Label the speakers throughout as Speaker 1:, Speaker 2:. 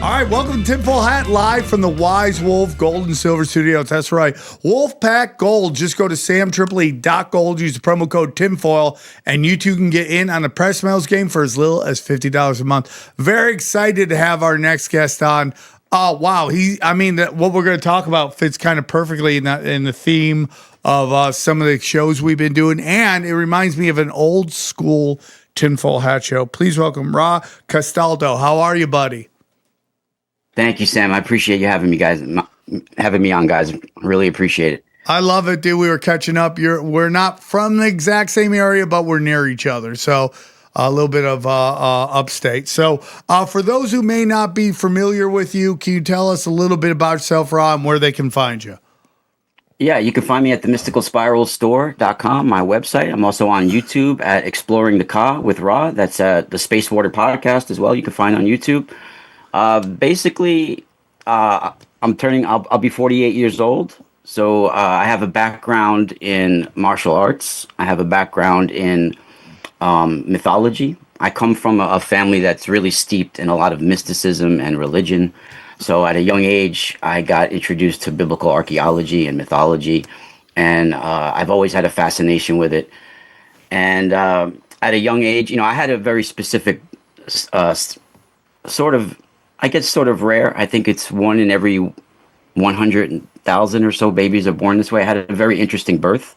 Speaker 1: All right, welcome to Tinfoil Hat, live from the Wise Wolf Gold and Silver Studios. That's right. Wolfpack Gold. Just go to samtripoli.gold, use the promo code Tinfoil, and you too can get in on the Press Mails game for as little as $50 a month. Very excited to have our next guest on. Oh, wow. What we're going to talk about fits kind of perfectly in the theme of some of the shows we've been doing, and it reminds me of an old school Tinfoil Hat show. Please welcome Ra Castaldo. How are you, buddy?
Speaker 2: Thank you, Sam. I appreciate you having me on, guys. Really appreciate it.
Speaker 1: I love it, dude. We were catching up. We're not from the exact same area, but we're near each other. So a little bit of upstate. So for those who may not be familiar with you, can you tell us a little bit about yourself, Ra, and where they can find you?
Speaker 2: Yeah, you can find me at themysticalspiralstore.com, my website. I'm also on YouTube at Exploring the Ka with Ra. That's the Space Water podcast as well. You can find on YouTube. I'll be 48 years old. So I have a background in martial arts. I have a background in mythology. I come from a family that's really steeped in a lot of mysticism and religion. So at a young age, I got introduced to biblical archaeology and mythology. And I've always had a fascination with it. And at a young age, I had a very specific sort of rare. I think it's one in every 100,000 or so babies are born this way. I had a very interesting birth.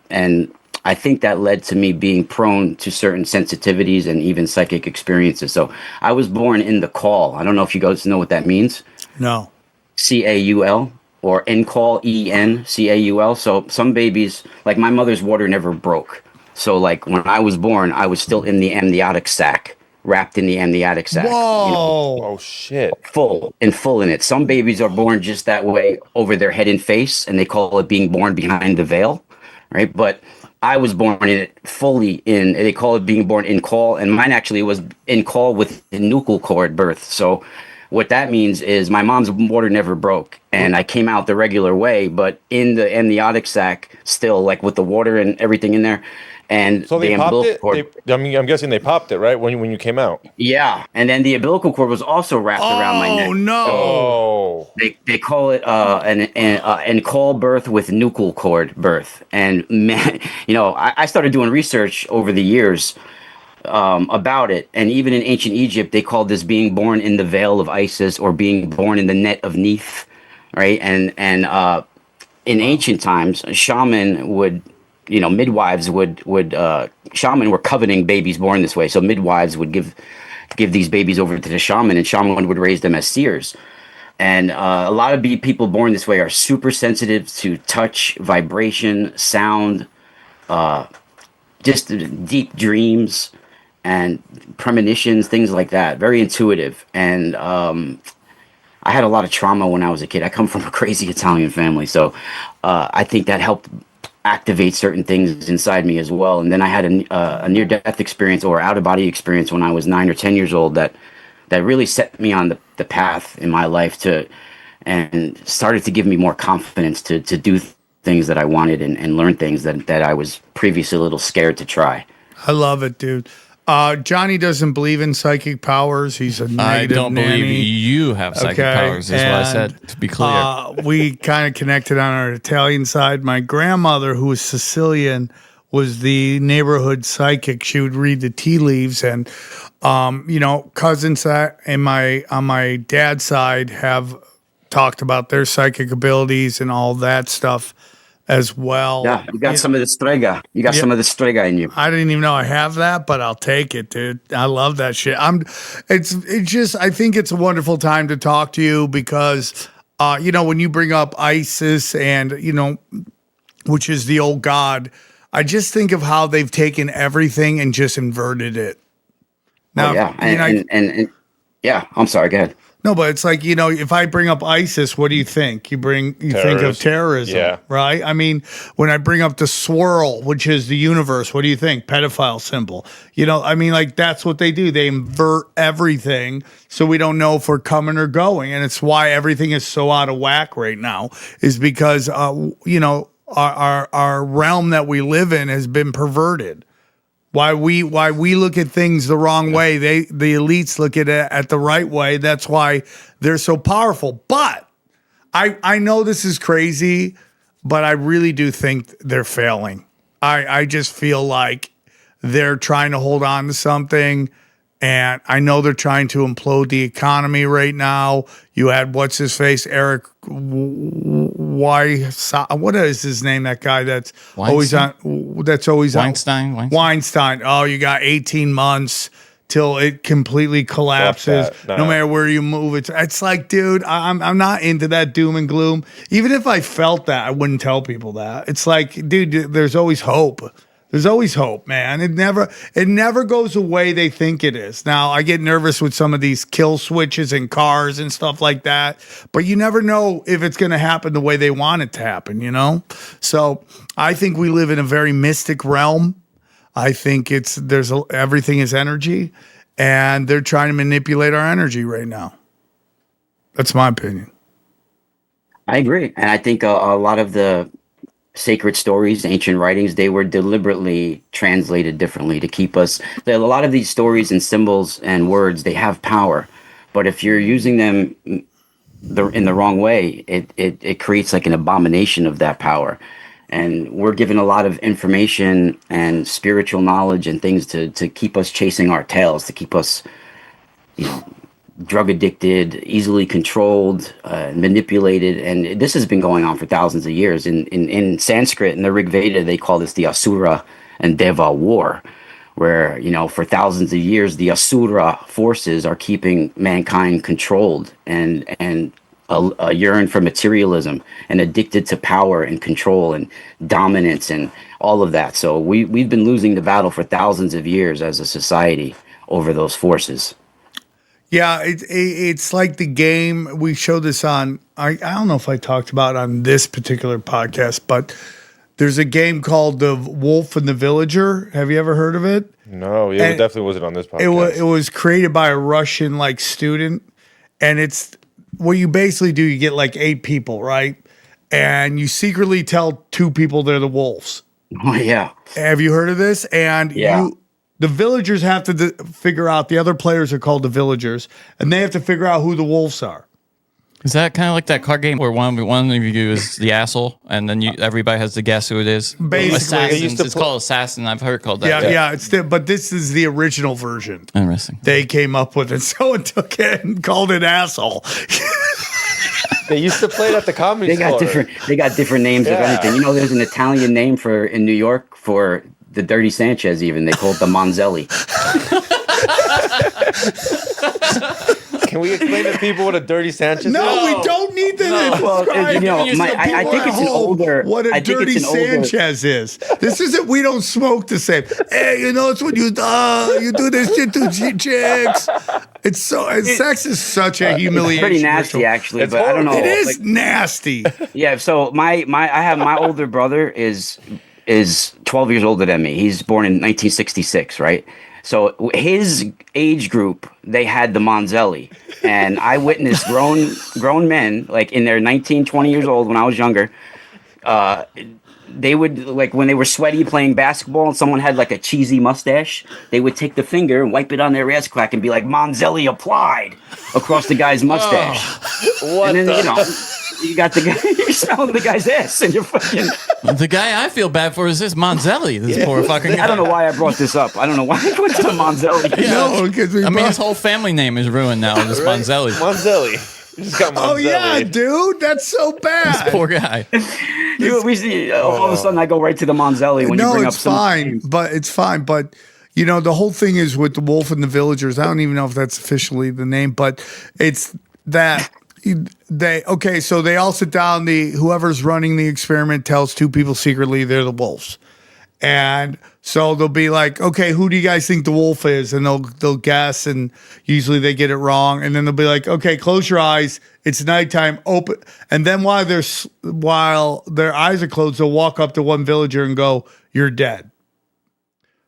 Speaker 2: And I think that led to me being prone to certain sensitivities and even psychic experiences. So I was born in the caul. I don't know if you guys know what that means.
Speaker 1: No.
Speaker 2: Caul or encaul, encaul. So some babies, like my mother's water never broke. So like when I was born, I was still in the amniotic sac. Wrapped in the amniotic sac.
Speaker 1: Whoa!
Speaker 3: Oh shit!
Speaker 2: Full in it. Some babies are born just that way over their head and face, and they call it being born behind the veil, right? But I was born in it fully in. They call it being born in caul, and mine actually was in caul with a nuchal cord birth. So what that means is my mom's water never broke, and I came out the regular way, but in the amniotic sac still, like with the water and everything in there. And
Speaker 3: so they popped it. I'm guessing they popped it, right, when you came out.
Speaker 2: Yeah, and then the umbilical cord was also wrapped around my neck.
Speaker 1: Oh no!
Speaker 2: So they call it an encaul birth with nuchal cord birth. And man, I started doing research over the years about it, and even in ancient Egypt, they called this being born in the veil of Isis or being born in the net of Neith, right? And in ancient times, a shaman would. Midwives shaman were coveting babies born this way. So midwives would give these babies over to the shaman, and shaman would raise them as seers. And a lot of people born this way are super sensitive to touch, vibration, sound, just deep dreams and premonitions, things like that. Very intuitive. And I had a lot of trauma when I was a kid. I come from a crazy Italian family. So I think that helped activate certain things inside me as well. And then I had a near-death experience or out-of-body experience when I was 9 or 10 years old that really set me on the path in my life and started to give me more confidence to do things that I wanted and learn things that I was previously a little scared to try.
Speaker 1: I love it, dude. Johnny doesn't believe in psychic powers. He's a negative
Speaker 4: I don't
Speaker 1: nanny.
Speaker 4: believe you have psychic powers, is what I said, to be clear.
Speaker 1: We kind of connected on our Italian side. My grandmother, who was Sicilian, was the neighborhood psychic. She would read the tea leaves, and cousins on my dad's side have talked about their psychic abilities and all that stuff as well.
Speaker 2: Yeah, you got some of the strega. You got some of the strega in you.
Speaker 1: I didn't even know I have that, but I'll take it, dude. I love that shit. It's just, I think it's a wonderful time to talk to you because, when you bring up Isis and, which is the old god, I just think of how they've taken everything and just inverted it. Now,
Speaker 2: and yeah, I'm sorry, go ahead.
Speaker 1: No, but it's like, if I bring up ISIS, what do you think? You think of terrorism,
Speaker 3: yeah.
Speaker 1: Right? I mean, when I bring up the swirl, which is the universe, what do you think? Pedophile symbol. That's what they do. They invert everything so we don't know if we're coming or going. And it's why everything is so out of whack right now is because, our realm that we live in has been perverted. Why we look at things the wrong way. The elites look at it at the right way. That's why they're so powerful. But I know this is crazy, but I really do think they're failing. I just feel like they're trying to hold on to something. And I know they're trying to implode the economy right now. You had what's his face, Eric. What is his name? That guy that's always on. That's always
Speaker 4: Weinstein.
Speaker 1: Weinstein. Oh, you got 18 months till it completely collapses. No matter where you move, it's like, dude, I'm not into that doom and gloom. Even if I felt that, I wouldn't tell people that. It's like, dude, there's always hope. There's always hope, man. It never goes the way they think it is. Now, I get nervous with some of these kill switches in cars and stuff like that, but you never know if it's going to happen the way they want it to happen, you know? So I think we live in a very mystic realm. I think everything is energy, and they're trying to manipulate our energy right now. That's my opinion.
Speaker 2: I agree. And I think a lot of the sacred stories, ancient writings, they were deliberately translated differently to keep us. A lot of these stories and symbols and words, they have power, but if you're using them in the wrong way, it creates like an abomination of that power. And we're given a lot of information and spiritual knowledge and things to keep us chasing our tails, to keep us, drug addicted, easily controlled, manipulated, and this has been going on for thousands of years. In Sanskrit, in the Rig Veda, they call this the Asura and Deva war, where for thousands of years the Asura forces are keeping mankind controlled and a yearn for materialism and addicted to power and control and dominance and all of that. So we've been losing the battle for thousands of years as a society over those forces.
Speaker 1: Yeah, it's like the game. We showed this on, I don't know if I talked about it on this particular podcast, but there's a game called The Wolf and the Villager. Have you ever heard of it?
Speaker 3: No, it definitely wasn't on this podcast.
Speaker 1: It was created by a Russian student, and it's what you basically do. You get 8 people, right? And you secretly tell 2 people they're the wolves.
Speaker 2: Oh, yeah.
Speaker 1: Have you heard of this? And the villagers have to figure out, the other players are called the villagers, and they have to figure out who the wolves are.
Speaker 4: Is that kind of like that card game where one of you is the asshole, and then everybody has to guess who it is?
Speaker 1: Basically,
Speaker 4: Assassins. It's called Assassin. I've heard it called that.
Speaker 1: Yeah. But this is the original version.
Speaker 4: Interesting.
Speaker 1: They came up with it. Someone took it and called it asshole.
Speaker 3: They used to play it at the comedy store.
Speaker 2: They got different names of anything. There's an Italian name in New York for the Dirty Sanchez, even. They call it the Manzelli.
Speaker 3: Can we explain to people what a Dirty Sanchez is?
Speaker 1: No, we don't need to
Speaker 2: Well, I think it's an older...
Speaker 1: What a Dirty Sanchez is. This isn't, we don't smoke the same. Hey, it's when you do this shit to chicks. Sex is such a humiliation.
Speaker 2: It's pretty nasty, actually, but I don't know.
Speaker 1: It is nasty.
Speaker 2: Yeah, so my older brother is 12 years older than me. He's born in 1966, right? So his age group, they had the Manzelli, and I witnessed grown men, in their 19, 20 years old when I was younger. They would, when they were sweaty playing basketball and someone had a cheesy mustache, they would take the finger and wipe it on their ass crack and be like, Manzelli applied across the guy's mustache.
Speaker 3: What
Speaker 2: and then, you got the guy, you're smelling the guy's ass, and you're fucking.
Speaker 4: The guy I feel bad for is this Manzelli. This poor fucking guy.
Speaker 2: I don't know why I brought this up. I don't know why I went to Manzelli.
Speaker 4: Yeah. No, because his whole family name is ruined now. This Manzelli.
Speaker 3: Manzelli. You just got Manzelli.
Speaker 1: Oh yeah, dude, that's so bad.
Speaker 4: This poor guy.
Speaker 2: We see all of a sudden I go right to the Manzelli when you bring up some.
Speaker 1: It's fine. But the whole thing is with the Wolf and the Villagers. I don't even know if that's officially the name, but it's that. So they all sit down. Whoever's running the experiment tells 2 people secretly they're the wolves, and so they'll be like, okay, who do you guys think the wolf is? And they'll guess, and usually they get it wrong. And then they'll be like, okay, close your eyes. It's nighttime. Open, and then while their eyes are closed, they'll walk up to one villager and go, "You're dead."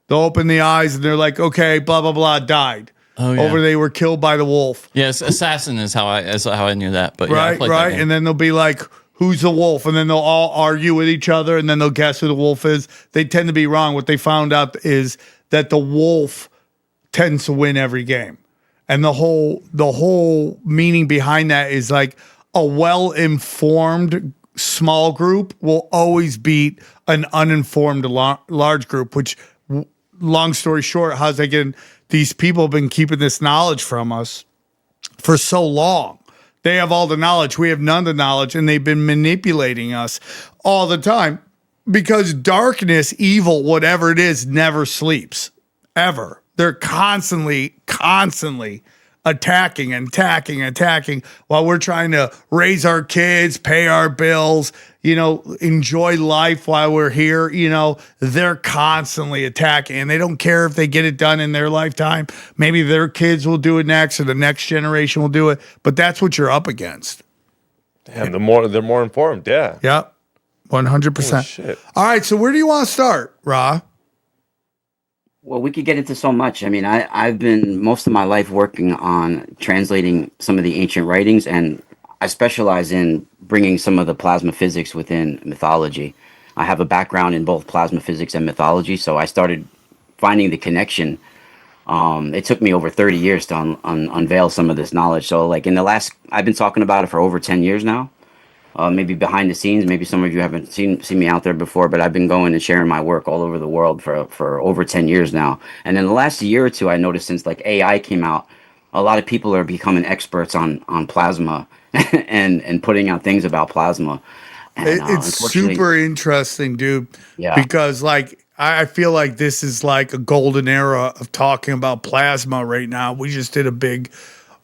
Speaker 1: They'll open the eyes and they're like, okay, blah blah blah, died.
Speaker 4: Oh, yeah.
Speaker 1: They were killed by the wolf.
Speaker 4: Yes, assassin is how I knew that. But
Speaker 1: right. And then they'll be like, "Who's the wolf?" And then they'll all argue with each other, and then they'll guess who the wolf is. They tend to be wrong. What they found out is that the wolf tends to win every game. And the whole meaning behind that is like a well-informed small group will always beat an uninformed large group, which, long story short, how's that getting? These people have been keeping this knowledge from us for so long. They have all the knowledge. We have none of the knowledge, and they've been manipulating us all the time because darkness, evil, whatever it is, never sleeps, ever. They're constantly attacking while we're trying to raise our kids, pay our bills, enjoy life while we're here. They're constantly attacking, and they don't care if they get it done in their lifetime. Maybe their kids will do it next, or the next generation will do it. But that's what you're up against.
Speaker 3: Damn, they're more informed. Yeah.
Speaker 1: Yep. 100%.
Speaker 3: Holy shit.
Speaker 1: All right. So where do you want to start, Ra?
Speaker 2: Well, we could get into so much. I mean, I've been most of my life working on translating some of the ancient writings, and I specialize in bringing some of the plasma physics within mythology. I have a background in both plasma physics and mythology, so I started finding the connection. It took me over 30 years to unveil some of this knowledge. So, like I've been talking about it for over 10 years now. Maybe behind the scenes, maybe some of you haven't seen me out there before, but I've been going and sharing my work all over the world for over 10 years now. And in the last year or two, I noticed since like AI came out, a lot of people are becoming experts on plasma and putting out things about plasma. And,
Speaker 1: it's super interesting, dude.
Speaker 2: Yeah.
Speaker 1: Because like I feel like this is like a golden era of talking about plasma right now. We just did a big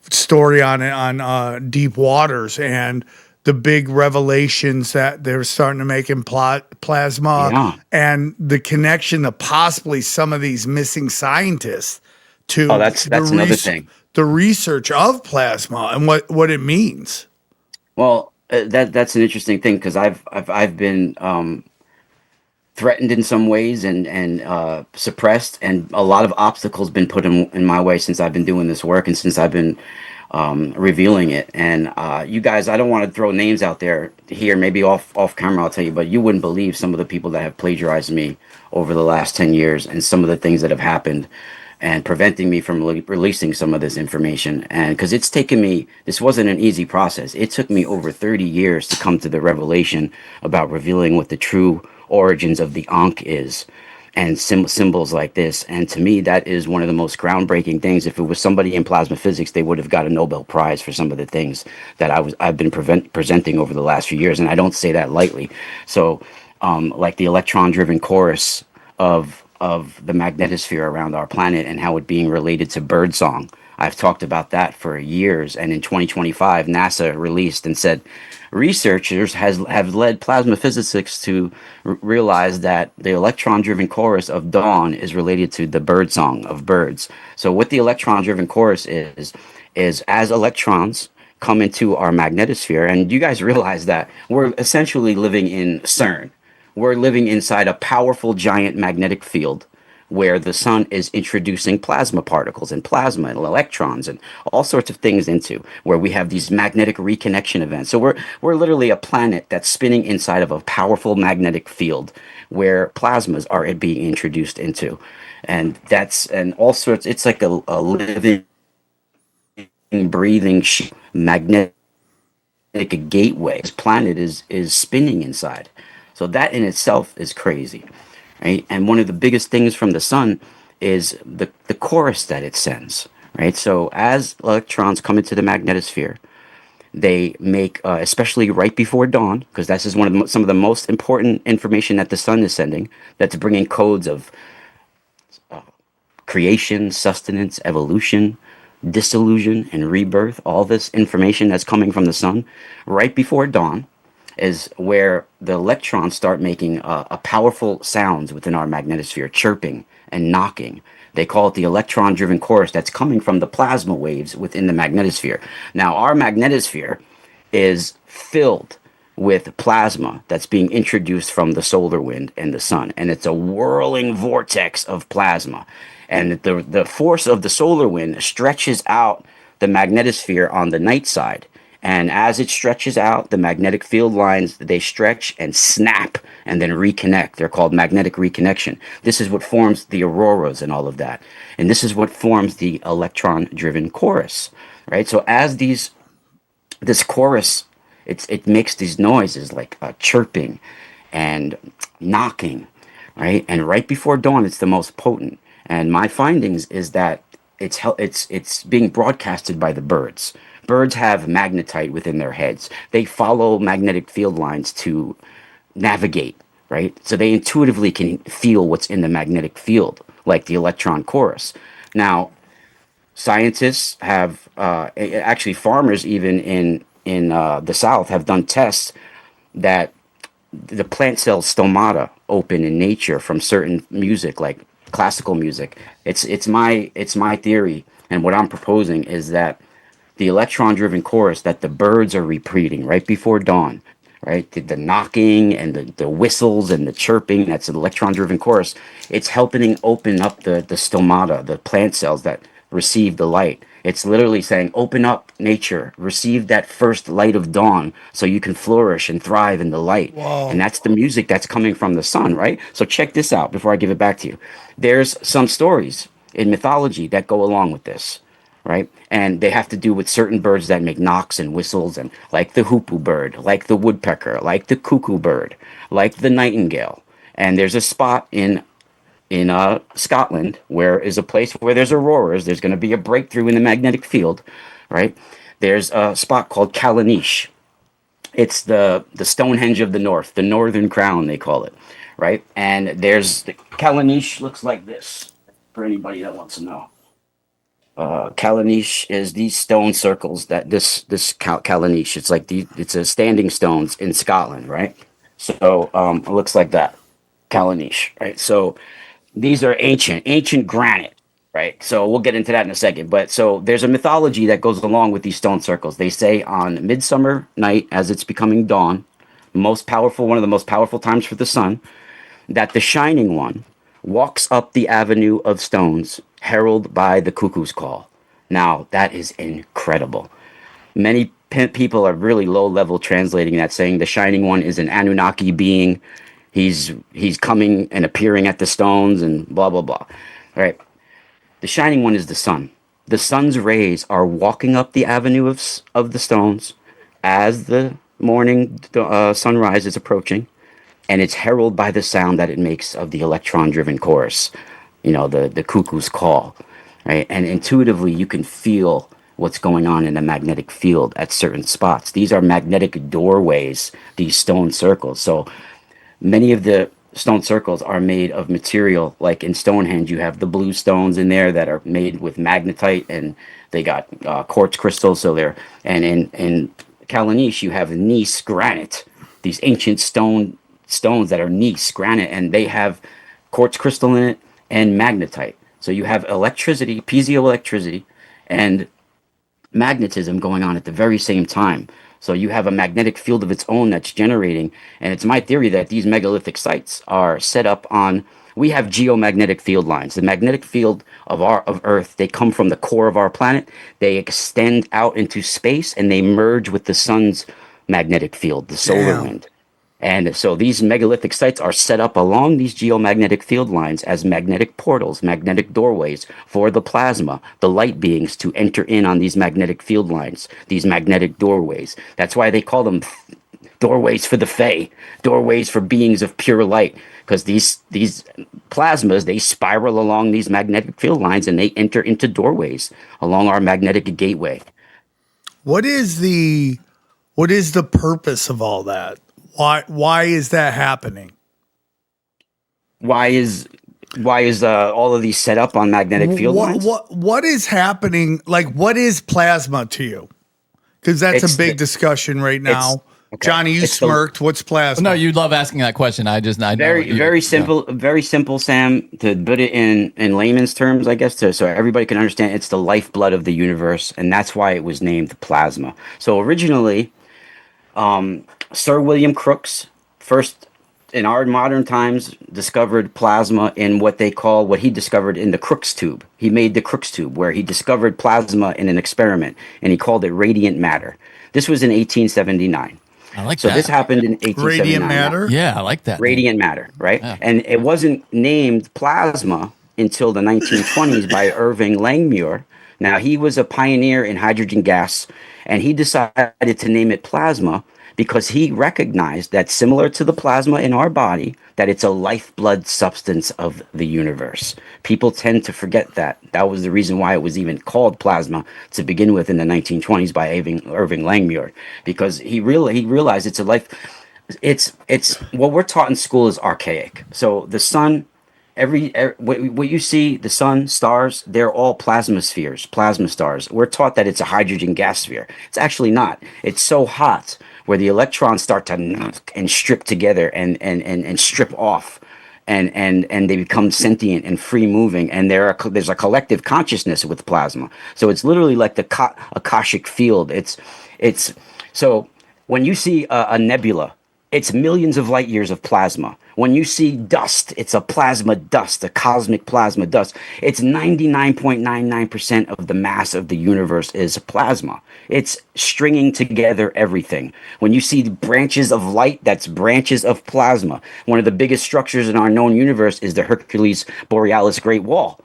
Speaker 1: story on it on Deep Waters, and the big revelations that they're starting to make in plasma, and the connection to possibly some of these missing scientists to
Speaker 2: that's another thing.
Speaker 1: The research of plasma and what it means.
Speaker 2: Well, that's an interesting thing because I've been threatened in some ways and suppressed, and a lot of obstacles been put in my way since I've been doing this work and since I've been revealing it. And you guys, I don't want to throw names out there here, maybe off camera I'll tell you, but you wouldn't believe some of the people that have plagiarized me over the last 10 years and some of the things that have happened and preventing me from releasing some of this information. And because it's taken me, this wasn't an easy process. It took me over 30 years to come to the revelation about revealing what the true origins of the Ankh is, and symbols like this. And to me, that is one of the most groundbreaking things. If it was somebody in plasma physics, they would have got a Nobel Prize for some of the things that I've been presenting over the last few years. And I don't say that lightly. So like the electron-driven chorus of the magnetosphere around our planet and how it being related to birdsong. I've talked about that for years. And in 2025, NASA released and said, researchers have led plasma physicists to realize that the electron-driven chorus of dawn is related to the birdsong of birds. So what the electron-driven chorus is as electrons come into our magnetosphere, and you guys realize that we're essentially living in CERN. We're living inside a powerful giant magnetic field where the sun is introducing plasma particles and plasma and electrons and all sorts of things into, where we have these magnetic reconnection events. So we're literally a planet that's spinning inside of a powerful magnetic field where plasmas are being introduced into. And all sorts, it's like a living, breathing magnetic gateway. This planet is spinning inside. So that in itself is crazy, right? And one of the biggest things from the sun is the chorus that it sends, right? So as electrons come into the magnetosphere, they make, especially right before dawn, because this is some of the most important information that the sun is sending, that's bringing codes of creation, sustenance, evolution, dissolution, and rebirth. All this information that's coming from the sun right before dawn is where the electrons start making a powerful sounds within our magnetosphere, chirping and knocking. They call it the electron-driven chorus that's coming from the plasma waves within the magnetosphere. Now, our magnetosphere is filled with plasma that's being introduced from the solar wind and the sun, and it's a whirling vortex of plasma. And the force of the solar wind stretches out the magnetosphere on the night side, And as it stretches out, the magnetic field lines, they stretch and snap and then reconnect. They're called magnetic reconnection. This is what forms the auroras and all of that. And this is what forms the electron-driven chorus, right? So as this chorus, it makes these noises like chirping and knocking, right? And right before dawn, it's the most potent. And my findings is that it's being broadcasted by the birds. Birds have magnetite within their heads. They follow magnetic field lines to navigate, right? So they intuitively can feel what's in the magnetic field, like the electron chorus. Now, scientists have actually farmers even in the South have done tests that the plant cell stomata open in nature from certain music, like classical music. It's my theory, and what I'm proposing is that the electron-driven chorus that the birds are repeating right before dawn, right? The knocking and the whistles and the chirping, that's an electron-driven chorus. It's helping open up the stomata, the plant cells that receive the light. It's literally saying, open up nature, receive that first light of dawn so you can flourish and thrive in the light.
Speaker 1: Whoa.
Speaker 2: And that's the music that's coming from the sun, right? So check this out before I give it back to you. There's some stories in mythology that go along with this, right? And they have to do with certain birds that make knocks and whistles, and like the hoopoe bird, like the woodpecker, like the cuckoo bird, like the nightingale. And there's a spot in Scotland where is a place where there's auroras. There's going to be a breakthrough in the magnetic field, right? There's a spot called Callanish. It's the Stonehenge of the North, the Northern Crown, they call it, right? And there's the Callanish looks like this for anybody that wants to know. Callanish is these stone circles that this Callanish. It's like it's a standing stones in Scotland, right? So it looks like that, Callanish, right? So these are ancient granite, right? So we'll get into that in a second. But so there's a mythology that goes along with these stone circles. They say on midsummer night, as it's becoming dawn, one of the most powerful times for the sun, that the Shining One walks up the avenue of stones, heralded by the cuckoo's call. Now, that is incredible. Many people are really low level translating that, saying the Shining One is an Anunnaki being. He's coming and appearing at the stones and blah, blah, blah. All right. The Shining One is the sun. The sun's rays are walking up the avenue of the stones as the morning sunrise is approaching, and it's heralded by the sound that it makes of the electron-driven chorus, the cuckoo's call, right? And intuitively, you can feel what's going on in the magnetic field at certain spots. These are magnetic doorways, these stone circles. So many of the stone circles are made of material, like in Stonehenge, you have the blue stones in there that are made with magnetite, and they got quartz crystals. And in Callanish, you have gneiss granite, these ancient stones that are gneiss granite, and they have quartz crystal in it and magnetite. So you have electricity, piezoelectricity, and magnetism going on at the very same time. So you have a magnetic field of its own that's generating. And it's my theory that these megalithic sites are set up on, we have geomagnetic field lines. The magnetic field of Earth, they come from the core of our planet. They extend out into space and they merge with the sun's magnetic field, the solar wind. And so these megalithic sites are set up along these geomagnetic field lines as magnetic portals, magnetic doorways for the plasma, the light beings to enter in on these magnetic field lines, these magnetic doorways. That's why they call them doorways for the Fae, doorways for beings of pure light, because these plasmas, they spiral along these magnetic field lines and they enter into doorways along our magnetic gateway.
Speaker 1: What is the purpose of all that? Why is that happening?
Speaker 2: Why is all of these set up on magnetic field lines?
Speaker 1: What is happening? Like, what is plasma to you? Because that's a big discussion right now.
Speaker 2: Okay.
Speaker 1: Johnny, you smirked. What's plasma?
Speaker 4: No, you love asking that question. I know
Speaker 2: very simple, Sam. To put it in layman's terms, I guess, so everybody can understand, it's the lifeblood of the universe, and that's why it was named plasma. So originally, Sir William Crookes first in our modern times, discovered plasma in what he discovered in the Crookes tube. He made the Crookes tube, where he discovered plasma in an experiment, and he called it radiant matter. This was in 1879.
Speaker 4: I like
Speaker 2: So
Speaker 4: that.
Speaker 2: this happened in 1879.
Speaker 1: Radiant matter.
Speaker 4: Yeah, I like that.
Speaker 2: Radiant matter, right?
Speaker 4: Yeah.
Speaker 2: And it wasn't named plasma until the 1920s by Irving Langmuir. Now, he was a pioneer in hydrogen gas, and he decided to name it plasma because he recognized that, similar to the plasma in our body, that it's a lifeblood substance of the universe. People tend to forget that. That was the reason why it was even called plasma to begin with in the 1920s by Irving Langmuir, because he realized it's a life. It's what we're taught in school is archaic. So the sun, what you see, the sun, stars, they're all plasma spheres, plasma stars. We're taught that it's a hydrogen gas sphere. It's actually not. It's so hot where the electrons start to knock and strip together and strip off, and they become sentient and free moving, and there's a collective consciousness with plasma. So it's literally like the Akashic field. It's so when you see a nebula, it's millions of light years of plasma. When you see dust, it's a plasma dust, a cosmic plasma dust. It's 99.99% of the mass of the universe is plasma. It's stringing together everything. When you see branches of light, that's branches of plasma. One of the biggest structures in our known universe is the Hercules Borealis Great Wall.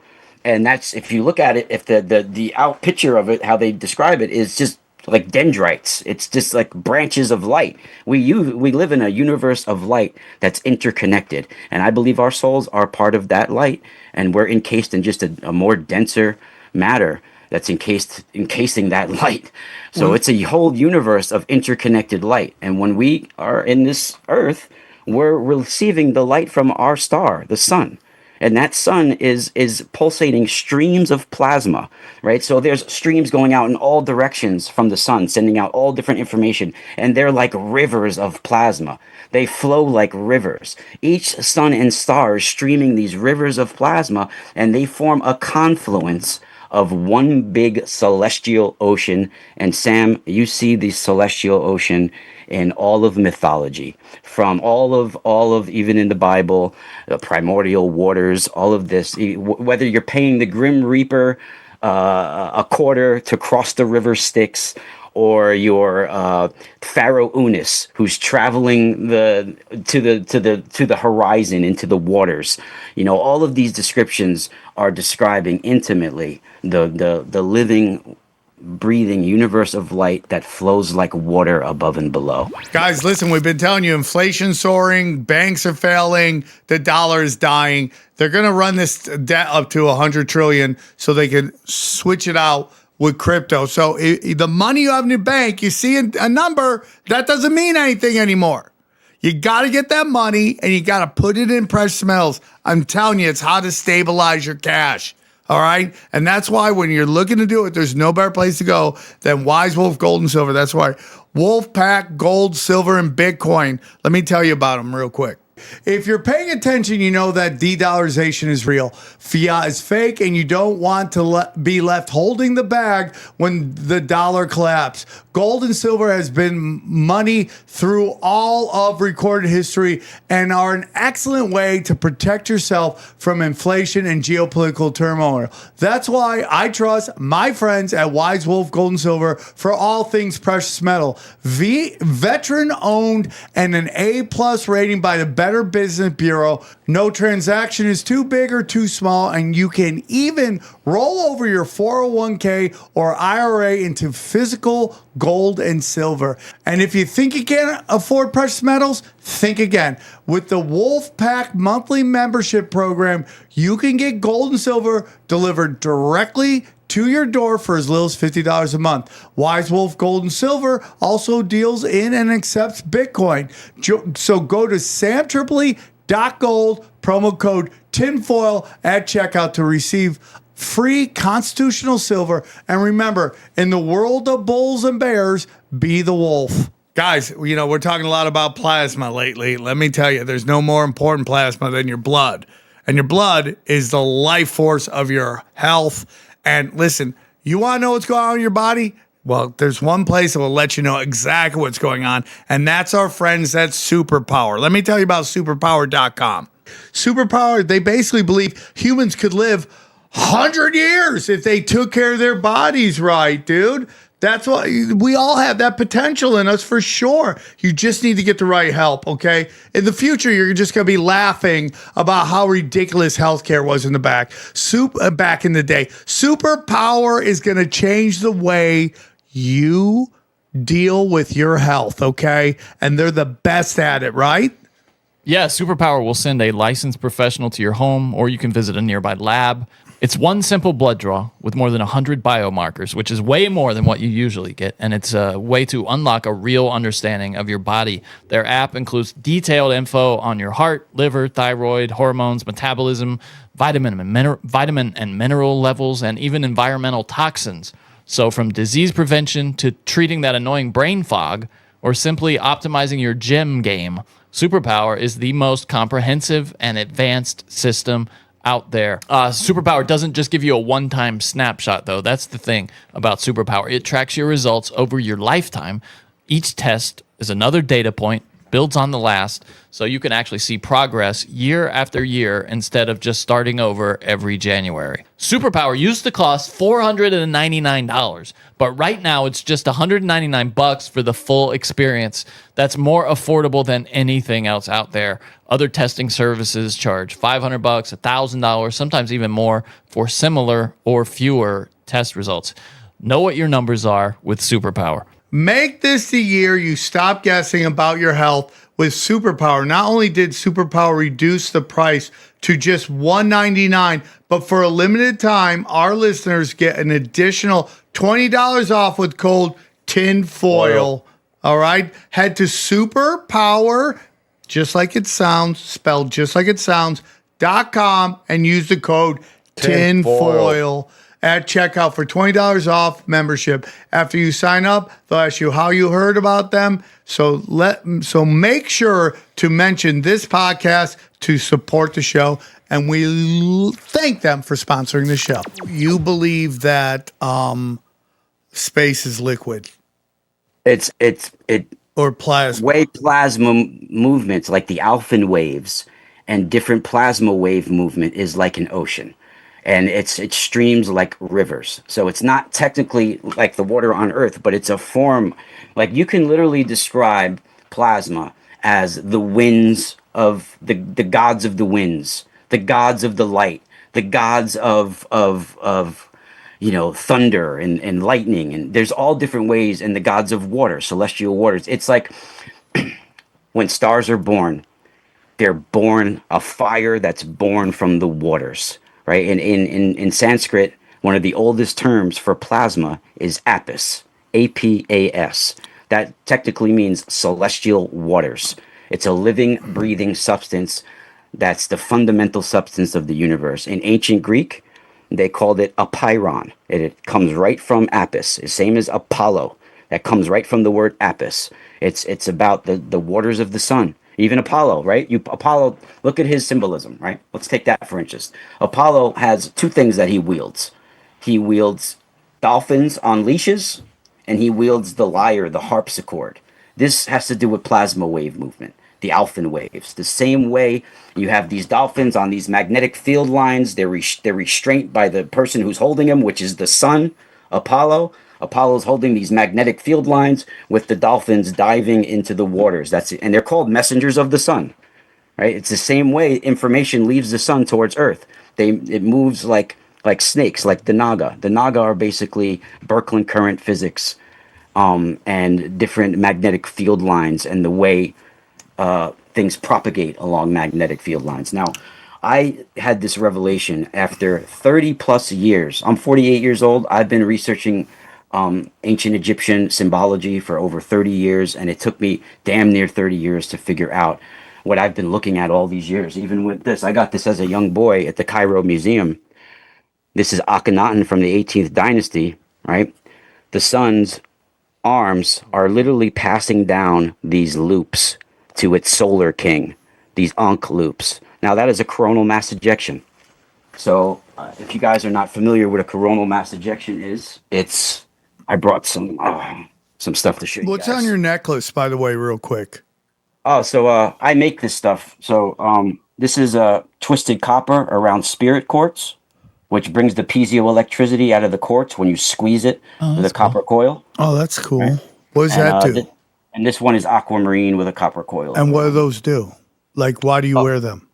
Speaker 2: And that's, if you look at it, if the out picture of it, how they describe it, is just like dendrites. It's just like branches of light. We live in a universe of light that's interconnected, and I believe our souls are part of that light, and we're encased in just a more denser matter that's encasing that light. So it's a whole universe of interconnected light, and when we are in this earth, we're receiving the light from our star, the sun. And that sun is pulsating streams of plasma, right? So there's streams going out in all directions from the sun, sending out all different information. And they're like rivers of plasma. They flow like rivers. Each sun and star is streaming these rivers of plasma, and they form a confluence of one big celestial ocean. And Sam, you see the celestial ocean in all of mythology, from all of even in the Bible, the primordial waters, all of this. Whether you're paying the Grim Reaper a quarter to cross the river Styx, or your Pharaoh Unis, who's traveling to the horizon, into the waters. All of these descriptions are describing intimately the living, breathing universe of light that flows like water above and below.
Speaker 1: Guys, listen, we've been telling you, inflation soaring, banks are failing, the dollar is dying. They're going to run this debt up to 100 trillion so they can switch it out with crypto. So the money you have in your bank, you see a number, that doesn't mean anything anymore. You got to get that money and you got to put it in precious metals. I'm telling you, it's how to stabilize your cash. All right. And that's why when you're looking to do it, there's no better place to go than Wise Wolf Gold and Silver. That's why Wolfpack Gold, Silver, and Bitcoin. Let me tell you about them real quick. If you're paying attention, you know that de-dollarization is real. Fiat is fake, and you don't want to be left holding the bag when the dollar collapses. Gold and silver has been money through all of recorded history and are an excellent way to protect yourself from inflation and geopolitical turmoil. That's why I trust my friends at Wise Wolf Gold and Silver for all things precious metal. Veteran-owned and an A+ rating by the Better Business Bureau. No transaction is too big or too small, and you can even roll over your 401k or IRA into physical gold and silver. And if you think you can't afford precious metals, think again. With the Wolfpack monthly membership program, you can get gold and silver delivered directly to your door for as little as $50 a month. Wise Wolf Gold and Silver also deals in and accepts Bitcoin. So go to samtripoli.gold, promo code tinfoil at checkout to receive free constitutional silver. And remember, in the world of bulls and bears, be the wolf. Guys, we're talking a lot about plasma lately. Let me tell you, there's no more important plasma than your blood. And your blood is the life force of your health. And listen, you want to know what's going on in your body? Well, there's one place that will let you know exactly what's going on, and that's our friends at Superpower. Let me tell you about superpower.com. Superpower, they basically believe humans could live 100 years if they took care of their bodies right, dude. That's what we all have that potential in us for sure. You just need to get the right help, okay? In the future, you're just going to be laughing about how ridiculous healthcare was in the back in the day. Superpower is going to change the way you deal with your health, okay? And they're the best at it, right?
Speaker 4: Yeah, Superpower will send a licensed professional to your home, or you can visit a nearby lab. It's one simple blood draw with more than 100 biomarkers, which is way more than what you usually get, and it's a way to unlock a real understanding of your body. Their app includes detailed info on your heart, liver, thyroid, hormones, metabolism, vitamin and mineral levels, and even environmental toxins. So from disease prevention to treating that annoying brain fog, or simply optimizing your gym game, Superpower is the most comprehensive and advanced system out there. Superpower doesn't just give you a one-time snapshot, though. That's the thing about Superpower. It tracks your results over your lifetime. Each test is another data point, builds on the last, so you can actually see progress year after year instead of just starting over every January. Superpower used to cost $499, but right now it's just $199 for the full experience. That's more affordable than anything else out there. Other testing services charge $500, $1,000, sometimes even more for similar or fewer test results. Know what your numbers are with Superpower.
Speaker 1: Make this the year you stop guessing about your health with Superpower. Not only did Superpower reduce the price to just $199, but for a limited time, our listeners get an additional $20 off with code TINFOIL. All right? Head to Superpower, just like it sounds, spelled just like it sounds, .com and use the code TINFOIL at checkout for $20 off membership. After you sign up, they'll ask you how you heard about them. So make sure to mention this podcast to support the show, and we thank them for sponsoring the show. You believe that space is liquid? Or plasma?
Speaker 2: Way plasma movements like the alpha waves and different plasma wave movement is like an ocean. And it streams like rivers. So it's not technically like the water on Earth, but it's a form. Like you can literally describe plasma as the winds of the gods of the winds, the gods of the light, the gods of thunder and lightning. And there's all different ways, and the gods of water, celestial waters. It's like when stars are born, they're born a fire that's born from the waters. Right? And in Sanskrit, one of the oldest terms for plasma is apis, A-P-A-S. That technically means celestial waters. It's a living, breathing substance that's the fundamental substance of the universe. In ancient Greek, they called it apeiron. It comes right from apis, the same as Apollo. That comes right from the word apis. It's about the waters of the sun. Even Apollo, right? Apollo, look at his symbolism, right? Let's take that for instance. Apollo has two things that he wields. He wields dolphins on leashes, and he wields the lyre, the harpsichord. This has to do with plasma wave movement, the alpha waves. The same way you have these dolphins on these magnetic field lines, they're restrained by the person who's holding them, which is the sun, Apollo. Apollo's holding these magnetic field lines with the dolphins diving into the waters. That's it. And they're called messengers of the sun, right? It's the same way information leaves the sun towards Earth. It moves like snakes, like the Naga. The Naga are basically Birkeland current physics, and different magnetic field lines and the way things propagate along magnetic field lines. Now, I had this revelation after 30 plus years. I'm 48 years old. I've been researching ancient Egyptian symbology for over 30 years, and it took me damn near 30 years to figure out what I've been looking at all these years. Even with this, I got this as a young boy at the Cairo Museum. This is Akhenaten from the 18th dynasty, right? The sun's arms are literally passing down these loops to its solar king, these Ankh loops. Now, that is a coronal mass ejection. So if you guys are not familiar with a coronal mass ejection is, it's I brought some stuff to show you
Speaker 1: What's
Speaker 2: guys.
Speaker 1: on your necklace, by the way, real quick?
Speaker 2: Oh, so I make this stuff. So this is twisted copper around spirit quartz, which brings the piezoelectricity out of the quartz when you squeeze it with a
Speaker 4: that's
Speaker 2: copper coil.
Speaker 1: Oh, that's cool.
Speaker 2: Right.
Speaker 1: What does
Speaker 2: And
Speaker 1: that do?
Speaker 2: and this one is aquamarine with a copper coil.
Speaker 1: And what do those do? Like, why do you wear them?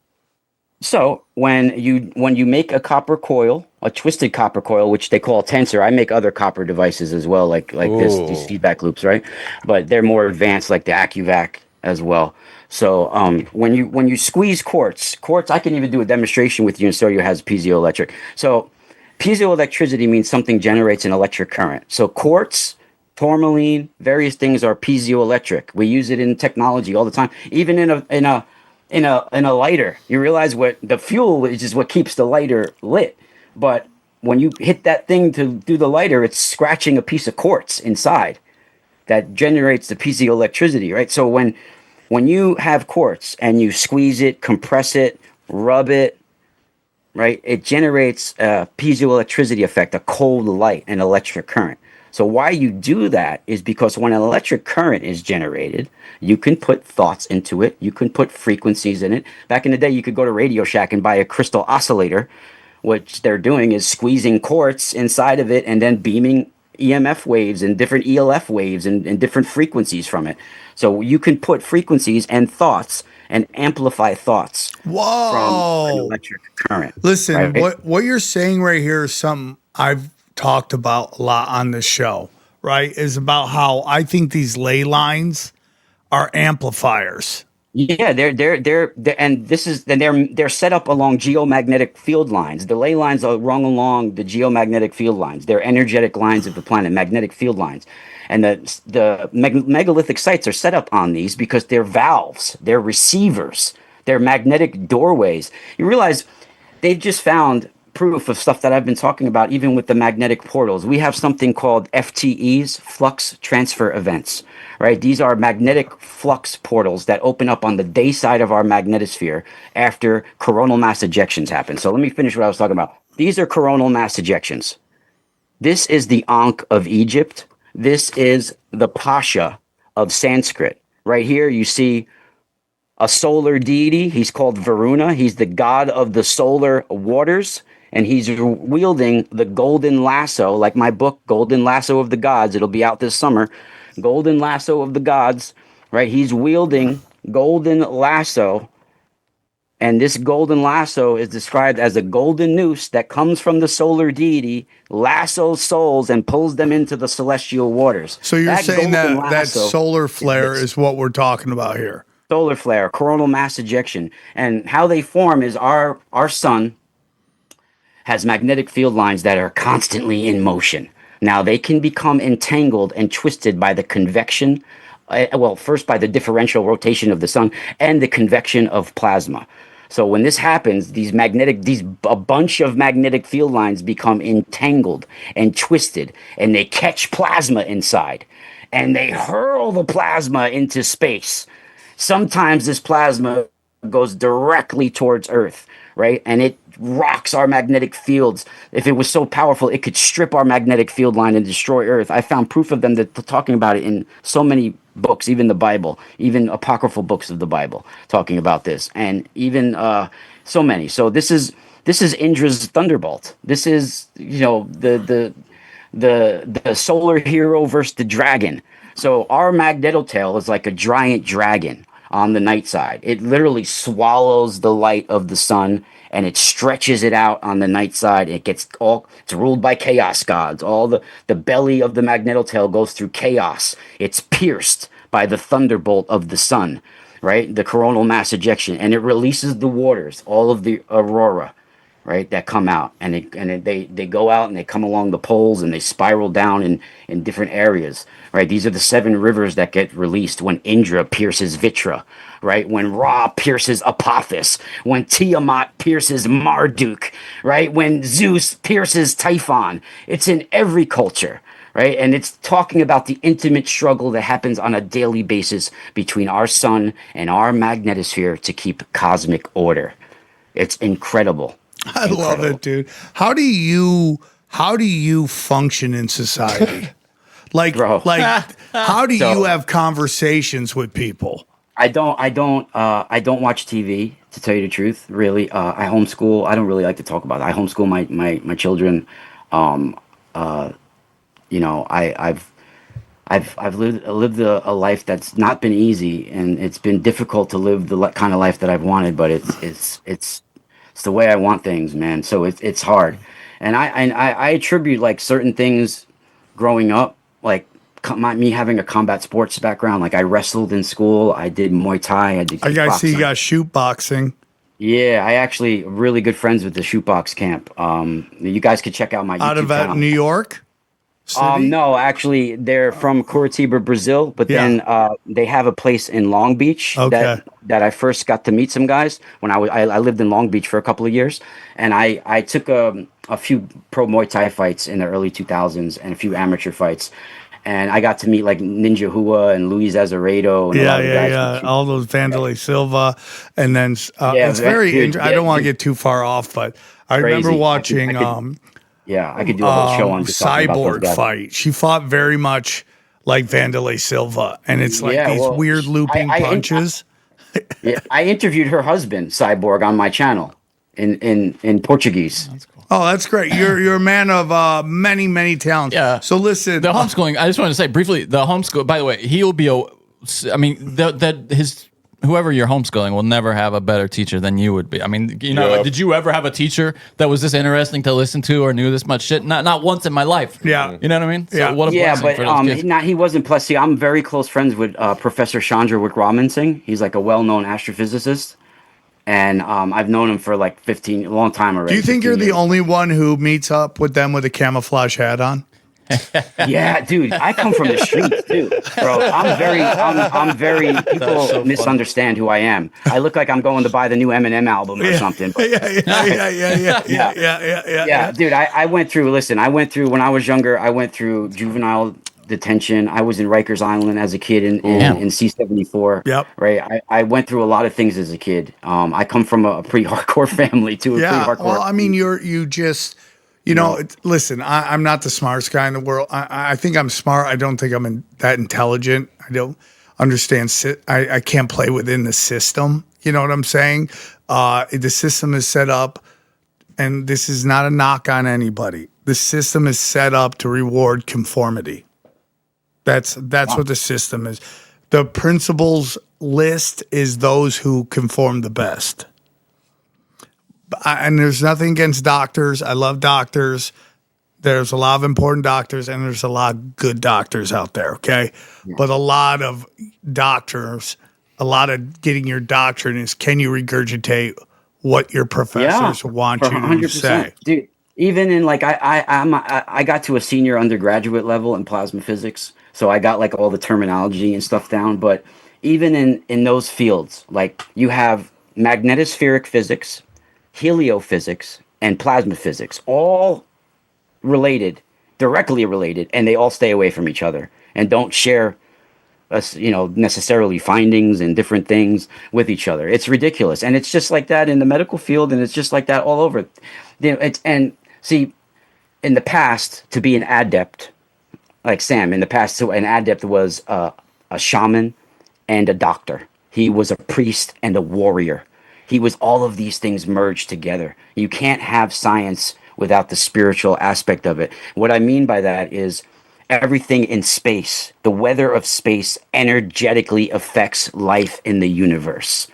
Speaker 2: So when you make a copper coil, a twisted copper coil, which they call a tensor, I make other copper devices as well, like these
Speaker 3: Ooh.
Speaker 2: feedback loops, right? But they're more advanced, like the AccuVac as well. So when you squeeze quartz, I can even do a demonstration with you and show you it has piezoelectric. So piezoelectricity means something generates an electric current. So quartz, tourmaline, various things are piezoelectric. We use it in technology all the time, even in a lighter. You realize what the fuel is just what keeps the lighter lit. But when you hit that thing to do the lighter, it's scratching a piece of quartz inside that generates the piezoelectricity, right? So when you have quartz and you squeeze it, compress it, rub it, right, it generates a piezoelectricity effect, a cold light, an electric current. So why you do that is because when an electric current is generated, you can put thoughts into it. You can put frequencies in it. Back in the day, you could go to Radio Shack and buy a crystal oscillator. What they're doing is squeezing quartz inside of it and then beaming EMF waves and different ELF waves and different frequencies from it. So you can put frequencies and thoughts and amplify thoughts from an
Speaker 1: Whoa.
Speaker 2: electric current.
Speaker 1: Listen,
Speaker 2: right?
Speaker 1: what you're saying right here is something I've talked about a lot on this show, right? Is about how I think these ley lines are amplifiers.
Speaker 2: Yeah, they're and this is and they're set up along geomagnetic field lines. The ley lines are run along the geomagnetic field lines. They're energetic lines of the planet, magnetic field lines. And the megalithic sites are set up on these because they're valves, they're receivers, they're magnetic doorways. You realize they've just found proof of stuff that I've been talking about, even with the magnetic portals. We have something called FTEs, flux transfer events, right? These are magnetic flux portals that open up on the day side of our magnetosphere after coronal mass ejections happen. So let me finish what I was talking about. These are coronal mass ejections. This is the Ankh of Egypt. This is the Pasha of Sanskrit. Right here, you see a solar deity. He's called Varuna. He's the god of the solar waters. And he's wielding the golden lasso, like my book, Golden Lasso of the Gods. It'll be out this summer. Golden Lasso of the Gods, right? He's wielding golden lasso. And this golden lasso is described as a golden noose that comes from the solar deity, lassos souls, and pulls them into the celestial waters.
Speaker 1: So you're saying
Speaker 2: golden
Speaker 1: that
Speaker 2: lasso
Speaker 1: solar flare
Speaker 2: this.
Speaker 1: is what we're talking about here.
Speaker 2: Solar flare, coronal mass ejection. And how they form is our sun has magnetic field lines that are constantly in motion. Now, they can become entangled and twisted by the convection, first by the differential rotation of the sun and the convection of plasma. So when this happens, a bunch of magnetic field lines become entangled and twisted, and they catch plasma inside, and they hurl the plasma into space. Sometimes this plasma goes directly towards Earth, right? And it rocks our magnetic fields. If it was so powerful, it could strip our magnetic field line and destroy Earth. I found proof of them talking about it in so many books, even the Bible, even apocryphal books of the Bible talking about this, and even so many. So this is Indra's thunderbolt. This is the solar hero versus the dragon. So our magnetotail is like a giant dragon on the night side. It literally swallows the light of the sun and it stretches it out on the night side. It's ruled by chaos gods. All the belly of the magnetotail goes through chaos. It's pierced by the thunderbolt of the sun, right? The coronal mass ejection, and it releases the waters, all of the aurora, right, that come out, and they go out and they come along the poles and they spiral down in different areas, right? These are the 7 rivers that get released when Indra pierces Vitra, right? When Ra pierces Apophis, when Tiamat pierces Marduk, right? When Zeus pierces Typhon. It's in every culture, right? And it's talking about the intimate struggle that happens on a daily basis between our sun and our magnetosphere to keep cosmic order. It's incredible.
Speaker 1: I love it, dude. How do you function in society? Like,
Speaker 2: Bro.
Speaker 1: how do
Speaker 2: So-
Speaker 1: you have conversations with people?
Speaker 2: I don't watch TV, to tell you the truth. Really, I homeschool. I don't really like to talk about it. I homeschool my children. You know, I've lived a life that's not been easy, and it's been difficult to live the kind of life that I've wanted. But it's the way I want things, man. So it's hard, and I attribute like certain things growing up, like me having a combat sports background. Like I wrestled in school, I did Muay Thai, I did
Speaker 1: I gotta see you
Speaker 2: kickboxing.
Speaker 1: got shoot boxing.
Speaker 2: Yeah, I actually really good friends with the shootbox camp. You guys could check out my
Speaker 1: Out
Speaker 2: YouTube
Speaker 1: of
Speaker 2: channel.
Speaker 1: New York City?
Speaker 2: No, actually, they're from Curitiba, Brazil, but
Speaker 1: Yeah.
Speaker 2: then they have a place in Long Beach
Speaker 1: Okay.
Speaker 2: that I first got to meet some guys when I lived in Long Beach for a couple of years, and I took a few pro Muay Thai fights in the early 2000s and a few amateur fights, and I got to meet like Ninja Hua and Luis Azeredo and a lot of the guys. from-
Speaker 1: All those Vanderlei Silva, and then
Speaker 2: Yeah,
Speaker 1: it's very.
Speaker 2: dude,
Speaker 1: I don't want to get too far off, but I remember
Speaker 2: Crazy.
Speaker 1: watching
Speaker 2: Yeah, I could do a whole show on just talking about those
Speaker 1: Cyborg
Speaker 2: guys.
Speaker 1: fight. She fought very much like Vanderlei Silva, and it's like
Speaker 2: Yeah,
Speaker 1: these
Speaker 2: well,
Speaker 1: weird looping
Speaker 2: I-
Speaker 1: punches.
Speaker 2: Yeah, I interviewed her husband, Cyborg, on my channel in Portuguese.
Speaker 1: Oh, that's great. You're a man of many talents.
Speaker 4: Yeah.
Speaker 1: So listen,
Speaker 4: The homeschooling. I just want to say briefly. The homeschool. By the way, he'll be. I mean, that his whoever you're homeschooling will never have a better teacher than you would be. I mean, you know,
Speaker 3: Yeah.
Speaker 4: did you ever have a teacher that was this interesting to listen to or knew this much shit? Not once in my life.
Speaker 1: Yeah.
Speaker 4: You know what I mean? So
Speaker 1: Yeah.
Speaker 4: what a
Speaker 2: Yeah,
Speaker 4: blessing
Speaker 2: but
Speaker 4: for those kids.
Speaker 2: he wasn't. Plus, see, I'm very close friends with Professor Chandra Wickraman. He's like a well-known astrophysicist, and I've known him for like a long time already.
Speaker 1: do you think
Speaker 2: 15
Speaker 1: you're the
Speaker 2: years.
Speaker 1: only one who meets up with them with a camouflage hat on?
Speaker 2: Yeah, dude, I come from the streets too, bro. I'm very. People misunderstand who I am. I look like I'm going to buy the new Eminem album or something. But yeah, dude, I went through. Listen, I went through when I was younger. I went through juvenile detention. I was in Rikers Island as a kid in C-74.
Speaker 1: Yep.
Speaker 2: Right. I went through a lot of things as a kid. I come from a pretty hardcore family too.
Speaker 1: Yeah.
Speaker 2: Pretty hardcore.
Speaker 1: Well, I mean, you know, listen, I'm not the smartest guy in the world. I think I'm smart. I don't think I'm that intelligent. I don't understand. I can't play within the system. You know what I'm saying? The system is set up, and this is not a knock on anybody. The system is set up to reward conformity. That's what the system is. The principles list is those who conform the best. And there's nothing against doctors. I love doctors. There's a lot of important doctors, and there's a lot of good doctors out there, okay? Yeah. But a lot of doctors, a lot of getting your doctrine is, can you regurgitate what your professors want you to 100%. Say?
Speaker 2: Dude, even in like, I got to a senior undergraduate level in plasma physics, so I got like all the terminology and stuff down. But even in those fields, like you have magnetospheric physics, heliophysics, and plasma physics, all directly related, and they all stay away from each other and don't share necessarily findings and different things with each other. It's ridiculous. And it's just like that in the medical field, and it's just like that all over. In the past, to be an adept, like Sam, in the past, so an adept was a shaman and a doctor. He was a priest and a warrior. He was all of these things merged together. You can't have science without the spiritual aspect of it. What I mean by that is everything in space, the weather of space energetically affects life in the universe.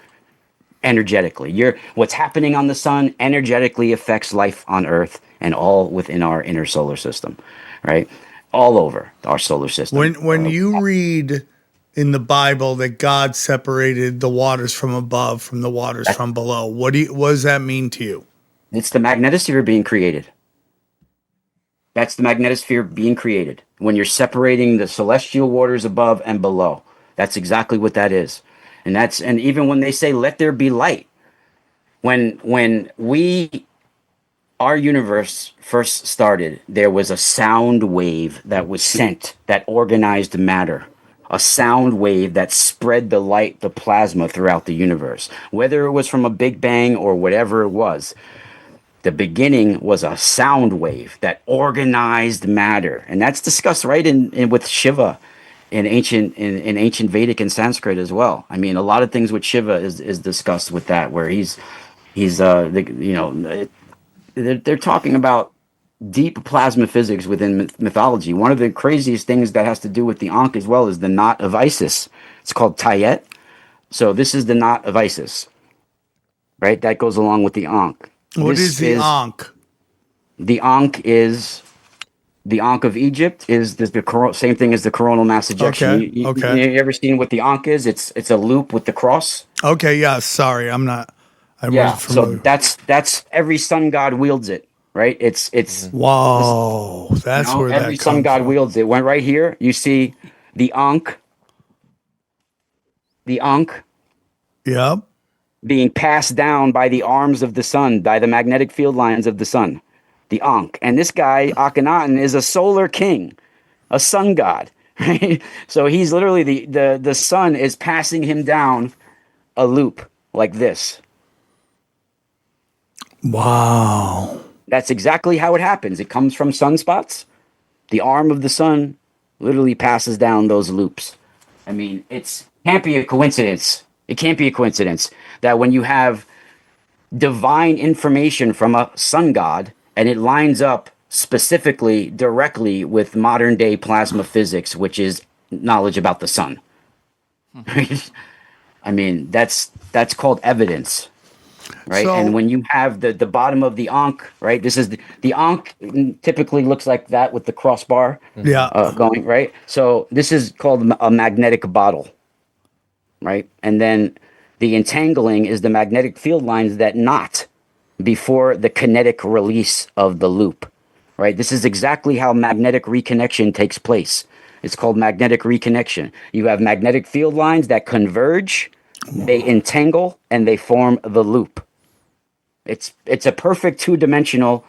Speaker 2: Energetically. What's happening on the sun energetically affects life on Earth and all within our inner solar system, right? All over our solar system.
Speaker 1: When you read in the Bible that God separated the waters from above from the waters from below, what does that mean to you?
Speaker 2: It's the magnetosphere being created. That's the magnetosphere being created. When you're separating the celestial waters above and below, that's exactly what that is. And even when they say, let there be light, when our universe first started, there was a sound wave that was sent that organized matter. A sound wave that spread the light, the plasma throughout the universe. Whether it was from a Big Bang or whatever it was, The beginning was a sound wave that organized matter, and that's discussed right in with Shiva in ancient Vedic and Sanskrit as well. I mean, a lot of things with Shiva is discussed with that, where they're talking about deep plasma physics within mythology. One of the craziest things that has to do with the Ankh as well is the knot of Isis. It's called Tayet. So this is the knot of Isis, right? That goes along with the Ankh.
Speaker 1: What is the Ankh?
Speaker 2: The Ankh is the Ankh of Egypt. Is the same thing as the coronal mass ejection?
Speaker 1: Okay.
Speaker 2: You
Speaker 1: Okay.
Speaker 2: ever seen what the Ankh is? It's a loop with the cross.
Speaker 1: Okay. Yeah. Sorry, I'm not. I
Speaker 2: Yeah.
Speaker 1: wasn't
Speaker 2: So
Speaker 1: familiar.
Speaker 2: that's every sun god wields it, right? It's
Speaker 1: Whoa, that's where
Speaker 2: every
Speaker 1: that
Speaker 2: sun
Speaker 1: comes
Speaker 2: god
Speaker 1: from.
Speaker 2: wields it. When right here you see the Ankh
Speaker 1: Yep.
Speaker 2: being passed down by the arms of the sun, by the magnetic field lines of the sun, the Ankh. And this guy, Akhenaten, is a solar king, a sun god, right? So he's literally the sun is passing him down a loop like this.
Speaker 1: Wow.
Speaker 2: That's exactly how it happens. It comes from sunspots. The arm of the sun literally passes down those loops. I mean, can't be a coincidence. It can't be a coincidence that when you have divine information from a sun god and it lines up specifically directly with modern day plasma physics, which is knowledge about the sun. Right? I mean, that's called evidence. Right.
Speaker 1: So-
Speaker 2: and when you have the bottom of the Ankh, right? This is the Ankh typically looks like that with the crossbar
Speaker 1: Yeah.
Speaker 2: going, right? So this is called a magnetic bottle, right? And then the entangling is the magnetic field lines that knot before the kinetic release of the loop, right? This is exactly how magnetic reconnection takes place. It's called magnetic reconnection. You have magnetic field lines that converge, they entangle, and they form the loop. It's a perfect two-dimensional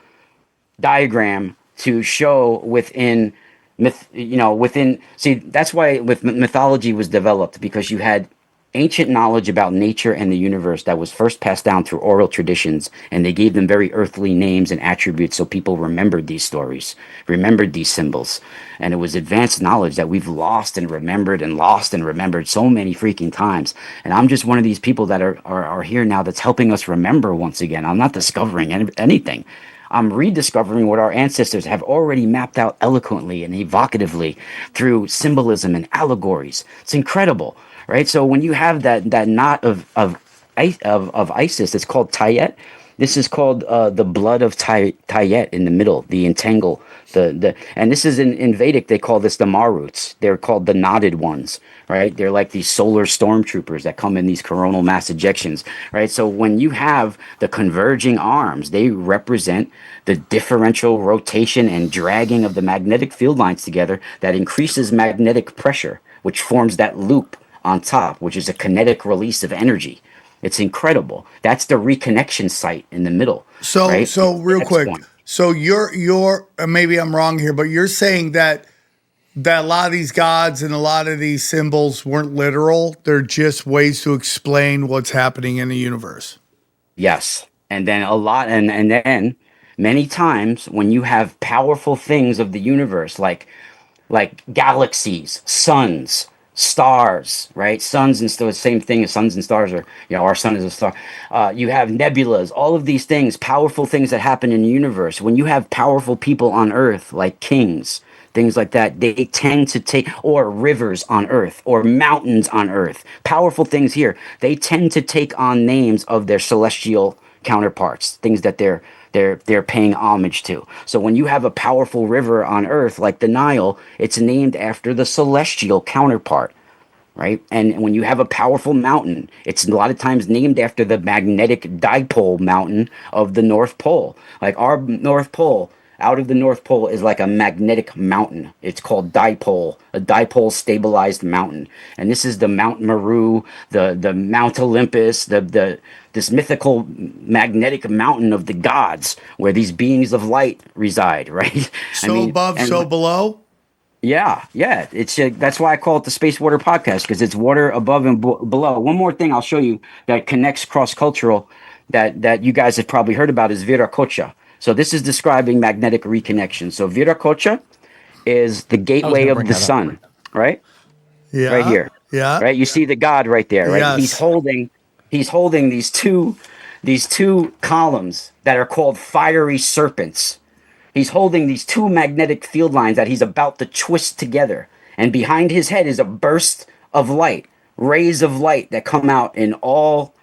Speaker 2: diagram to show within see, that's why with mythology was developed, because you had ancient knowledge about nature and the universe that was first passed down through oral traditions, and they gave them very earthly names and attributes so people remembered these stories, remembered these symbols. And it was advanced knowledge that we've lost and remembered so many freaking times. And I'm just one of these people that are here now that's helping us remember once again. I'm not discovering anything. I'm rediscovering what our ancestors have already mapped out eloquently and evocatively through symbolism and allegories. It's incredible, right? So when you have that knot of Isis, it's called Tayet. This is called the blood of Tayet in the middle, the entangle. And this is in Vedic, they call this the Maruts. They're called the knotted ones, right? They're like these solar stormtroopers that come in these coronal mass ejections, right? So when you have the converging arms, they represent the differential rotation and dragging of the magnetic field lines together that increases magnetic pressure, which forms that loop on top, which is a kinetic release of energy. It's incredible. That's the reconnection site in the middle.
Speaker 1: So
Speaker 2: right?
Speaker 1: so real
Speaker 2: That's
Speaker 1: quick.
Speaker 2: one.
Speaker 1: So you're maybe I'm wrong here, but you're saying that a lot of these gods and a lot of these symbols weren't literal. They're just ways to explain what's happening in the universe.
Speaker 2: Yes. And then and then many times when you have powerful things of the universe, like galaxies, suns, stars, right? Suns and stars, same thing as suns and stars are, our sun is a star. You have nebulas, all of these things, powerful things that happen in the universe. When you have powerful people on Earth, like kings, things like that, they tend to take, or rivers on Earth, or mountains on Earth, powerful things here, they tend to take on names of their celestial counterparts, things that they're paying homage to. So when you have a powerful river on Earth like the Nile, it's named after the celestial counterpart, right? And when you have a powerful mountain, it's a lot of times named after the magnetic dipole mountain of the North Pole. Like our North Pole, out of the North Pole is like a magnetic mountain. It's called dipole, a dipole stabilized mountain. And this is the Mount Meru, the Mount Olympus, this mythical magnetic mountain of the gods where these beings of light reside, right?
Speaker 1: So above, so below?
Speaker 2: Yeah. It's that's why I call it the Space Water Podcast, because it's water above and below. One more thing I'll show you that connects cross-cultural that you guys have probably heard about is Viracocha. So this is describing magnetic reconnection. So Viracocha is the gateway
Speaker 4: gonna
Speaker 2: of
Speaker 4: bring
Speaker 2: the
Speaker 4: that up.
Speaker 2: sun, right?
Speaker 1: Yeah.
Speaker 2: Right here.
Speaker 1: Yeah.
Speaker 2: Right? You see the god right there, right?
Speaker 1: Yes.
Speaker 2: He's holding these two columns that are called fiery serpents. He's holding these two magnetic field lines that he's about to twist together. And behind his head is a burst of light, rays of light that come out in all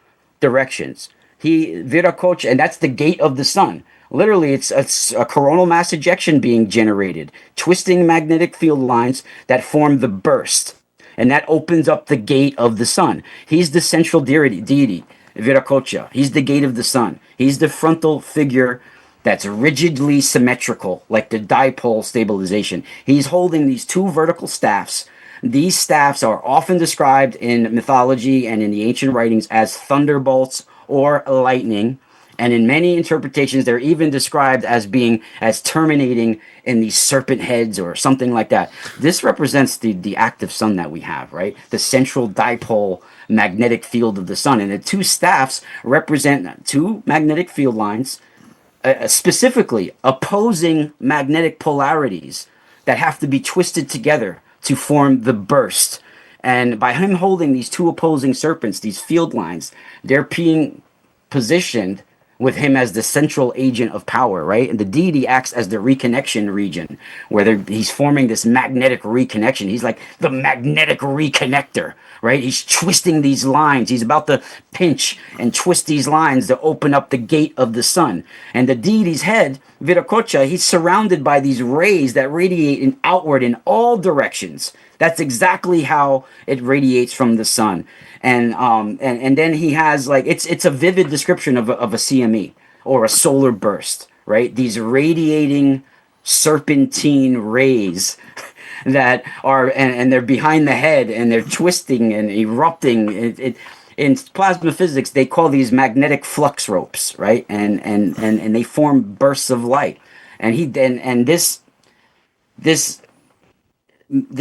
Speaker 2: directions. Viracocha, and that's the gate of the sun. Literally, it's a coronal mass ejection being generated, twisting magnetic field lines that form the burst. And that opens up the gate of the sun. He's the central deity, Viracocha. He's the gate of the sun. He's the frontal figure that's rigidly symmetrical, like the dipole stabilization. He's holding these two vertical staffs. These staffs are often described in mythology and in the ancient writings as thunderbolts or lightning. And in many interpretations, they're even described as terminating in these serpent heads or something like that. This represents the active sun that we have, right? The central dipole magnetic field of the sun. And the two staffs represent two magnetic field lines, specifically opposing magnetic polarities that have to be twisted together to form the burst. And by him holding these two opposing serpents, these field lines, they're being positioned with him as the central agent of power, right? And the deity acts as the reconnection region, where he's forming this magnetic reconnection. He's like the magnetic reconnector, right? He's twisting these lines. He's about to pinch and twist these lines to open up the gate of the sun. And the deity's head, Viracocha, he's surrounded by these rays that radiate outward in all directions. That's exactly how it radiates from the sun. And then he has like it's a vivid description of a CME or a solar burst, right? These radiating serpentine rays that are and they're behind the head and they're twisting and erupting. In plasma physics, they call these magnetic flux ropes, right? And they form bursts of light. And this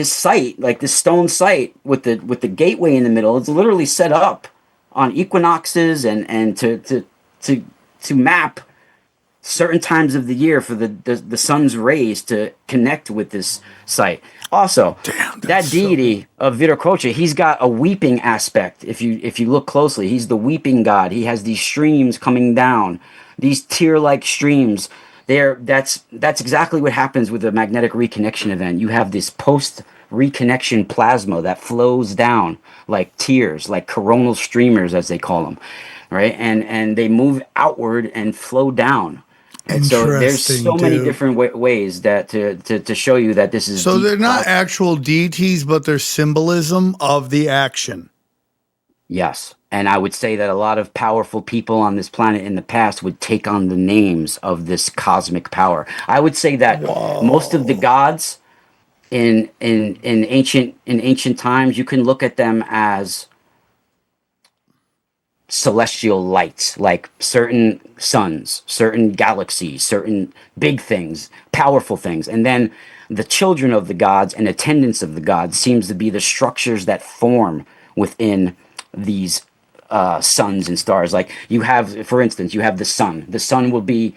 Speaker 2: site, like this stone site with the gateway in the middle, it's literally set up on equinoxes and to map certain times of the year for the sun's rays to connect with this site. Also, that deity of Viracocha, he's got a weeping aspect. If you look closely, he's the weeping god. He has these streams coming down, these tear-like streams. That's exactly what happens with a magnetic reconnection event. You have this post-reconnection plasma that flows down like tears, like coronal streamers, as they call them, right? And they move outward and flow down. And so there's so many different ways that to show you that this is.
Speaker 1: So they're not actual deities, but they're symbolism of the action.
Speaker 2: Yes. And I would say that a lot of powerful people on this planet in the past would take on the names of this cosmic power. I would say that most of the gods in ancient times, you can look at them as celestial lights, like certain suns, certain galaxies, certain big things, powerful things. And then the children of the gods and attendants of the gods seems to be the structures that form within these suns and stars. Like you have, for instance, you have the sun. The sun will be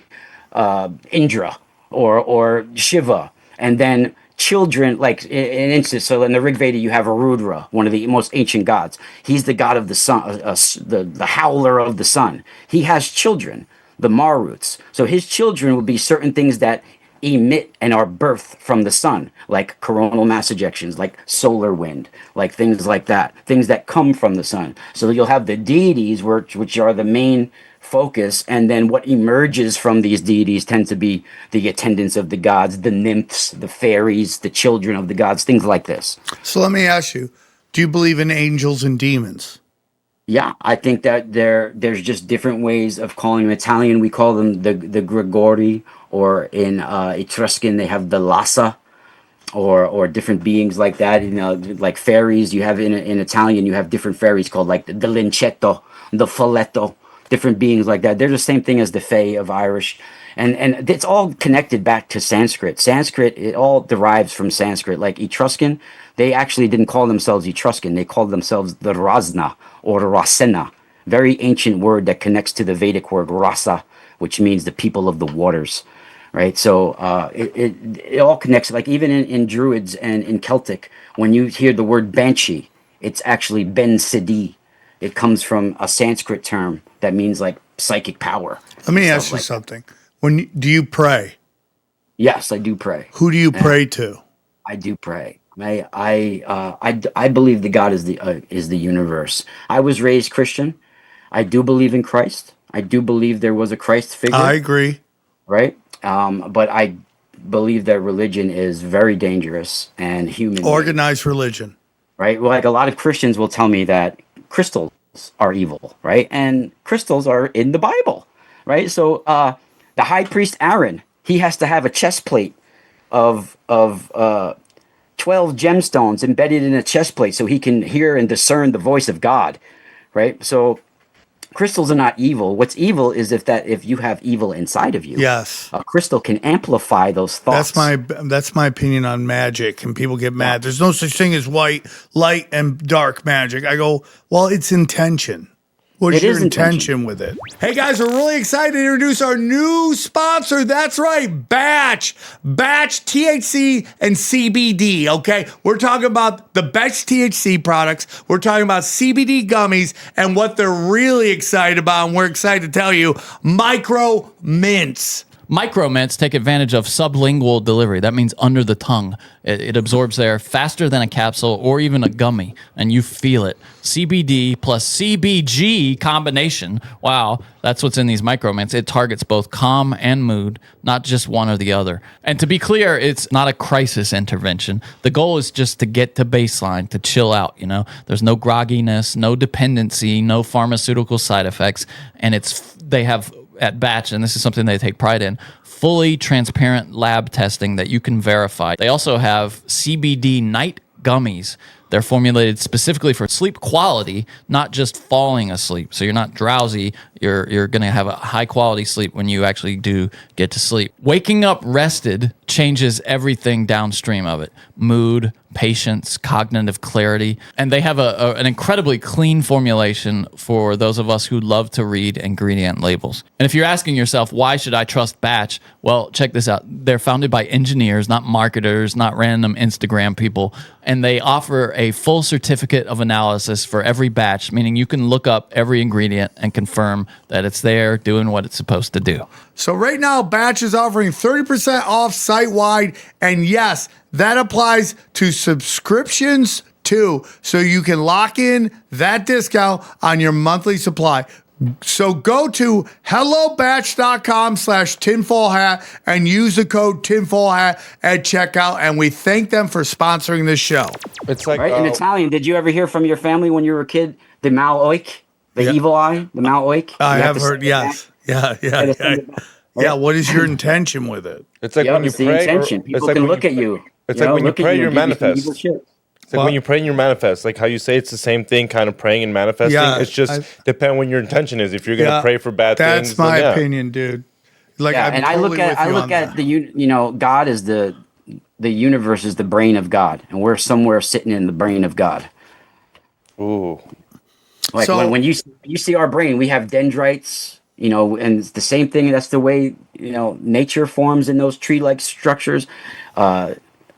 Speaker 2: Indra or Shiva, and then children, like in instance. So in the Rig Veda, you have Arudra, one of the most ancient gods. He's the god of the sun, the howler of the sun. He has children, the Maruts. So his children will be certain things that emit and are birthed from the sun, like coronal mass ejections, like solar wind, like things like that, things that come from the sun. So you'll have the deities, which are the main focus, and then what emerges from these deities tend to be the attendants of the gods, the nymphs, the fairies, the children of the gods, things like this.
Speaker 1: So let me ask you, do you believe in angels and demons?
Speaker 2: Yeah, I think that there's just different ways of calling them. Italian, we call them the Gregori, or in Etruscan, they have the Lassa, or different beings like that. You know, like fairies. You have in Italian, you have different fairies called like the Lincetto, the Folletto, different beings like that. They're the same thing as the Fae of Irish. And it's all connected back to Sanskrit. Sanskrit, it all derives from Sanskrit. Like Etruscan, they actually didn't call themselves Etruscan. They called themselves the Razna or Rasena, very ancient word that connects to the Vedic word rasa, which means the people of the waters, right? So it all connects. Like even in Druids and in Celtic, when you hear the word banshee, it's actually ben sidi. It comes from a Sanskrit term that means like psychic power.
Speaker 1: Let me ask you something. Do you pray?
Speaker 2: Yes, I do pray.
Speaker 1: Who do you pray to?
Speaker 2: I do pray. I believe that God is the universe. I was raised Christian. I do believe in Christ. I do believe there was a Christ figure.
Speaker 1: I agree.
Speaker 2: Right? But I believe that religion is very dangerous and human.
Speaker 1: Organized religion.
Speaker 2: Right? Well, like a lot of Christians will tell me that crystals are evil, right? And crystals are in the Bible, right? So the high priest Aaron, he has to have a chest plate of 12 gemstones embedded in a chest plate so he can hear and discern the voice of God, right? So crystals are not evil. What's evil is if you have evil inside of you.
Speaker 1: Yes.
Speaker 2: A crystal can amplify those thoughts.
Speaker 1: That's my opinion on magic, and people get mad. There's no such thing as light and dark magic. I go, well, it's intention. What is your intention with it? Hey guys, we're really excited to introduce our new sponsor. That's right, Batch. Batch THC and CBD, okay? We're talking about the best THC products. We're talking about CBD gummies and what they're really excited about, and we're excited to tell you, micro mints.
Speaker 4: Micro mints take advantage of sublingual delivery. That means under the tongue. It absorbs there faster than a capsule or even a gummy, and you feel it. CBD plus CBG combination. Wow, that's what's in these micro mints. It targets both calm and mood, not just one or the other. And to be clear, it's not a crisis intervention. The goal is just to get to baseline, to chill out, you know? There's no grogginess, no dependency, no pharmaceutical side effects, and they have at Batch, and this is something they take pride in, fully transparent lab testing that you can verify. They also have CBD night gummies. They're formulated specifically for sleep quality, not just falling asleep. So you're not drowsy. You're going to have a high quality sleep when you actually do get to sleep. Waking up rested changes everything downstream of it. Mood, patience, cognitive clarity. And they have an incredibly clean formulation for those of us who love to read ingredient labels. And if you're asking yourself, why should I trust Batch? Well, check this out. They're founded by engineers, not marketers, not random Instagram people. And they offer a full certificate of analysis for every batch, meaning you can look up every ingredient and confirm that it's there doing what it's supposed to do.
Speaker 1: So right now, Batch is offering 30% off site-wide, and yes, that applies to subscriptions too, so you can lock in that discount on your monthly supply. So go to hellobatch.com/tinfoilhat and use the code tinfoilhat at checkout, and we thank them for sponsoring this show.
Speaker 3: It's like
Speaker 2: Right? In Italian, did you ever hear from your family when you were a kid, the mal oik, the evil eye, the mal oik?
Speaker 1: I have heard, yes. Yeah. Yeah, what is your intention with it?
Speaker 3: It's like when you
Speaker 2: the
Speaker 3: pray.
Speaker 2: intention. People can look at you.
Speaker 3: It's like when you pray, you manifest.
Speaker 2: Evil shit.
Speaker 3: It's like when you pray and you manifest, like how you say it's the same thing, kind of praying and manifesting.
Speaker 1: Yeah,
Speaker 3: it's just depend when your intention is. If you're going to pray for bad things,
Speaker 1: that's my opinion, dude. Like,
Speaker 2: yeah,
Speaker 1: I'm
Speaker 2: and
Speaker 1: totally
Speaker 2: I look at the God is the universe is the brain of God, and we're somewhere sitting in the brain of God.
Speaker 3: Ooh,
Speaker 2: like
Speaker 1: so,
Speaker 2: when you see our brain, we have dendrites, and it's the same thing. That's the way nature forms in those tree-like structures.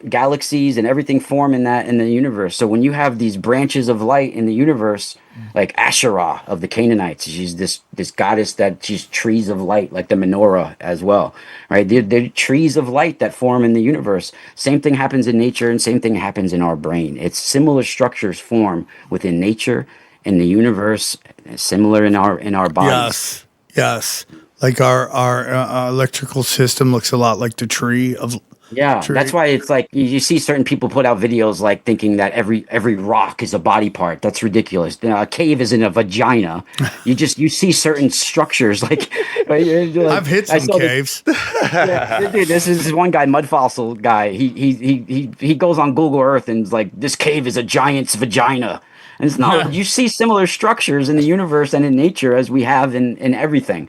Speaker 2: Galaxies and everything form in the universe. So when you have these branches of light in the universe, like Asherah of the Canaanites, she's this goddess that she's trees of light, like the menorah as well, right? They're trees of light that form in the universe. Same thing happens in nature, and same thing happens in our brain. It's similar structures form within nature and the universe, similar in our bodies.
Speaker 1: Yes. Like our electrical system looks a lot like the tree of.
Speaker 2: Yeah, that's why it's like you see certain people put out videos like thinking that every rock is a body part. That's ridiculous. A cave isn't a vagina. You see certain structures like.
Speaker 1: I've hit some caves.
Speaker 2: Dude, this is one guy, mud fossil guy. He goes on Google Earth and is like, this cave is a giant's vagina. And it's not. You see similar structures in the universe and in nature as we have in everything.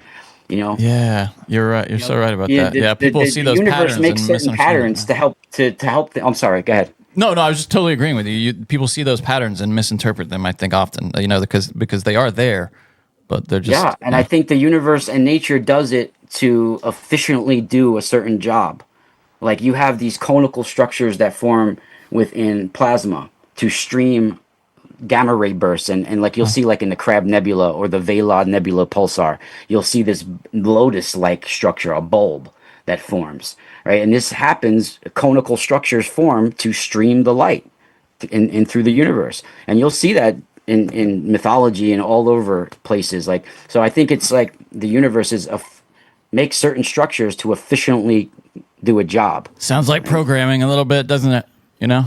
Speaker 4: Yeah, you're right. You're so right about that. Yeah, people see those patterns.
Speaker 2: The universe makes certain patterns to help. I'm sorry. Go ahead.
Speaker 4: No, I was just totally agreeing with you. People see those patterns and misinterpret them. I think often, because they are there. but they're just
Speaker 2: Yeah, and I think the universe and nature does it to efficiently do a certain job. Like you have these conical structures that form within plasma to stream gamma ray bursts, and like you'll see like in the Crab Nebula or the Vela Nebula pulsar, you'll see this lotus-like structure, a bulb that forms, right? And this happens, conical structures form to stream the light in through the universe. And you'll see that in mythology and all over places. Like, so I think it's like the universe is makes certain structures to efficiently do a job.
Speaker 4: sounds like programming a little bit, doesn't it? You know,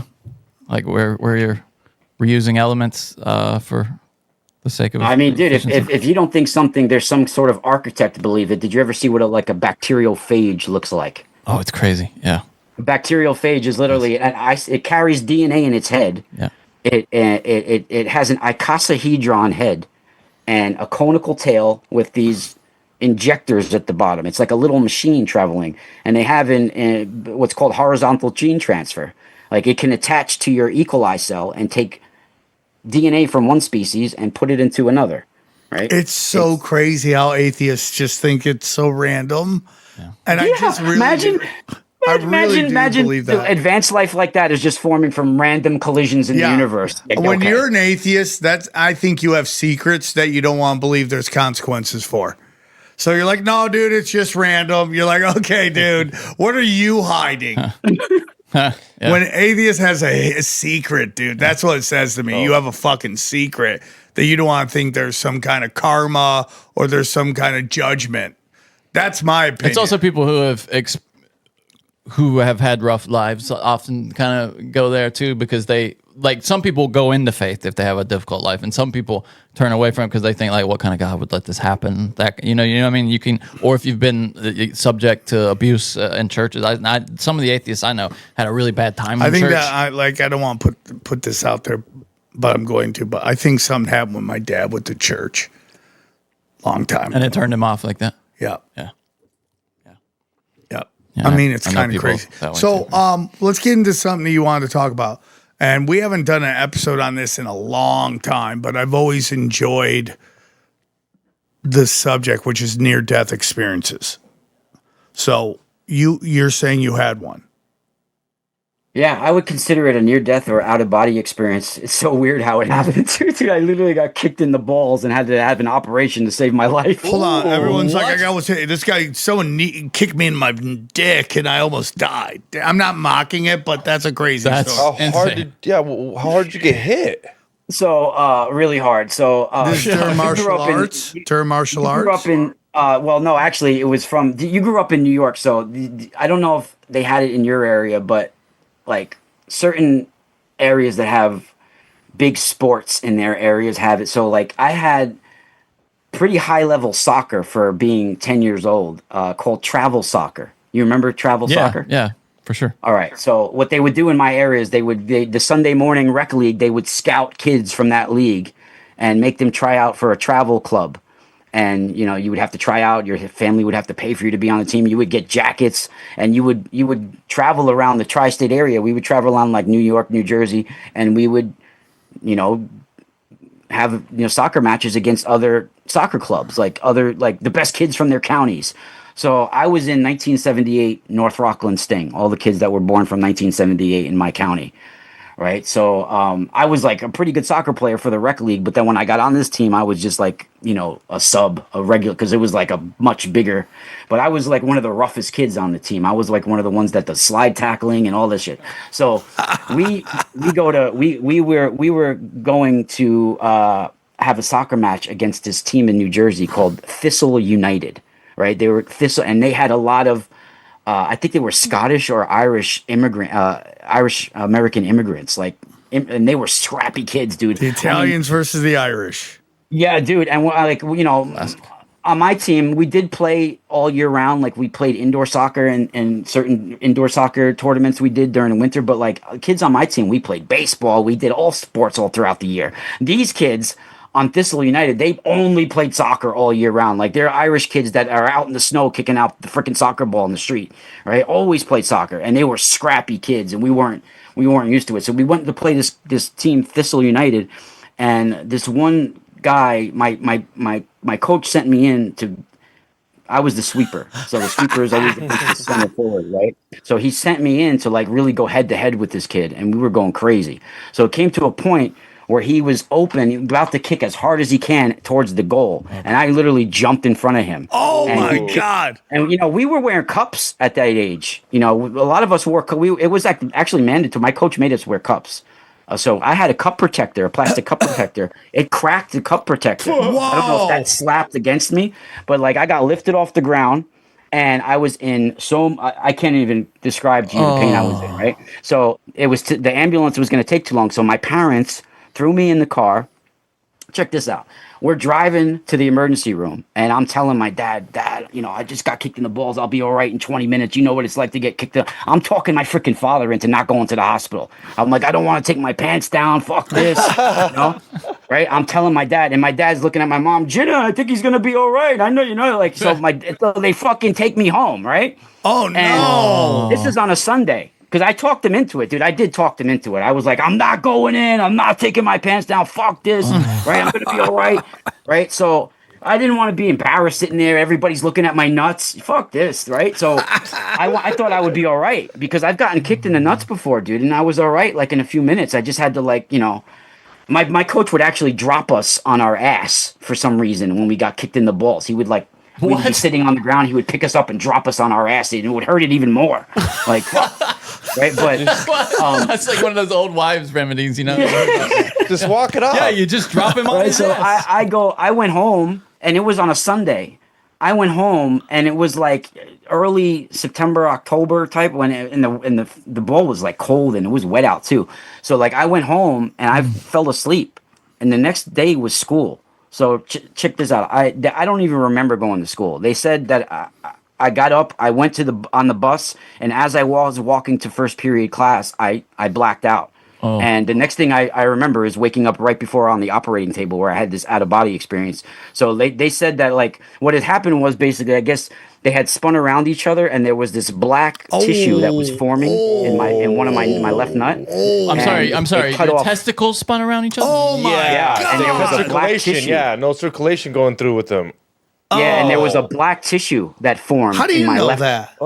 Speaker 4: like where you're reusing elements for the sake of.
Speaker 2: I mean, dude,
Speaker 4: efficiency.
Speaker 2: if you don't think something, there's some sort of architect believe it. Did you ever see what like a bacterial phage looks like?
Speaker 4: Oh, it's crazy. Yeah.
Speaker 2: A bacterial phage is literally it carries DNA in its head.
Speaker 4: Yeah.
Speaker 2: It has an icosahedron head and a conical tail with these injectors at the bottom. It's like a little machine traveling, and they have in what's called horizontal gene transfer. Like it can attach to your E. coli cell and take DNA from one species and put it into another. Right?
Speaker 1: It's crazy how atheists just think it's so random.
Speaker 4: Yeah.
Speaker 1: And I just really
Speaker 2: imagine.
Speaker 1: I really do
Speaker 2: Imagine
Speaker 1: believe
Speaker 2: the
Speaker 1: that.
Speaker 2: advanced life like that is just forming from random collisions in the universe. Like,
Speaker 1: When
Speaker 2: okay.
Speaker 1: you're an atheist, I think you have secrets that you don't want to believe there's consequences for. So you're like, no, dude, it's just random. You're like, okay, dude, what are you hiding?
Speaker 4: Yeah.
Speaker 1: When an atheist has a secret, dude, that's what it says to me. You have a fucking secret that you don't want to think there's some kind of karma or there's some kind of judgment. That's my opinion.
Speaker 4: It's also people who have had rough lives often kind of go there too, because they like some people go into faith if they have a difficult life, and some people turn away from it because they think like, what kind of God would let this happen? That you know what I mean. You can, or if you've been subject to abuse in churches. Some of the atheists I know had a really bad time.
Speaker 1: I
Speaker 4: in
Speaker 1: think
Speaker 4: church.
Speaker 1: that I don't want to put this out there, but I'm going to. But I think something happened with my dad with the church. Long time.
Speaker 4: and it turned him off like that.
Speaker 1: Yeah.
Speaker 4: Yeah.
Speaker 1: I mean, it's
Speaker 4: I know
Speaker 1: kind of
Speaker 4: people
Speaker 1: crazy.
Speaker 4: that way
Speaker 1: So,
Speaker 4: too.
Speaker 1: let's get into something that you wanted to talk about. And we haven't done an episode on this in a long time, but I've always enjoyed the subject, which is near-death experiences. So, you're saying you had one.
Speaker 2: Yeah, I would consider it a near-death or out-of-body experience. It's so weird how it happened, dude. I literally got kicked in the balls and had to have an operation to save my life.
Speaker 1: Hold on, everyone's
Speaker 4: what?
Speaker 1: like, this guy, someone kicked me in my dick, and I almost died. I'm not mocking it, but that's a crazy
Speaker 4: That's-
Speaker 1: story.
Speaker 3: How hard
Speaker 4: Insane.
Speaker 3: how hard did you get hit?
Speaker 2: So, really hard. So,
Speaker 1: This is
Speaker 2: you
Speaker 1: term
Speaker 2: grew
Speaker 1: martial
Speaker 2: up in-
Speaker 1: arts. Term martial
Speaker 2: You grew
Speaker 1: arts.
Speaker 2: up in, well, no, actually, it was from, you grew up in New York, so I don't know if they had it in your area, but like certain areas that have big sports in their areas have it. So like I had pretty high level soccer for being 10 years old, called travel soccer. You remember travel soccer?
Speaker 4: Yeah, for sure.
Speaker 2: All right. So what they would do in my area is the Sunday morning rec league, they would scout kids from that league and make them try out for a travel club. And, you know, you would have to try out, your family would have to pay for you to be on the team. You would get jackets and you would travel around the tri-state area. We would travel around like New York, New Jersey, and we would, you know, have, soccer matches against other soccer clubs, like the best kids from their counties. So I was in 1978 North Rockland Sting, all the kids that were born from 1978 in my county. Right. So I was like a pretty good soccer player for the rec league. But then when I got on this team, I was just like, a sub, a regular, because it was like a much bigger. But I was like one of the roughest kids on the team. I was like one of the ones that does slide tackling and all this shit. So we were going to have a soccer match against this team in New Jersey called Thistle United. Right. They were Thistle, and they had a lot of I think they were Scottish or Irish American immigrants, and they were scrappy kids, dude.
Speaker 1: The Italians versus the Irish.
Speaker 2: Yeah, dude. And on my team, we did play all year round. Like we played indoor soccer and certain indoor soccer tournaments we did during the winter. But like kids on my team, we played baseball. We did all sports all throughout the year. These kids on Thistle United, they only played soccer all year round. Like they're Irish kids that are out in the snow kicking out the freaking soccer ball in the street, right? Always played soccer, and they were scrappy kids, and we weren't used to it. So we went to play this team, Thistle United, and this one guy, my coach sent me in to. I was the sweeper, so the sweeper is always the center forward, right? So he sent me in to like really go head to head with this kid, and we were going crazy. So it came to a point where he was open, about to kick as hard as he can towards the goal, and I literally jumped in front of him.
Speaker 1: Oh
Speaker 2: And
Speaker 1: my God.
Speaker 2: And we were wearing cups at that age. A lot of us wore. It was actually mandatory. My coach made us wear cups. So I had a cup protector, a plastic cup protector. It cracked the cup protector. I don't know if that slapped against me, but like I got lifted off the ground, and I was in I can't even describe to you the pain I was in. Right. So it was the ambulance was going to take too long. So my parents threw me in the car. Check this out. We're driving to the emergency room, and I'm telling my dad, I just got kicked in the balls. I'll be all right in 20 minutes. You know what it's like to get kicked. I'm talking my freaking father into not going to the hospital. I'm like, I don't want to take my pants down. Fuck this. Right? I'm telling my dad, and my dad's looking at my mom. Jenna, I think he's gonna be all right. I know, like, so they fucking take me home, right?
Speaker 1: Oh no!
Speaker 2: And this is on a Sunday. Because I talked him into it, dude. I did talk him into it. I was like, I'm not going in. I'm not taking my pants down. Fuck this. Right? I'm going to be all right. Right? So I didn't want to be embarrassed sitting there. Everybody's looking at my nuts. Fuck this. Right? So I thought I would be all right because I've gotten kicked in the nuts before, dude. And I was all right like in a few minutes. I just had to my coach would actually drop us on our ass for some reason when we got kicked in the balls. He would we'd be sitting on the ground. He would pick us up and drop us on our ass, and it would hurt it even more. Like, fuck. Right? But
Speaker 4: that's like one of those old wives' remedies,
Speaker 3: Just walk it off.
Speaker 4: Yeah, you just drop him on his
Speaker 2: so
Speaker 4: ass.
Speaker 2: I went home, and it was on a Sunday. I went home, and it was like early September, October type when the ball was like cold and it was wet out too. So like I went home and I fell asleep, and the next day was school. So check this out. I don't even remember going to school. They said that I got up, I went on the bus, and as I was walking to first period class, I blacked out. Oh. And the next thing I remember is waking up right before on the operating table where I had this out-of-body experience. So they said that like what had happened was basically, I guess they had spun around each other, and there was this black tissue that was forming in one of my left nut.
Speaker 4: I'm sorry. Your testicles spun around each other?
Speaker 1: Oh my God.
Speaker 2: And there was a black tissue.
Speaker 3: Yeah, no circulation going through with them.
Speaker 2: Yeah, and there was a black tissue that formed.
Speaker 1: How do you
Speaker 2: in my
Speaker 1: know
Speaker 2: left
Speaker 1: that?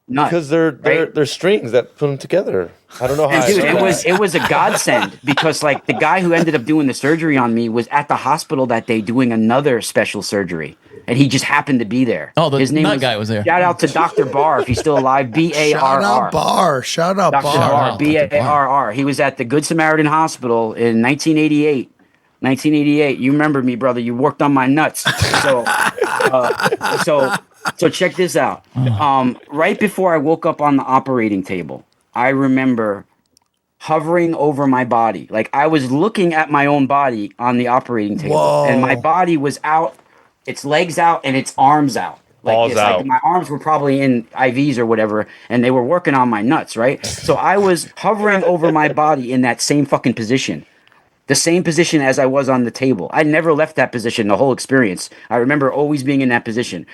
Speaker 2: Nut,
Speaker 3: because they're strings that put them together. I don't know how.
Speaker 2: Dude, it was a godsend because like the guy who ended up doing the surgery on me was at the hospital that day doing another special surgery, and he just happened to be there.
Speaker 4: Oh,
Speaker 2: his name
Speaker 4: guy was there.
Speaker 2: Shout out to Dr. Barr if he's still alive. Barr.
Speaker 1: Shout out
Speaker 2: Dr.
Speaker 1: Barr.
Speaker 2: Barr. He was at the Good Samaritan Hospital in 1988. 1988. You remember me, brother? You worked on my nuts. So check this out. Right before I woke up on the operating table, I remember hovering over my body. Like I was looking at my own body on the operating table. Whoa. And my body was out, its legs out and its arms out. Like, like my arms were probably in IVs or whatever, and they were working on my nuts, right? So I was hovering over my body in that same fucking position. The same position as I was on the table. I never left that position the whole experience. I remember always being in that position.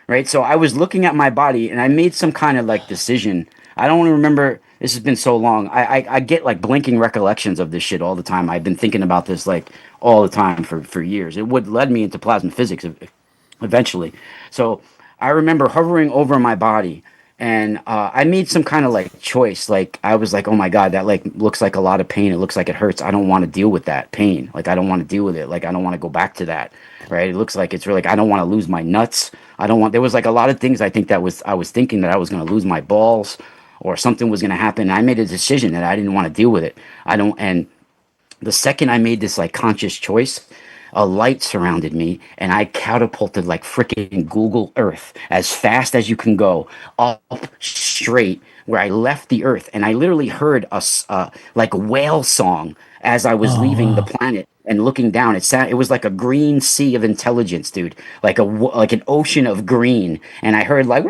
Speaker 2: Right, so I was looking at my body, and I made some kind of like decision. I don't remember. This has been so long. I get like blinking recollections of this shit all the time. I've been thinking about this like all the time for years. It led me into plasma physics eventually. So I remember hovering over my body, and I made some kind of like choice. Like I was like, oh my God, that like looks like a lot of pain. It looks like it hurts. I don't want to deal with that pain. Like I don't want to deal with it. Like I don't want to go back to that. Right? It looks like it's really like I don't want to lose my nuts. There was like a lot of things I was thinking that I was going to lose my balls or something was going to happen. I made a decision that I didn't want to deal with it. And the second I made this like conscious choice, a light surrounded me and I catapulted like freaking Google Earth as fast as you can go up straight where I left the Earth. And I literally heard a like whale song as I was leaving the planet. And looking down, it was like a green sea of intelligence, dude. Like an ocean of green. And I heard like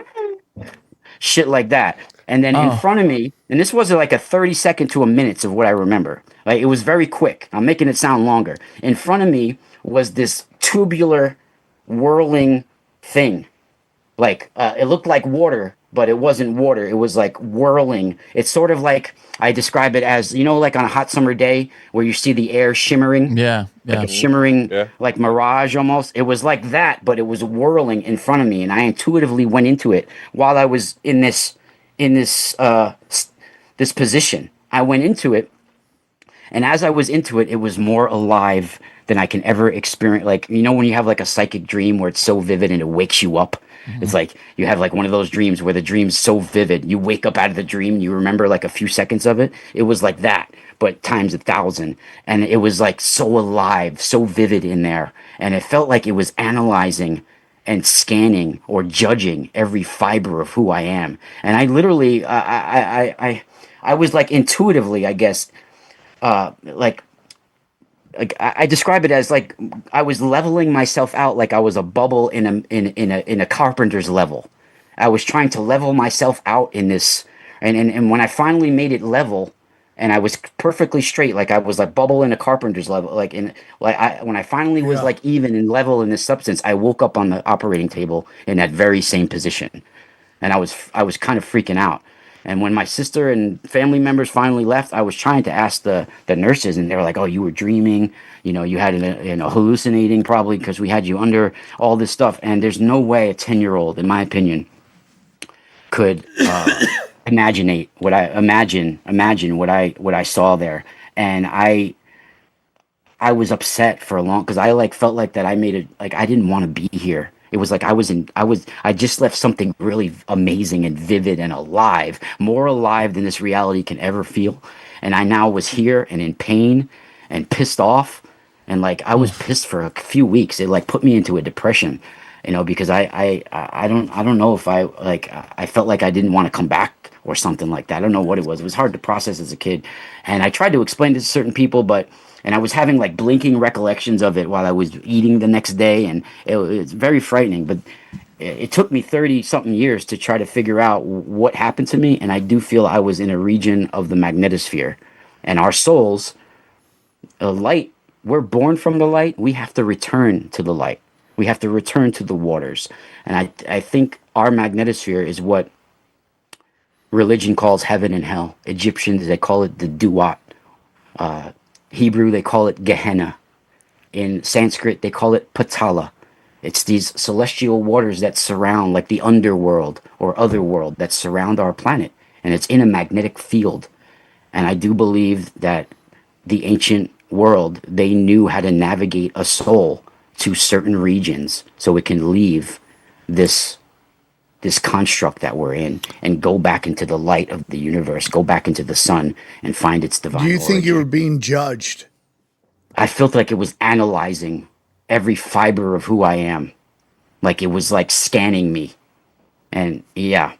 Speaker 2: shit like that. And then in front of me, and this wasn't like a 30-second to a minute of what I remember. Like it was very quick. I'm making it sound longer. In front of me was this tubular, whirling thing. Like it looked like water, but it wasn't water. It was like whirling. It's sort of like, I describe it as, like on a hot summer day where you see the air shimmering,
Speaker 4: Yeah.
Speaker 2: like
Speaker 4: Yeah.
Speaker 2: a shimmering,
Speaker 3: Yeah.
Speaker 2: like mirage almost. It was like that, but it was whirling in front of me, and I intuitively went into it while I was in this position. I went into it, and as I was into it, it was more alive than I can ever experience. Like, when you have like a psychic dream where it's so vivid and it wakes you up. It's like you have like one of those dreams where the dream's so vivid, you wake up out of the dream and you remember like a few seconds of it. It was like that, but times 1,000. And it was like so alive, so vivid in there. And it felt like it was analyzing and scanning or judging every fiber of who I am. And I literally, I was like intuitively, I guess, like I describe it as like I was leveling myself out, like I was a bubble in a carpenter's level. I was trying to level myself out in this, and when I finally made it level, and I was perfectly straight, like I was like bubble in a carpenter's level, when I finally was like even and level in this substance, I woke up on the operating table in that very same position, and I was kind of freaking out. And when my sister and family members finally left, I was trying to ask the nurses, and they were like, "Oh, you were dreaming. You had hallucinating probably because we had you under all this stuff." And there's no way a 10-year-old, in my opinion, could imagine what I saw there. And I was upset for a long, because I like felt like that I made it, like I didn't want to be here. It was like I just left something really amazing and vivid and alive, more alive than this reality can ever feel. And I now was here and in pain and pissed off. And like, I was pissed for a few weeks. It like put me into a depression, because I don't know if I felt like I didn't want to come back or something like that. I don't know what it was. It was hard to process as a kid. And I tried to explain it to certain people, and I was having like blinking recollections of it while I was eating the next day, and it was very frightening. But it took me 30-something years to try to figure out what happened to me, and I do feel I was in a region of the magnetosphere. And our souls, light, we're born from the light. We have to return to the light. We have to return to the waters. And I think our magnetosphere is what religion calls heaven and hell. Egyptians, they call it the Duat. Hebrew, they call it Gehenna. In Sanskrit, they call it Patala. It's these celestial waters that surround, like the underworld or otherworld, that surround our planet. And it's in a magnetic field. And I do believe that the ancient world, they knew how to navigate a soul to certain regions so it can leave this construct that we're in and go back into the light of the universe, go back into the sun and find its divine
Speaker 1: Do you think
Speaker 2: origin.
Speaker 1: you were being judged?
Speaker 2: I felt like it was analyzing every fiber of who I am. Like it was like scanning me. And yeah,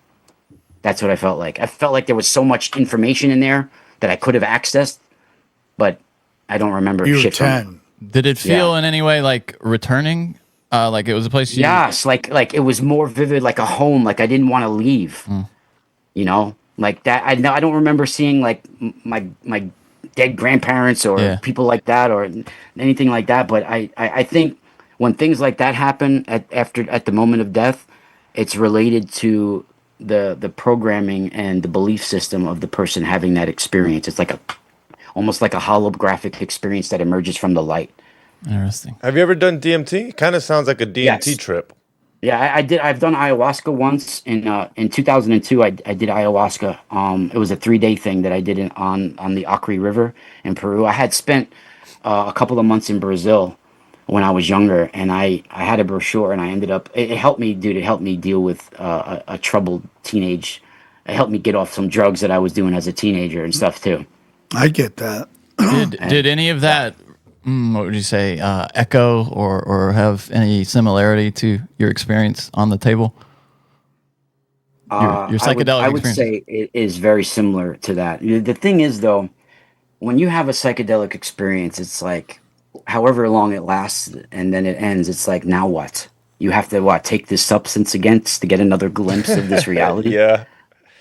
Speaker 2: that's what I felt like. I felt like there was so much information in there that I could have accessed, but I don't remember
Speaker 1: You were
Speaker 2: shit from it.
Speaker 1: 10.
Speaker 4: Did it feel in any way like returning? Like it was a place you...
Speaker 2: Yes, like it was more vivid, like a home. Like I didn't want to leave. Like that. I don't remember seeing like my dead grandparents or people like that or anything like that. But I think when things like that happen at the moment of death, it's related to the programming and the belief system of the person having that experience. It's like almost like a holographic experience that emerges from the light.
Speaker 4: Interesting.
Speaker 3: Have you ever done DMT? Kind of sounds like a DMT
Speaker 2: Yes.
Speaker 3: trip.
Speaker 2: Yeah, I did. I've done ayahuasca once in 2002. I did ayahuasca. It was a 3-day thing that I did on the Acre River in Peru. I had spent a couple of months in Brazil when I was younger, and I had a brochure, and I ended up. It helped me, dude. It helped me deal with a troubled teenage. It helped me get off some drugs that I was doing as a teenager and stuff too.
Speaker 1: I get that.
Speaker 4: Did any of that, what would you say, echo or have any similarity to your experience on the table? Your psychedelic
Speaker 2: I would
Speaker 4: experience?
Speaker 2: say it is very similar to that. The thing is, though, when you have a psychedelic experience, it's like, however long it lasts, and then it ends. It's like, now what? You have to take this substance again to get another glimpse of this reality.
Speaker 3: Yeah.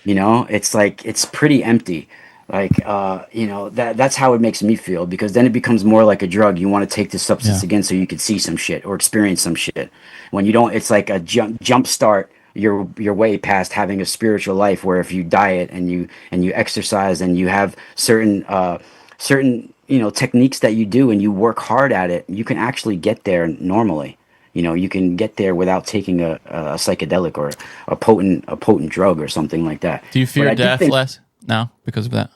Speaker 2: It's like it's pretty empty. Like that's how it makes me feel, because then it becomes more like a drug. You want to take this substance again so you can see some shit or experience some shit. When you don't, it's like a jump start your way past having a spiritual life, where if you diet and you exercise and you have certain techniques that you do and you work hard at it, you can actually get there normally. You can get there without taking a psychedelic or a potent drug or something like that.
Speaker 4: Do you fear death less now because of that?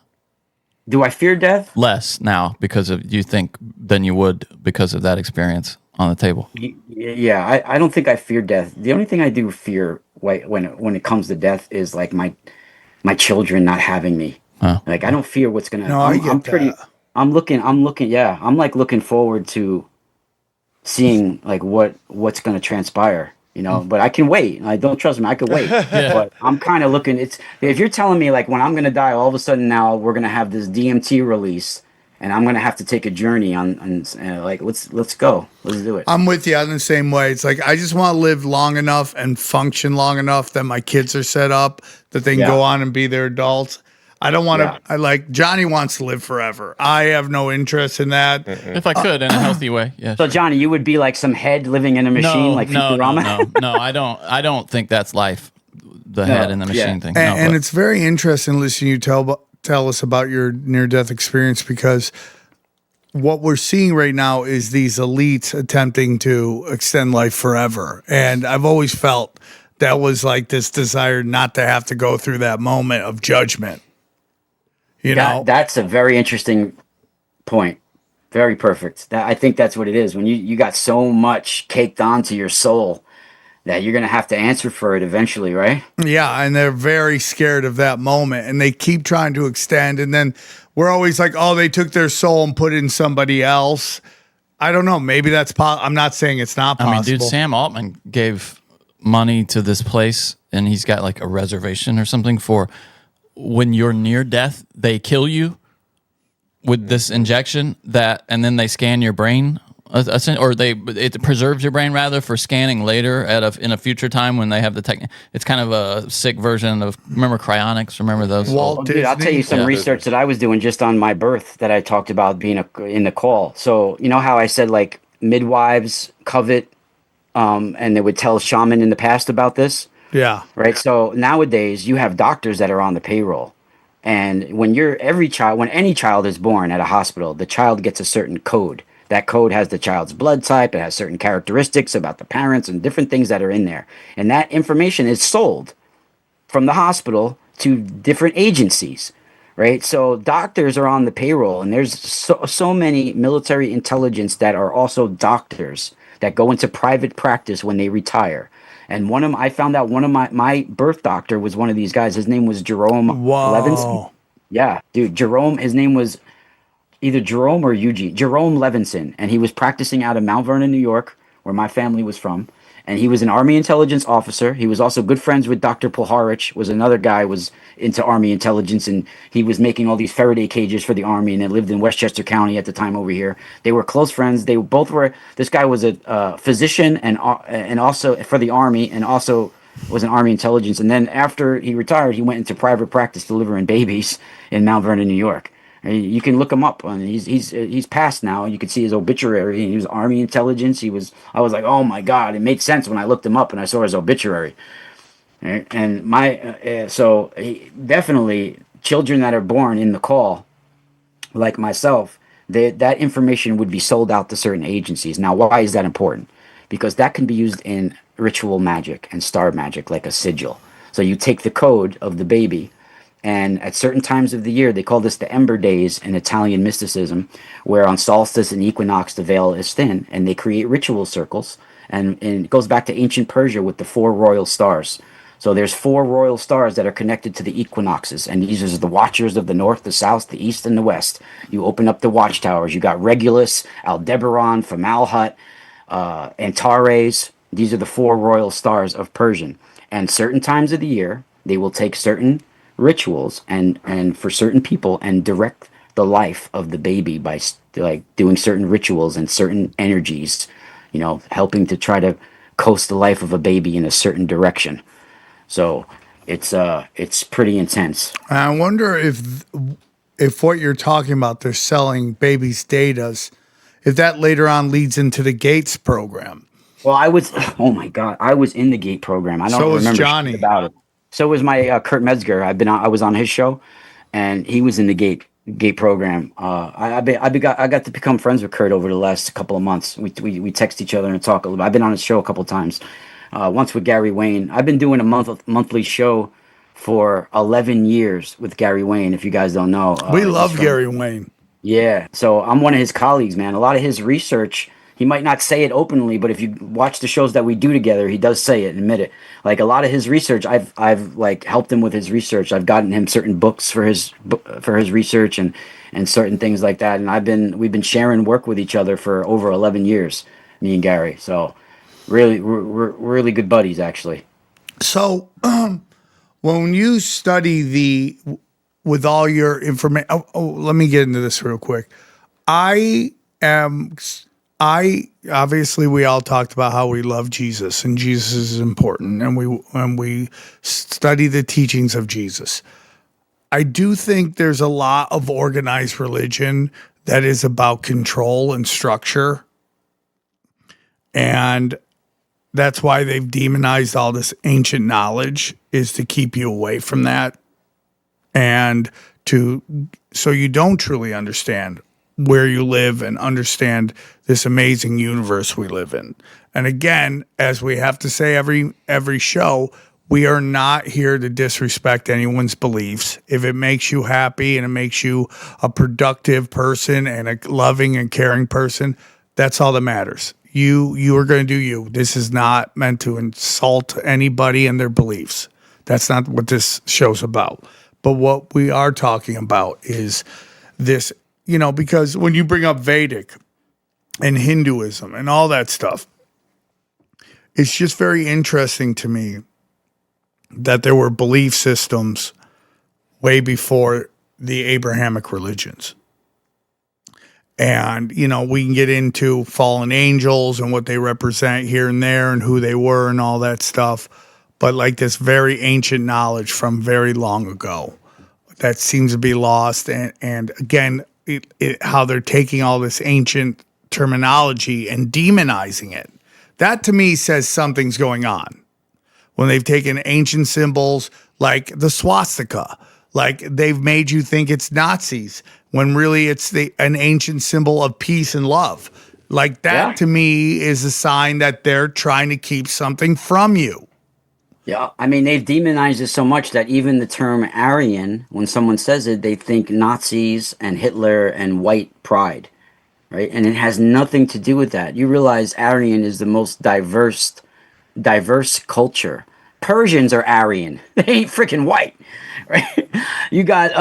Speaker 2: Do I fear death?
Speaker 4: Less now because of you think than you would because of that experience on the table.
Speaker 2: Yeah, I don't think I fear death. The only thing I do fear when it comes to death is like my children not having me.
Speaker 4: Huh.
Speaker 2: Like I don't fear what's gonna.
Speaker 1: No, I get that.
Speaker 2: I'm looking. Yeah, I'm like looking forward to seeing like what's gonna transpire. But I can wait. I don't trust me. I could wait. But I'm kind of looking. If you're telling me like when I'm gonna die, all of a sudden now we're gonna have this DMT release, and I'm gonna have to take a journey on like let's go. Let's do it.
Speaker 1: I'm with you in the same way. It's like I just want to live long enough and function long enough that my kids are set up that they can go on and be their adults. I don't want to. I like Johnny wants to live forever. I have no interest in that.
Speaker 4: If I could, in a healthy way, yeah.
Speaker 2: So Johnny, you would be like some head living in a machine, like Futurama?
Speaker 4: No. I don't think that's life. The head in the machine thing.
Speaker 1: And it's very interesting listening to you tell us about your near-death experience, because what we're seeing right now is these elites attempting to extend life forever, and I've always felt that was like this desire not to have to go through that moment of judgment.
Speaker 2: That's a very interesting point. Very perfect. I think that's what it is. When you got so much caked onto your soul that you're going to have to answer for it eventually, right?
Speaker 1: Yeah, and they're very scared of that moment, and they keep trying to extend, and then we're always like, oh, they took their soul and put it in somebody else. I don't know. Maybe that's I'm not saying it's not possible.
Speaker 4: I mean, dude, Sam Altman gave money to this place, and he's got like a reservation or something for when you're near death, they kill you with this injection and then they scan your brain, or it preserves your brain rather for scanning later in a future time when they have the tech. It's kind of a sick version of, remember cryonics? Remember those?
Speaker 2: Dude, I'll tell you some research that I was doing just on my birth that I talked about being in the call. So you know how I said like midwives covet, and they would tell shaman in the past about this.
Speaker 1: Yeah.
Speaker 2: Right. So nowadays you have doctors that are on the payroll. And when any child is born at a hospital, the child gets a certain code. That code has the child's blood type. It has certain characteristics about the parents and different things that are in there. And that information is sold from the hospital to different agencies. Right. So doctors are on the payroll, and there's so many military intelligence that are also doctors that go into private practice when they retire. And I found out one of my birth doctor was one of these guys. His name was Jerome Levinson. Yeah, dude, Jerome. His name was either Jerome or Eugene. Jerome Levinson, and he was practicing out of Mount Vernon, New York, where my family was from. And he was an Army intelligence officer. He was also good friends with Dr. Puharich, was another guy was into Army intelligence, and he was making all these Faraday cages for the Army, and they lived in Westchester County at the time over here. They were close friends. They both were. This guy was a physician and also for the Army, and also was an Army intelligence. And then after he retired, he went into private practice delivering babies in Mount Vernon, New York. You can look him up. He's passed now. You can see his obituary. He was Army intelligence. I was like, oh my God! It made sense when I looked him up and I saw his obituary. Right? And definitely children that are born in the call, like myself, that information would be sold out to certain agencies. Now, why is that important? Because that can be used in ritual magic and star magic, like a sigil. So you take the code of the baby. And at certain times of the year, they call this the Ember Days in Italian mysticism, where on solstice and equinox the veil is thin, and they create ritual circles. And it goes back to ancient Persia with the 4 royal stars. So there's 4 royal stars that are connected to the equinoxes, and these are the watchers of the north, the south, the east, and the west. You open up the watchtowers. You got Regulus, Aldebaran, Fomalhaut, Antares. These are the 4 royal stars of Persian. And certain times of the year, they will take certain rituals and for certain people and direct the life of the baby by like doing certain rituals and certain energies, helping to try to coast the life of a baby in a certain direction. So it's pretty intense.
Speaker 1: I wonder if what you're talking about, they're selling babies' datas, if that later on leads into the Gates program.
Speaker 2: Well, I was. Oh my God, I was in the Gate program. I don't
Speaker 1: So is
Speaker 2: remember shit
Speaker 1: Johnny.
Speaker 2: about it. So was my Kurt Metzger. I was on his show, and he was in the Gate program. I got to become friends with Kurt over the last couple of months. We text each other and talk a little bit. I've been on his show a couple of times. Once with Gary Wayne. I've been doing a monthly show for 11 years with Gary Wayne. If you guys don't know,
Speaker 1: We
Speaker 2: he's
Speaker 1: love
Speaker 2: from.
Speaker 1: Gary Wayne.
Speaker 2: Yeah, so I'm one of his colleagues, man. A lot of his research, he might not say it openly, but if you watch the shows that we do together, he does say it and admit it. Like a lot of his research, I've like helped him with his research. I've gotten him certain books for his research and certain things like that. And we've been sharing work with each other for over 11 years, me and Gary. So really, we're really good buddies, actually.
Speaker 1: So when you study with all your information, let me get into this real quick. I obviously we all talked about how we love Jesus and Jesus is important, and we study the teachings of Jesus. I do think there's a lot of organized religion that is about control and structure, and that's why they've demonized all this ancient knowledge, is to keep you away from that, and so you don't truly understand where you live and understand this amazing universe we live in. And again, as we have to say every show, we are not here to disrespect anyone's beliefs. If it makes you happy and it makes you a productive person and a loving and caring person, that's all that matters. You are going to do you. This is not meant to insult anybody and their beliefs. That's not what this show's about. But what we are talking about is this, because when you bring up Vedic and Hinduism and all that stuff, it's just very interesting to me that there were belief systems way before the Abrahamic religions. And, we can get into fallen angels and what they represent here and there and who they were and all that stuff. But like this very ancient knowledge from very long ago that seems to be lost. And again, how they're taking all this ancient terminology and demonizing it. That to me says something's going on. When they've taken ancient symbols like the swastika, like they've made you think it's Nazis, when really it's an ancient symbol of peace and love. Like that to me is a sign that they're trying to keep something from you.
Speaker 2: Yeah, I mean, they've demonized it so much that even the term Aryan, when someone says it, they think Nazis and Hitler and white pride, right? And it has nothing to do with that. You realize Aryan is the most diverse culture. Persians are Aryan. They ain't freaking white, right? You got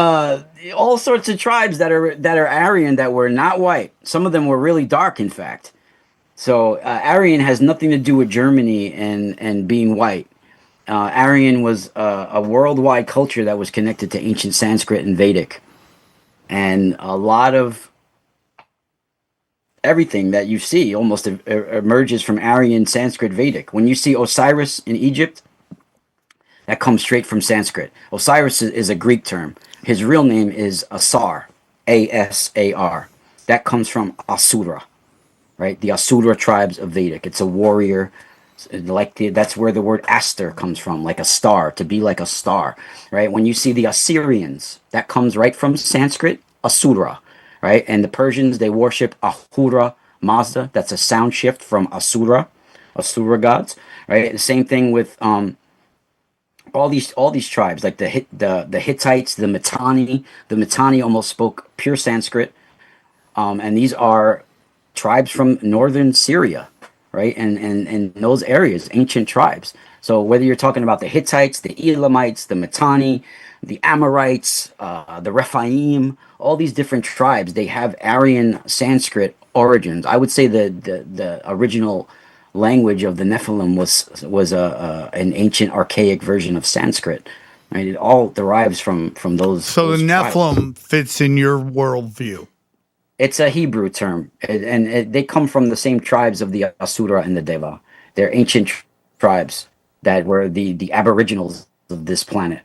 Speaker 2: all sorts of tribes that are Aryan that were not white. Some of them were really dark, in fact. So Aryan has nothing to do with Germany and being white. Aryan was a worldwide culture that was connected to ancient Sanskrit and Vedic. And a lot of everything that you see almost emerges from Aryan, Sanskrit, Vedic. When you see Osiris in Egypt, that comes straight from Sanskrit. Osiris is a Greek term. His real name is Asar, Asar. That comes from Asura, right? The Asura tribes of Vedic. It's a warrior. That's where the word Aster comes from, like a star, to be like a star, right? When you see the Assyrians, that comes right from Sanskrit, Asura, right? And the Persians, they worship Ahura Mazda. That's a sound shift from Asura gods, right? The same thing with all these tribes, like the Hittites, the Mitanni. The Mitanni almost spoke pure Sanskrit, and these are tribes from northern Syria, right? And those areas, ancient tribes. So whether you're talking about the Hittites, the Elamites, the Mitanni, the Amorites, the Rephaim, all these different tribes, they have Aryan Sanskrit origins. I would say the original language of the Nephilim was an ancient archaic version of Sanskrit. Right? It all derives from those.
Speaker 1: So
Speaker 2: those
Speaker 1: the
Speaker 2: tribes.
Speaker 1: Nephilim fits in your worldview.
Speaker 2: It's a Hebrew term, and they come from the same tribes of the Asura and the Deva. They're ancient tribes that were the aboriginals of this planet.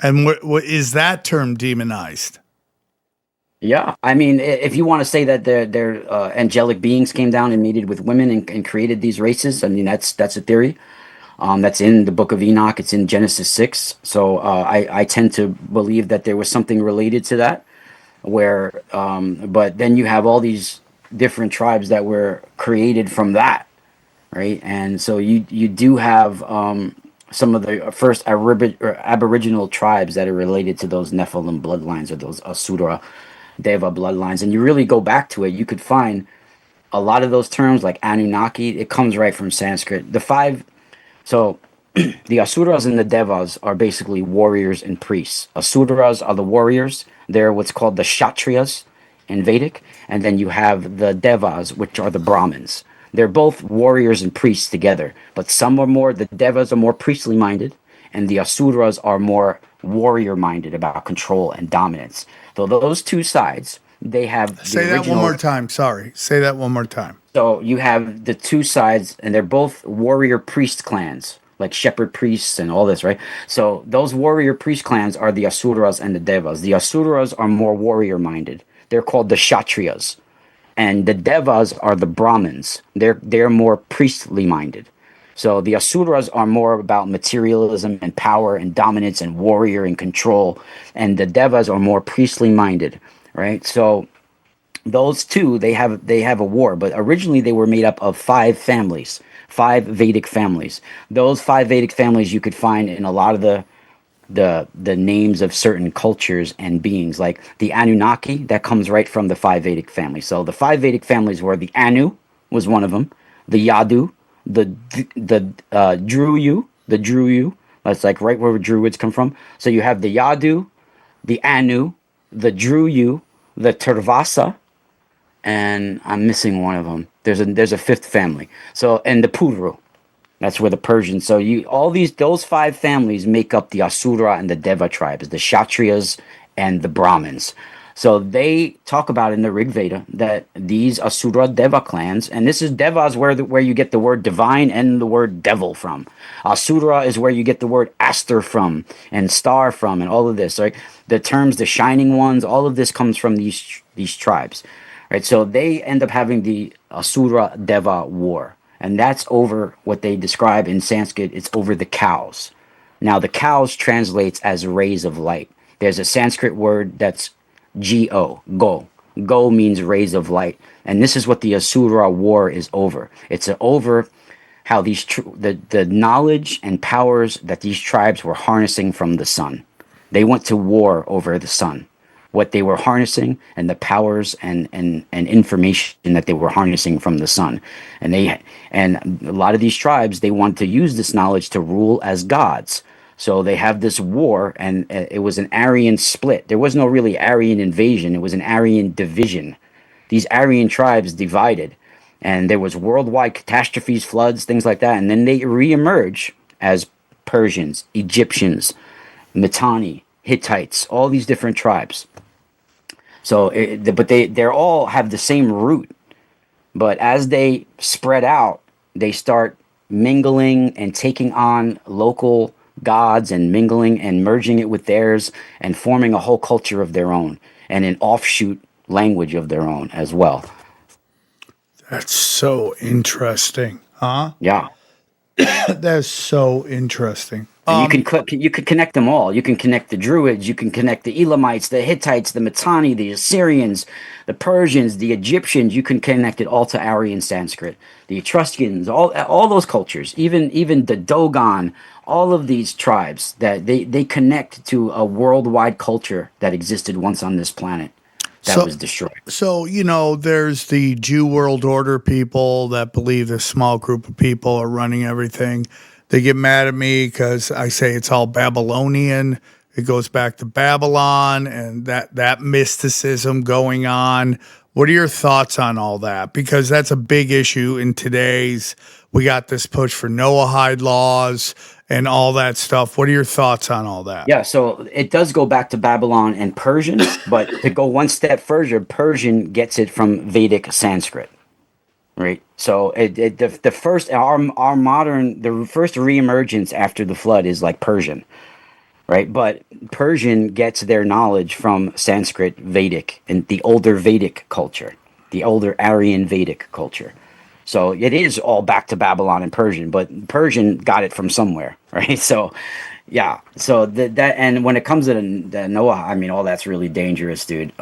Speaker 1: And what is that term demonized?
Speaker 2: Yeah, I mean, if you want to say that they're angelic beings came down and mated with women and created these races, I mean that's a theory. That's in the Book of Enoch. It's in Genesis 6. So I tend to believe that there was something related to that. Where, but then you have all these different tribes that were created from that, right? And so you do have some of the first Aboriginal tribes that are related to those Nephilim bloodlines or those Asura Deva bloodlines. And you really go back to it, you could find a lot of those terms like Anunnaki. It comes right from Sanskrit. So the Asuras and the Devas are basically warriors and priests. Asuras are the warriors. They're what's called the Kshatriyas in Vedic. And then you have the Devas, which are the Brahmins. They're both warriors and priests together. But some are more, the Devas are more priestly minded, and the Asuras are more warrior minded about control and dominance. So those two sides, they have the
Speaker 1: Say that one
Speaker 2: original.
Speaker 1: more time. Sorry. Say that one more time.
Speaker 2: So you have the two sides, and they're both warrior priest clans, like shepherd priests and all this, right? So those warrior priest clans are the Asuras and the Devas. The Asuras are more warrior minded. They're called the Kshatriyas, and the Devas are the Brahmins. They're more priestly minded. So the Asuras are more about materialism and power and dominance and warrior and control, and the Devas are more priestly minded, right? So those two they have a war, but originally they were made up of five Vedic families. Those five Vedic families you could find in a lot of the names of certain cultures and beings, like the Anunnaki. That comes right from the five Vedic families. So the five Vedic families were the Anu was one of them, the Yadu, the Druyu. That's like right where Druids come from. So you have the Yadu, the Anu, the Druyu, the Turvasa, and I'm missing one of them. There's a fifth family. So, and the Puru, that's where the Persians. So you all those five families make up the Asura and the Deva tribes, the Kshatriyas and the Brahmins. So they talk about in the Rig Veda that these Asura Deva clans, and this is Deva is where you get the word divine and the word devil from. Asura is where you get the word Aster from and star from, and all of this. Right, the terms the shining ones, all of this comes from these tribes. Right, so they end up having the Asura Deva war, and that's over what they describe in Sanskrit. It's over the cows. Now, the cows translates as rays of light. There's a Sanskrit word that's go. Go means rays of light, and this is what the Asura war is over. It's over how the knowledge and powers that these tribes were harnessing from the sun. They went to war over the sun, what they were harnessing, and the powers and information that they were harnessing from the sun. And a lot of these tribes, they want to use this knowledge to rule as gods. So they have this war, and it was an Aryan split. There was no really Aryan invasion. It was an Aryan division. These Aryan tribes divided, and there was worldwide catastrophes, floods, things like that. And then they reemerge as Persians, Egyptians, Mitanni, Hittites, all these different tribes. So, but they're all have the same root. But as they spread out, they start mingling and taking on local gods and mingling and merging it with theirs and forming a whole culture of their own and an offshoot language of their own as well.
Speaker 1: That's so interesting, huh?
Speaker 2: Yeah.
Speaker 1: That's so interesting.
Speaker 2: And you could connect them all. You can connect the Druids, you can connect the Elamites, the Hittites, the Mitanni, the Assyrians, the Persians, the Egyptians. You can connect it all to Aryan Sanskrit, the Etruscans, all those cultures, even the Dogon. All of these tribes that they connect to a worldwide culture that existed once on this planet that was destroyed.
Speaker 1: So, there's the Jew world order people that believe this small group of people are running everything. They get mad at me because I say it's all Babylonian. It goes back to Babylon and that mysticism going on. What are your thoughts on all that? Because that's a big issue in today's. We got this push for Noahide laws and all that stuff. What are your thoughts on all that?
Speaker 2: Yeah, so it does go back to Babylon and Persian, but to go one step further, Persian gets it from Vedic Sanskrit. Right. So the first reemergence after the flood is like Persian. right? But Persian gets their knowledge from Sanskrit, Vedic, and the older Vedic culture, the older Aryan Vedic culture. So it is all back to Babylon and Persian, but Persian got it from somewhere, right? So, yeah. So that and when it comes to the Noah, I mean, all that's really dangerous, dude.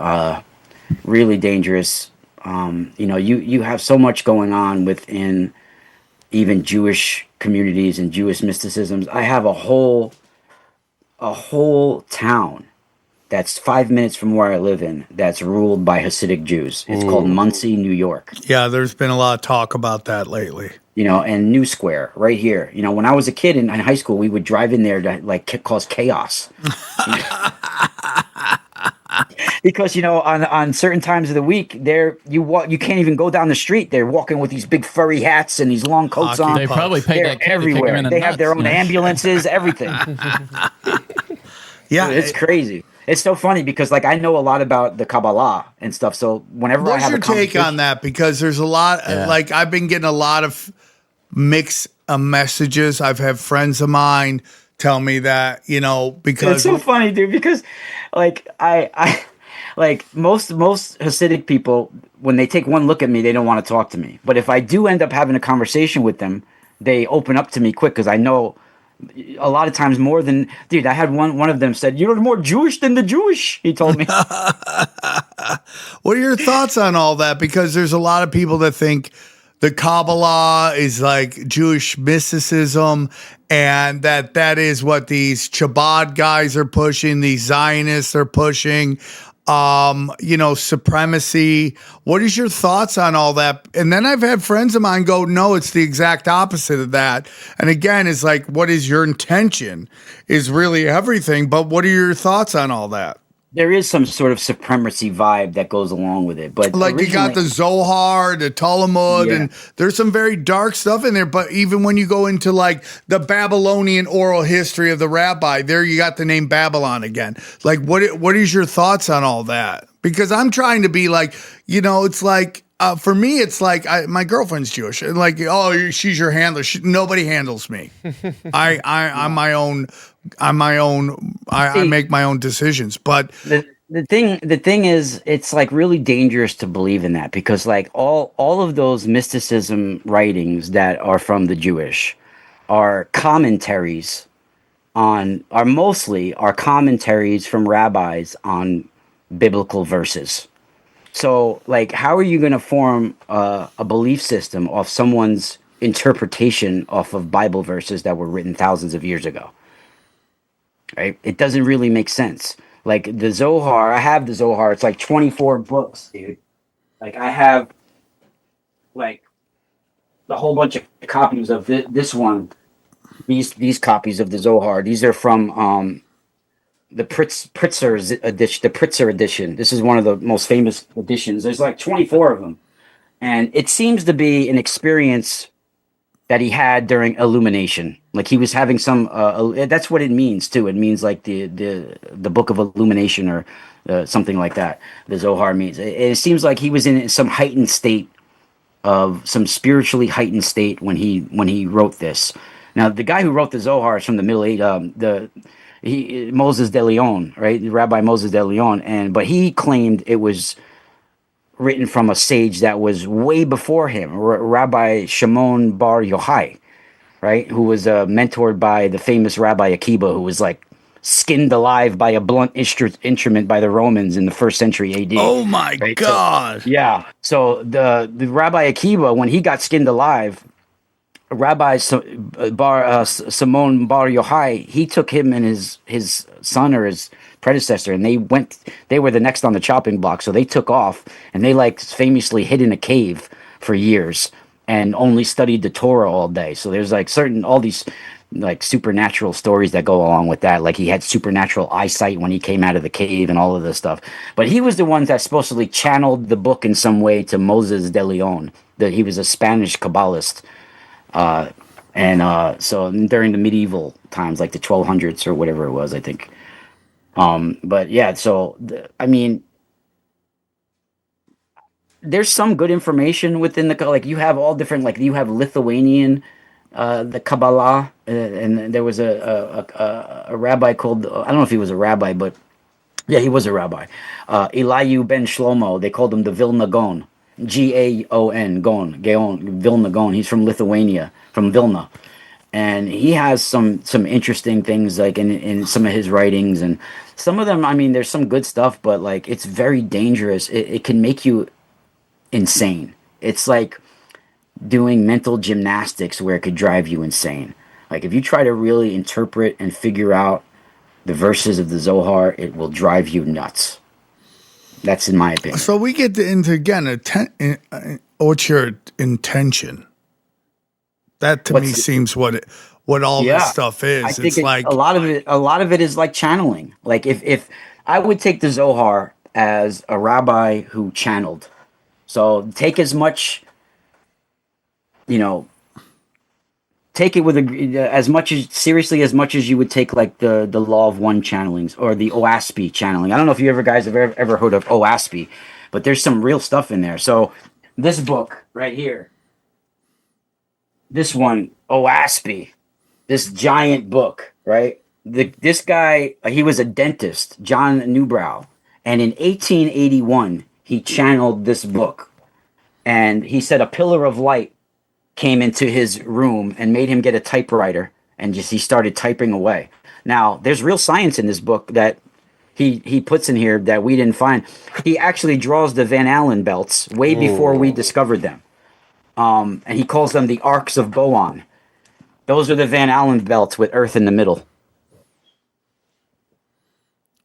Speaker 2: Really dangerous. You have so much going on within even Jewish communities and Jewish mysticisms. I have a whole town that's 5 minutes from where I live in that's ruled by Hasidic Jews. It's called Muncie, New York.
Speaker 1: Yeah, there's been a lot of talk about that lately.
Speaker 2: And New Square right here. When I was a kid in high school, we would drive in there to cause chaos. Because on certain times of the week, you can't even go down the street. They're walking with these big furry hats and these long coats on.
Speaker 4: They probably paid
Speaker 2: They're
Speaker 4: that kid to kick him
Speaker 2: everywhere.
Speaker 4: in the
Speaker 2: They have their
Speaker 4: nuts,
Speaker 2: own
Speaker 4: yeah.
Speaker 2: ambulances, everything.
Speaker 1: Yeah,
Speaker 2: It's crazy. It's so funny because I know a lot about the Kabbalah and stuff. So whenever I
Speaker 1: what's
Speaker 2: have
Speaker 1: your
Speaker 2: a
Speaker 1: take
Speaker 2: conversation,
Speaker 1: on that? Because there's a lot.
Speaker 4: Yeah.
Speaker 1: I've been getting a lot of mixed messages. I've had friends of mine tell me that because
Speaker 2: it's so funny, dude. Because I most Hasidic people, when they take one look at me, they don't want to talk to me. But if I do end up having a conversation with them, they open up to me quick because I know a lot of times more than dude. I had one of them said, "You're more Jewish than the Jewish." He told me.
Speaker 1: What are your thoughts on all that? Because there's a lot of people that think the Kabbalah is like Jewish mysticism, and that is what these Chabad guys are pushing, these Zionists are pushing. Supremacy. What is your thoughts on all that? And then I've had friends of mine go, no, it's the exact opposite of that. And again, it's like, what is your intention is really everything. But what are your thoughts on all that?
Speaker 2: There is some sort of supremacy vibe that goes along with it, but
Speaker 1: You got the Zohar, the Talmud,
Speaker 2: Yeah.
Speaker 1: and there's some very dark stuff in there. But even when you go into the Babylonian oral history of the rabbi, there you got the name Babylon again. What is your thoughts on all that? Because I'm trying to be it's for me, it's my girlfriend's Jewish. Oh, she's your handler. Nobody handles me. I'm my own. I make my own decisions. But
Speaker 2: the thing is, it's really dangerous to believe in that because all of those mysticism writings that are from the Jewish are commentaries are commentaries from rabbis on biblical verses. So, how are you going to form a belief system off someone's interpretation off of Bible verses that were written thousands of years ago? Right? It doesn't really make sense. The Zohar, I have the Zohar. It's 24 books, dude. I have a whole bunch of copies of this one. These copies of the Zohar. These are from the Pritzker edition. The Pritzker edition. This is one of the most famous editions. There's 24 of them, and it seems to be an experience that he had during illumination. He was having some. That's what it means too. It means the book of illumination or something like that. The Zohar means. It seems like he was in some heightened state of some spiritually heightened state when he wrote this. Now, the guy who wrote the Zohar is from the Middle Age. Moses de Leon, right? Rabbi Moses de Leon, but he claimed it was written from a sage that was way before him, Rabbi Shimon Bar Yochai, right? Who was mentored by the famous Rabbi Akiba, who was skinned alive by a blunt instrument by the Romans in the 1st century AD.
Speaker 1: oh my
Speaker 2: right?
Speaker 1: God.
Speaker 2: So the Rabbi Akiba, when he got skinned alive, Rabbi Simon Bar Yochai, he took him and his son or his predecessor, and they were the next on the chopping block. So they took off, and they famously hid in a cave for years and only studied the Torah all day. So there's all these supernatural stories that go along with that. He had supernatural eyesight when he came out of the cave and all of this stuff. But he was the one that supposedly channeled the book in some way to Moses de Leon. That he was a Spanish Kabbalist. So during the medieval times, the 1200s or whatever it was, I think. But yeah, there's some good information within you have all different, you have Lithuanian the Kabbalah, and there was a rabbi called, I don't know if he was a rabbi, but yeah, he was a rabbi. Elihu ben Shlomo. They called him the Vilna Gaon. Gaon, Gaon, Vilna Gaon. He's from Lithuania, from Vilna, and he has some interesting things like in some of his writings, and some of them. I mean, there's some good stuff, but like it's very dangerous. It can make you insane. It's like doing mental gymnastics where it could drive you insane. Like if you try to really interpret and figure out the verses of the Zohar, it will drive you nuts. That's in my opinion.
Speaker 1: So we get into again. What's your intention? That to me seems what all this stuff is.
Speaker 2: I think
Speaker 1: it's like
Speaker 2: a lot of it is like channeling. Like if I would take the Zohar as a rabbi who channeled. So take as much, take it with as much as seriously as much as you would take like the law of one channelings or the OASP channeling. I don't know if you guys have ever heard of OASP, but there's some real stuff in there. So this book right here, this one, OASP, this giant book, right? This guy, he was a dentist, John Newbrow, and in 1881 he channeled this book, and he said a pillar of light came into his room and made him get a typewriter, and he started typing away. Now, there's real science in this book that he puts in here that we didn't find. He actually draws the Van Allen belts way before we discovered them. And he calls them the arcs of Boan. Those are the Van Allen belts with Earth in the middle.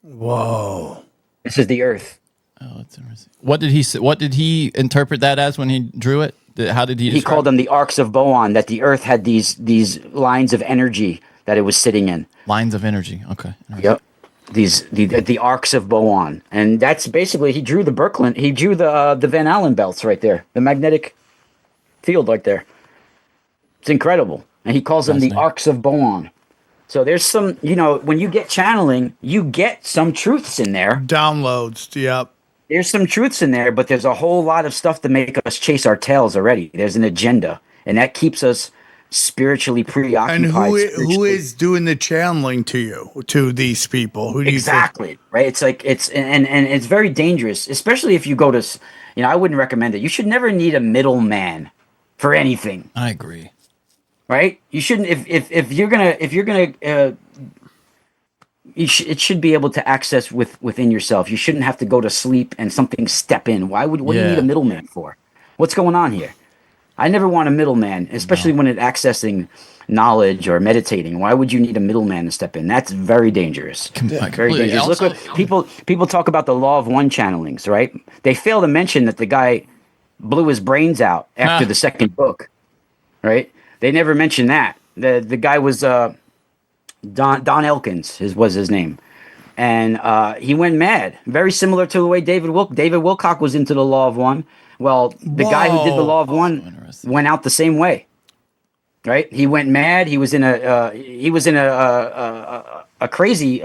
Speaker 1: Whoa.
Speaker 2: This is the Earth.
Speaker 4: Oh, that's interesting. What did he say? What did he interpret that as when he drew it? How did he?
Speaker 2: He called them the arcs of Boan. That the Earth had these lines of energy that it was sitting in.
Speaker 4: Lines of energy. Okay.
Speaker 2: Yep. The arcs of Boan, and that's basically he drew the Birkeland. He drew the Van Allen belts right there, the magnetic field right there. It's incredible, and he calls them the arcs of Boan. So there's some, when you get channeling, you get some truths in there.
Speaker 1: Downloads. Yep.
Speaker 2: There's some truths in there, but there's a whole lot of stuff to make us chase our tails already. There's an agenda, and that keeps us spiritually preoccupied.
Speaker 1: And who is doing the channeling to these people? Who do you think?
Speaker 2: Right? It's like and it's very dangerous, especially if you go to, I wouldn't recommend it. You should never need a middleman for anything.
Speaker 4: I agree.
Speaker 2: Right? You shouldn't if you're gonna it should be able to access within yourself. You shouldn't have to go to sleep and something step in. What do you need a middleman for? What's going on here? I never want a middleman, especially when it's accessing knowledge or meditating. Why would you need a middleman to step in? That's very dangerous. Very dangerous.
Speaker 4: Also,
Speaker 2: Look what people talk about the law of one channelings, right? They fail to mention that the guy blew his brains out after the second book, right? They never mention that. The guy was Don Elkins was his name, and he went mad. Very similar to the way David Wilcock was into the law of one. Well, the guy who did the law of one went out the same way, right? He went mad. He was in a crazy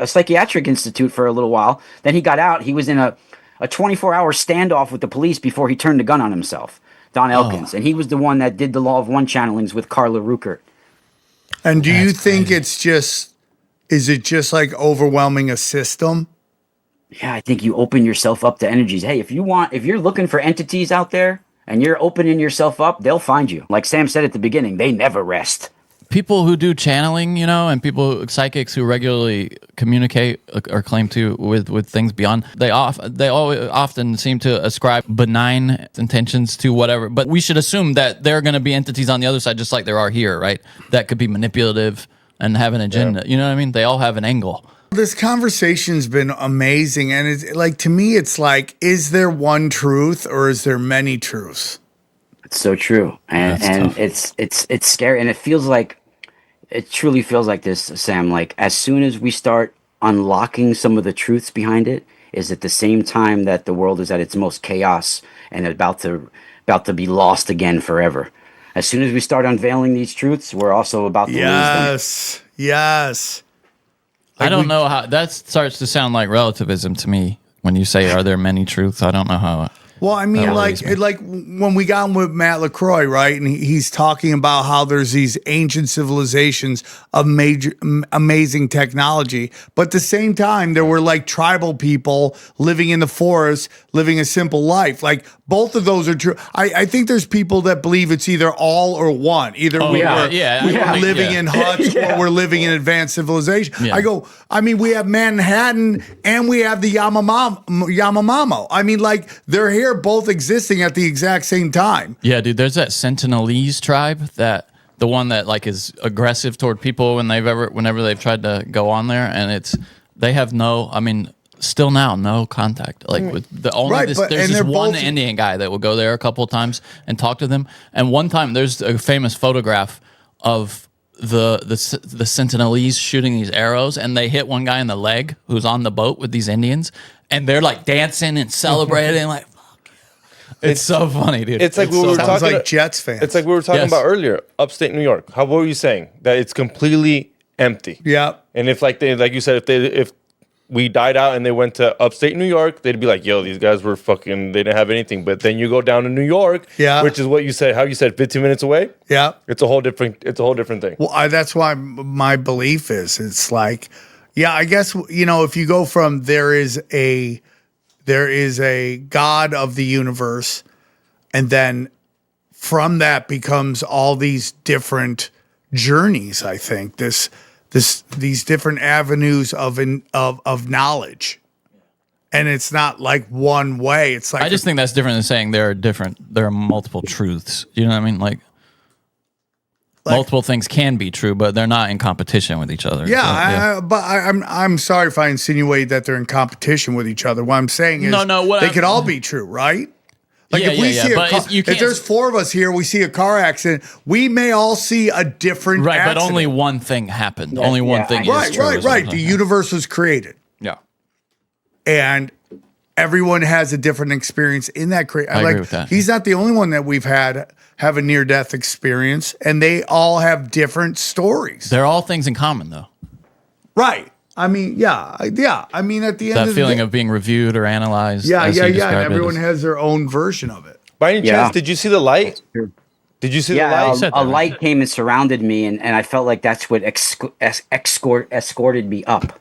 Speaker 2: psychiatric institute for a little while. Then he got out. He was in a 24-hour standoff with the police before he turned the gun on himself. Don Elkins, and he was the one that did the law of one channelings with Carla Ruckert.
Speaker 1: And do you think is it just like overwhelming a system?
Speaker 2: Yeah, I think you open yourself up to energies. Hey, if you're looking for entities out there and you're opening yourself up, they'll find you. Like Sam said at the beginning, they never rest.
Speaker 4: People who do channeling, and psychics who regularly communicate or claim to with things beyond, they often seem to ascribe benign intentions to whatever. But we should assume that there are going to be entities on the other side, just like there are here, right? That could be manipulative and have an agenda. You know what I mean? They all have an angle.
Speaker 1: This conversation's been amazing, and it's like, to me, it's like, is there one truth or is there many truths?
Speaker 2: It's so true, and it's scary, and it truly feels like this, Sam. Like as soon as we start unlocking some of the truths behind it, is at the same time that the world is at its most chaos and about to be lost again forever. As soon as we start unveiling these truths, we're also about to lose them.
Speaker 1: Yes.
Speaker 4: I don't know how that starts to sound like relativism to me when you say, "Are there many truths?" I don't know how.
Speaker 1: Well, I mean,
Speaker 4: That
Speaker 1: like
Speaker 4: worries me.
Speaker 1: like when we got on with Matt LaCroix, right, and he's talking about how there's these ancient civilizations of amazing technology, but at the same time, there were like tribal people living in the forest, living a simple life. Like both of those are true. I think there's people that believe it's either all or one. Either we
Speaker 2: yeah.
Speaker 1: were,
Speaker 4: Yeah,
Speaker 1: we
Speaker 4: yeah.
Speaker 1: were living
Speaker 4: Yeah.
Speaker 1: in huts or we're living in advanced civilization.
Speaker 4: Yeah.
Speaker 1: I mean, we have Manhattan and we have the Yamamamo. I mean, like they're here both existing at the exact same time.
Speaker 4: Yeah, dude. There's that Sentinelese tribe, that the one that like is aggressive toward people whenever they've tried to go on there, and they have no. I mean, still now no contact. Like with the only
Speaker 1: Right,
Speaker 4: there's
Speaker 1: and
Speaker 4: this
Speaker 1: they're
Speaker 4: one
Speaker 1: both-
Speaker 4: Indian guy that will go there a couple of times and talk to them. And one time there's a famous photograph of the Sentinelese shooting these arrows, and they hit one guy in the leg who's on the boat with these Indians, and they're like dancing and celebrating like. It's so funny, dude.
Speaker 3: It's like we were
Speaker 1: Sounds
Speaker 3: talking
Speaker 1: like Jets fans.
Speaker 3: It's like we were talking
Speaker 4: Yes.
Speaker 3: about earlier, upstate New York. What were you saying? That it's completely empty.
Speaker 1: Yeah.
Speaker 3: And if like you said, if we died out and they went to upstate New York, they'd be like, yo, these guys were fucking, they didn't have anything. But then you go down to New York,
Speaker 1: Yeah.
Speaker 3: which is what you said, how you said 15 minutes away.
Speaker 1: Yeah.
Speaker 3: It's a whole different thing.
Speaker 1: Well, that's why my belief is it's like, yeah, I guess, if you go from there is a God of the universe, and then from that becomes all these different journeys. I think these different avenues of knowledge, and it's not like one way. It's like
Speaker 4: I just think that's different than saying there are multiple truths. You know what I mean? Like multiple things can be true, but they're not in competition with each other.
Speaker 1: yeah,
Speaker 4: So,
Speaker 1: but I'm sorry if I insinuate that they're in competition with each other. What I'm saying is
Speaker 4: No, what
Speaker 1: they
Speaker 4: I'm-
Speaker 1: could all be true, right? Like
Speaker 4: Yeah,
Speaker 1: if we
Speaker 4: yeah,
Speaker 1: see
Speaker 4: but
Speaker 1: a car,
Speaker 4: you
Speaker 1: if
Speaker 4: can't-
Speaker 1: there's four of us here, we see a car accident, we may all see a different
Speaker 4: right,
Speaker 1: accident.
Speaker 4: but only one thing happened.
Speaker 2: Yeah,
Speaker 4: Only one
Speaker 2: yeah,
Speaker 4: thing
Speaker 2: I-
Speaker 4: is true. or
Speaker 1: Right.
Speaker 4: something.
Speaker 1: The universe was created,
Speaker 4: Yeah.
Speaker 1: and everyone has a different experience in that creation.
Speaker 4: I agree with that.
Speaker 1: He's not the only one that we've had have a near-death experience, and they all have different stories.
Speaker 4: They're all things in common, though.
Speaker 1: Right. I mean, yeah. I mean, at the end
Speaker 4: That
Speaker 1: of
Speaker 4: feeling
Speaker 1: the day,
Speaker 4: of being reviewed or analyzed.
Speaker 1: yeah.
Speaker 4: as you
Speaker 1: And
Speaker 4: described it,
Speaker 1: everyone
Speaker 4: is-
Speaker 1: has their own version of it.
Speaker 3: By any
Speaker 2: Yeah.
Speaker 3: chance, did you see the light? Did you see the
Speaker 2: Yeah,
Speaker 3: light?
Speaker 4: said
Speaker 2: a
Speaker 4: that,
Speaker 2: light came and surrounded me, and I felt like that's what escorted me up.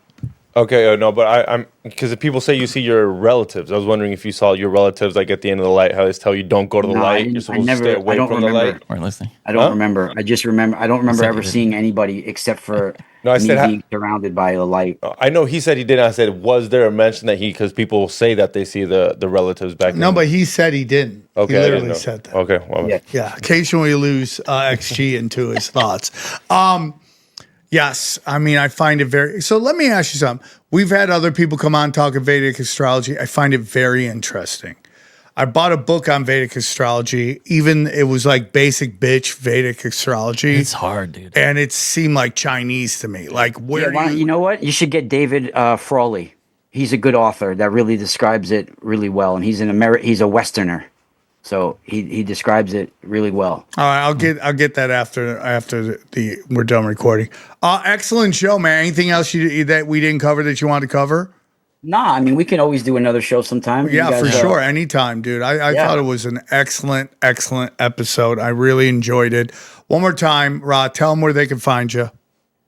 Speaker 3: Okay, no, but I'm because if people say you see your relatives, I was wondering if you saw your relatives like at the end of the light, how they tell you don't go to the
Speaker 2: No, I
Speaker 3: light,
Speaker 2: didn't-
Speaker 3: you're
Speaker 2: I
Speaker 3: supposed
Speaker 2: never-
Speaker 3: to stay
Speaker 2: I
Speaker 3: away
Speaker 2: don't
Speaker 3: from the
Speaker 2: remember.
Speaker 3: light.
Speaker 4: weren't listening.
Speaker 2: I don't
Speaker 3: Huh?
Speaker 2: remember. I just remember. I don't remember
Speaker 4: said you
Speaker 2: ever
Speaker 4: didn't.
Speaker 2: seeing anybody except for
Speaker 3: No, I
Speaker 2: me
Speaker 3: said ha-
Speaker 2: being surrounded by the light.
Speaker 3: I know he said he didn't. I said, was there a mention that because people say that they see the relatives back?
Speaker 1: No,
Speaker 3: in-
Speaker 1: but he said he didn't.
Speaker 3: okay,
Speaker 1: He
Speaker 3: I didn't
Speaker 1: literally
Speaker 3: know.
Speaker 1: said that.
Speaker 3: Okay, well,
Speaker 2: Yeah.
Speaker 1: Yeah, occasionally lose XG into his thoughts. Yes, I mean, I find it very. So let me ask you something. We've had other people come on talking Vedic astrology. I find it very interesting. I bought a book on Vedic astrology. Even it was like basic bitch Vedic astrology,
Speaker 4: It's hard, dude.
Speaker 1: and it seemed like Chinese to me. Like where
Speaker 2: Yeah,
Speaker 1: do
Speaker 2: you know what? You should get David Frawley. He's a good author that really describes it really well, and he's he's a Westerner, so he describes it really well.
Speaker 1: All right, I'll get that after the we're done recording. Excellent show, man. Anything else that we didn't cover that you want to cover?
Speaker 2: Nah, I mean we can always do another show sometime. You
Speaker 1: Yeah,
Speaker 2: guys,
Speaker 1: for sure. Anytime, dude. I
Speaker 2: Yeah.
Speaker 1: thought it was an excellent episode. I really enjoyed it. One more time, Ra, tell them where they can find you.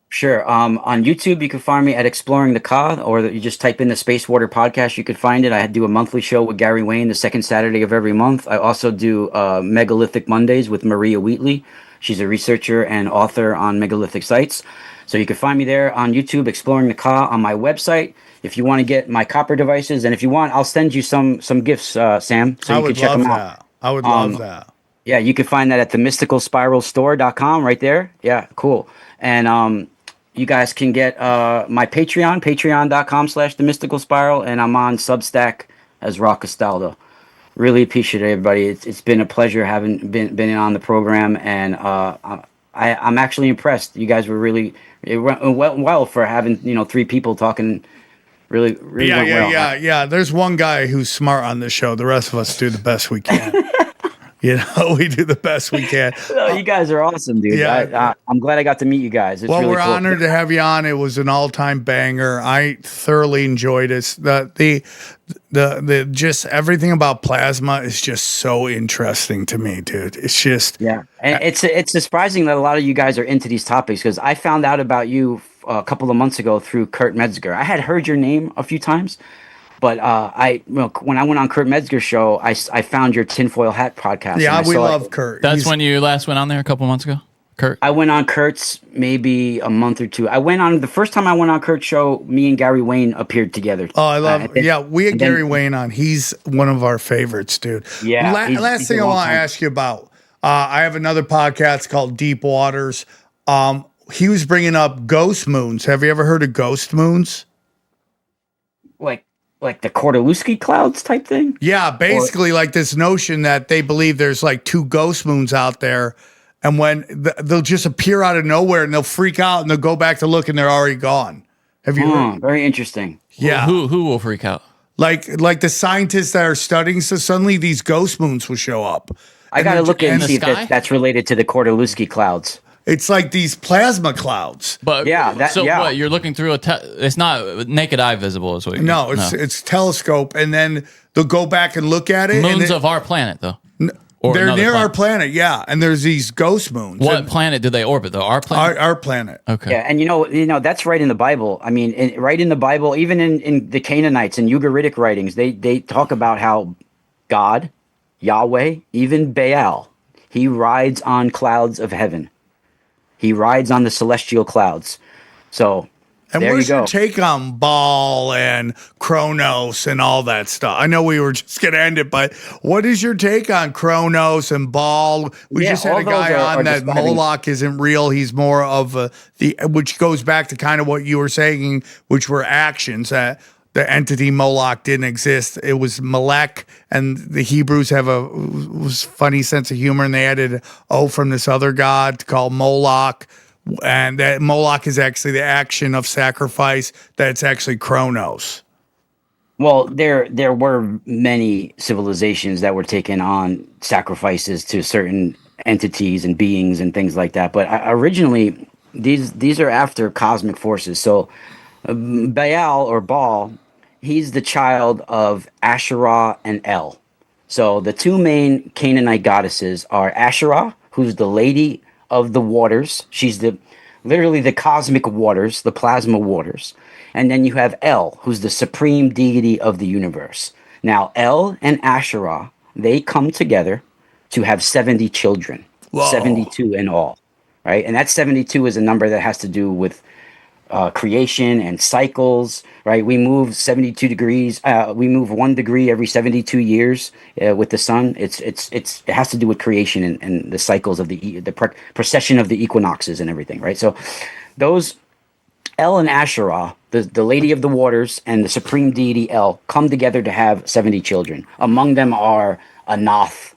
Speaker 2: Sure. On YouTube, you can find me at Exploring the Ka, or you just type in the Space Water Podcast. You could find it. I do a monthly show with Gary Wayne the second Saturday of every month. I also do Megalithic Mondays with Maria Wheatley. She's a researcher and author on megalithic sites. So you can find me there on YouTube, Exploring the Ka, on my website. If you want to get my copper devices, and if you want, I'll send you some gifts, Sam, so
Speaker 1: I
Speaker 2: you can
Speaker 1: would
Speaker 2: check
Speaker 1: love
Speaker 2: them out.
Speaker 1: that. I would love that.
Speaker 2: Yeah, you can find that at the mysticalspiralstore.com right there. Yeah, cool. And you guys can get my Patreon, patreon.com/themysticalspiral, and I'm on Substack as Ra Castaldo. Really appreciate it, everybody. It's been a pleasure having been on the program, and I'm actually impressed. You guys were really it went well for having 3 people talking. Really
Speaker 1: Yeah,
Speaker 2: went well.
Speaker 1: yeah. There's one guy who's smart on this show. The rest of us do the best we can. You know, we do the best we can.
Speaker 2: No, you guys are awesome, dude.
Speaker 1: Yeah.
Speaker 2: I'm glad I got to meet you guys. It's
Speaker 1: Well,
Speaker 2: really
Speaker 1: we're
Speaker 2: cool.
Speaker 1: honored to have you on. It was an all-time banger. I thoroughly enjoyed it. The just everything about plasma is just so interesting to me, dude. It's just
Speaker 2: Yeah, and it's surprising that a lot of you guys are into these topics because I found out about you a couple of months ago through Kurt Metzger. I had heard your name a few times, but when I went on Kurt Metzger's show, I found your Tinfoil Hat podcast.
Speaker 1: yeah,
Speaker 2: and I
Speaker 1: we
Speaker 2: saw
Speaker 1: love
Speaker 2: it.
Speaker 1: Kurt.
Speaker 4: That's when you last went on there a couple months ago, Kurt.
Speaker 2: I went on Kurt's maybe a month or two. I went on the first time I went on Kurt's show. Me and Gary Wayne appeared together.
Speaker 1: Oh, I love.
Speaker 2: and then-
Speaker 1: yeah, we had
Speaker 2: and then-
Speaker 1: Gary Wayne on. He's one of our favorites, dude.
Speaker 2: Yeah,
Speaker 1: Last
Speaker 2: he's
Speaker 1: thing
Speaker 2: a
Speaker 1: I
Speaker 2: long
Speaker 1: want to
Speaker 2: time.
Speaker 1: ask you about. I have another podcast called Deep Waters. He was bringing up ghost moons. Have you ever heard of ghost moons?
Speaker 2: like the Kordaluski clouds type thing.
Speaker 1: Yeah, basically like this notion that they believe there's like two ghost moons out there, and when they'll just appear out of nowhere and they'll freak out and they'll go back to look and they're already gone. Have you heard?
Speaker 2: Very interesting.
Speaker 1: Yeah,
Speaker 4: Who will freak out?
Speaker 1: like the scientists that are studying, so suddenly these ghost moons will show up.
Speaker 2: I got to look and
Speaker 4: the
Speaker 2: see if
Speaker 4: sky?
Speaker 2: that's related to the Kordaluski clouds.
Speaker 1: It's like these plasma clouds.
Speaker 4: But
Speaker 2: Yeah,
Speaker 4: what you're looking through it's not naked eye visible, is what you
Speaker 1: No, it's telescope, and then they'll go back and look at it.
Speaker 4: moons
Speaker 1: and
Speaker 4: of our planet though. Or
Speaker 1: they're
Speaker 4: another
Speaker 1: near our
Speaker 4: planet.
Speaker 1: planet, yeah. And there's these ghost moons.
Speaker 4: What
Speaker 1: And
Speaker 4: planet do they orbit though? Our planet.
Speaker 1: our planet.
Speaker 4: Okay.
Speaker 2: Yeah, and you know that's right in the Bible. I mean, right in the Bible, even in the Canaanites and Ugaritic writings, they talk about how God, Yahweh, even Baal, he rides on clouds of heaven. He rides on the celestial clouds. So
Speaker 1: And
Speaker 2: there you
Speaker 1: where's
Speaker 2: go.
Speaker 1: your take on Baal and Kronos and all that stuff? I know we were just going to end it, but what is your take on Kronos and Baal? We
Speaker 2: Yeah,
Speaker 1: just had
Speaker 2: all
Speaker 1: a guy
Speaker 2: those are
Speaker 1: on that
Speaker 2: describing-
Speaker 1: Moloch isn't real. He's more of which goes back to kind of what you were saying, which were actions that the entity Moloch didn't exist. It was Melech, and the Hebrews have was funny sense of humor, and they added O from this other god called Moloch. And that Moloch is actually the action of sacrifice. That's actually Kronos.
Speaker 2: Well, there were many civilizations that were taking on sacrifices to certain entities and beings and things like that. But originally, these are after cosmic forces. So Baal or Baal, he's the child of Asherah and El. So the two main Canaanite goddesses are Asherah, who's the lady of the waters. She's literally the cosmic waters, the plasma waters. And then you have El, who's the supreme deity of the universe. Now, El and Asherah, they come together to have 70 children,
Speaker 1: Whoa.
Speaker 2: 72 in all, right? And that 72 is a number that has to do with creation and cycles, right? We move 72 degrees. We move 1 degree every 72 years with the sun. It has to do with creation and the cycles of the precession of the equinoxes and everything, right? So those El and Asherah, the lady of the waters and the supreme deity El, come together to have 70 children. Among them are Anath,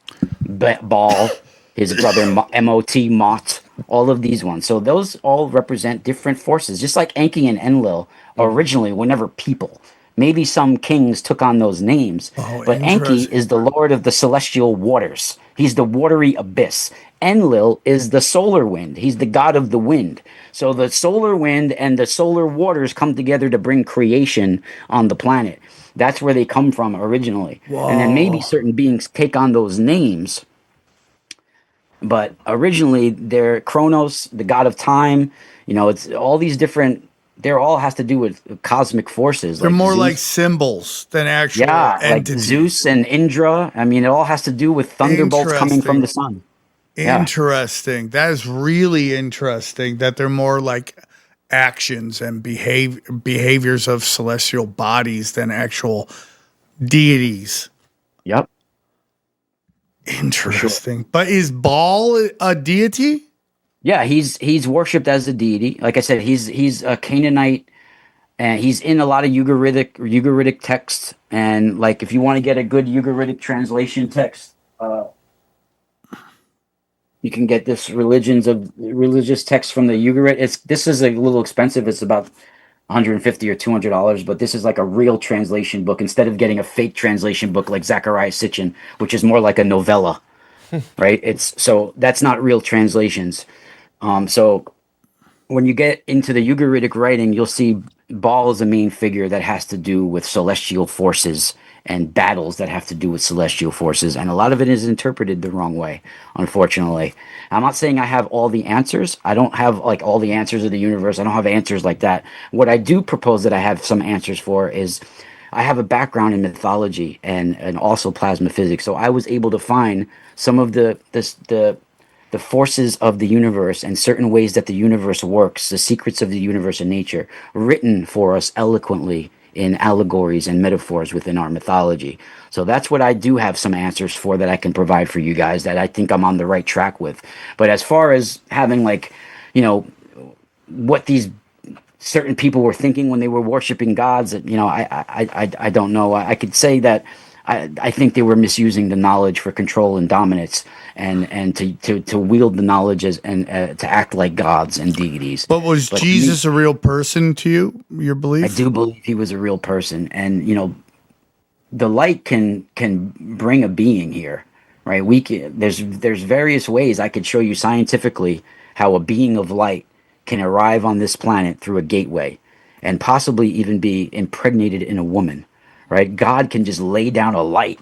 Speaker 2: Baal, his brother Mot, Mot, all of these ones. So those all represent different forces, just like Enki and Enlil originally were never people. Maybe some kings took on those names, but Enki
Speaker 1: interesting.
Speaker 2: is the lord of the celestial waters. He's the watery abyss. Enlil is the solar wind. He's the god of the wind. So the solar wind and the solar waters come together to bring creation on the planet. That's where they come from originally. And then maybe certain beings take on those names. But originally, they're Kronos, the god of time. You know, it's all these different. They're all has to do with cosmic forces.
Speaker 1: They're more
Speaker 2: Zeus.
Speaker 1: like symbols than actual
Speaker 2: Yeah, like
Speaker 1: entities.
Speaker 2: Zeus and Indra. I mean, it all has to do with thunderbolts coming from the sun. Yeah.
Speaker 1: Interesting. That is really interesting that they're more like actions and behaviors of celestial bodies than actual deities.
Speaker 2: Yep.
Speaker 1: Interesting. But is Baal a deity?
Speaker 2: Yeah, he's worshipped as a deity. Like I said, he's a Canaanite, and he's in a lot of Ugaritic texts. And like, if you want to get a good Ugaritic translation text, you can get this religious text from the Ugarit. This is a little expensive. It's about $150 or $200, but this is like a real translation book instead of getting a fake translation book like Zachariah Sitchin, which is more like a novella. right? So that's not real translations. So when you get into the Ugaritic writing, you'll see Baal is a main figure that has to do with celestial forces and battles that have to do with celestial forces. And a lot of it is interpreted the wrong way, unfortunately. I'm not saying I have all the answers. I don't have like all the answers of the universe. I don't have answers like that. What I do propose that I have some answers for is I have a background in mythology and also plasma physics. So I was able to find some of the forces of the universe and certain ways that the universe works, the secrets of the universe and nature, written for us eloquently in allegories and metaphors within our mythology. So that's what I do have some answers for that I can provide for you guys that I think I'm on the right track with. But as far as having like, you know, what these certain people were thinking when they were worshiping gods, you know, I don't know. I could say that I think they were misusing the knowledge for control and dominance, and to wield the knowledge as and to act like gods and deities.
Speaker 1: But was Jesus a real person to you? Your belief?
Speaker 2: I do believe he was a real person, and you know, the light can bring a being here, right? There's various ways I could show you scientifically how a being of light can arrive on this planet through a gateway, and possibly even be impregnated in a woman. Right? God can just lay down a light,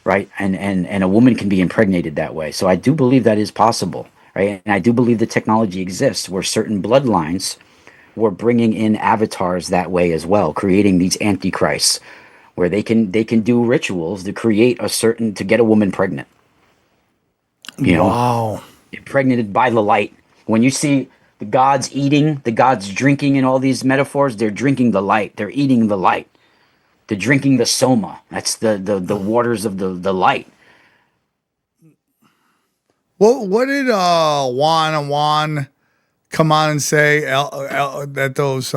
Speaker 2: right? And a woman can be impregnated that way. So I do believe that is possible, right? And I do believe the technology exists where certain bloodlines were bringing in avatars that way as well, creating these antichrists where they can do rituals to create to get a woman pregnant. You know,
Speaker 1: Wow.
Speaker 2: impregnated by the light. When you see the gods eating, the gods drinking in all these metaphors, they're drinking the light. They're eating the light. They're drinking the soma. That's the waters of the light.
Speaker 1: What did Juan come on and say that those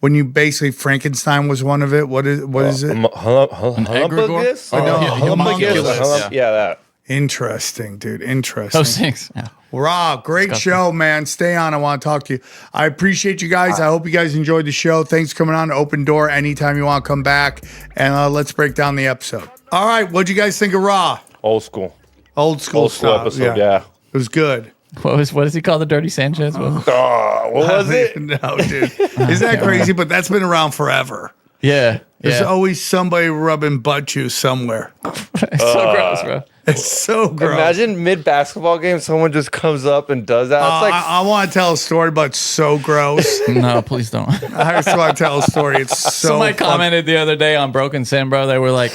Speaker 1: when you basically Frankenstein was one of it? What is it?
Speaker 3: Humongous?
Speaker 4: Oh,
Speaker 1: No,
Speaker 4: yeah,
Speaker 1: homunculus.
Speaker 3: Yeah, that.
Speaker 1: Interesting, dude. Interesting.
Speaker 4: Those things. Yeah.
Speaker 1: Rob, great show, man. Stay on. I want to talk to you. I appreciate you guys. I hope you guys enjoyed the show. Thanks for coming on. Open door anytime you want to come back. And let's break down the episode. All right. What'd you guys think of Ra?
Speaker 3: Old school.
Speaker 1: Old school stuff.
Speaker 3: episode, yeah.
Speaker 1: It was good.
Speaker 4: What does he call the Dirty Sanchez?
Speaker 3: What was it?
Speaker 1: No, dude. Isn't that crazy? But that's been around forever.
Speaker 4: Yeah.
Speaker 1: There's always somebody rubbing butt juice somewhere.
Speaker 4: It's so gross, bro.
Speaker 1: It's so gross.
Speaker 3: Imagine mid basketball game, someone just comes up and does that. It's like
Speaker 1: I want to tell a story, but it's so gross.
Speaker 4: No, please don't.
Speaker 1: I just want to tell a story. It's so
Speaker 4: Somebody commented the other day on Broken Sam, bro. They were like,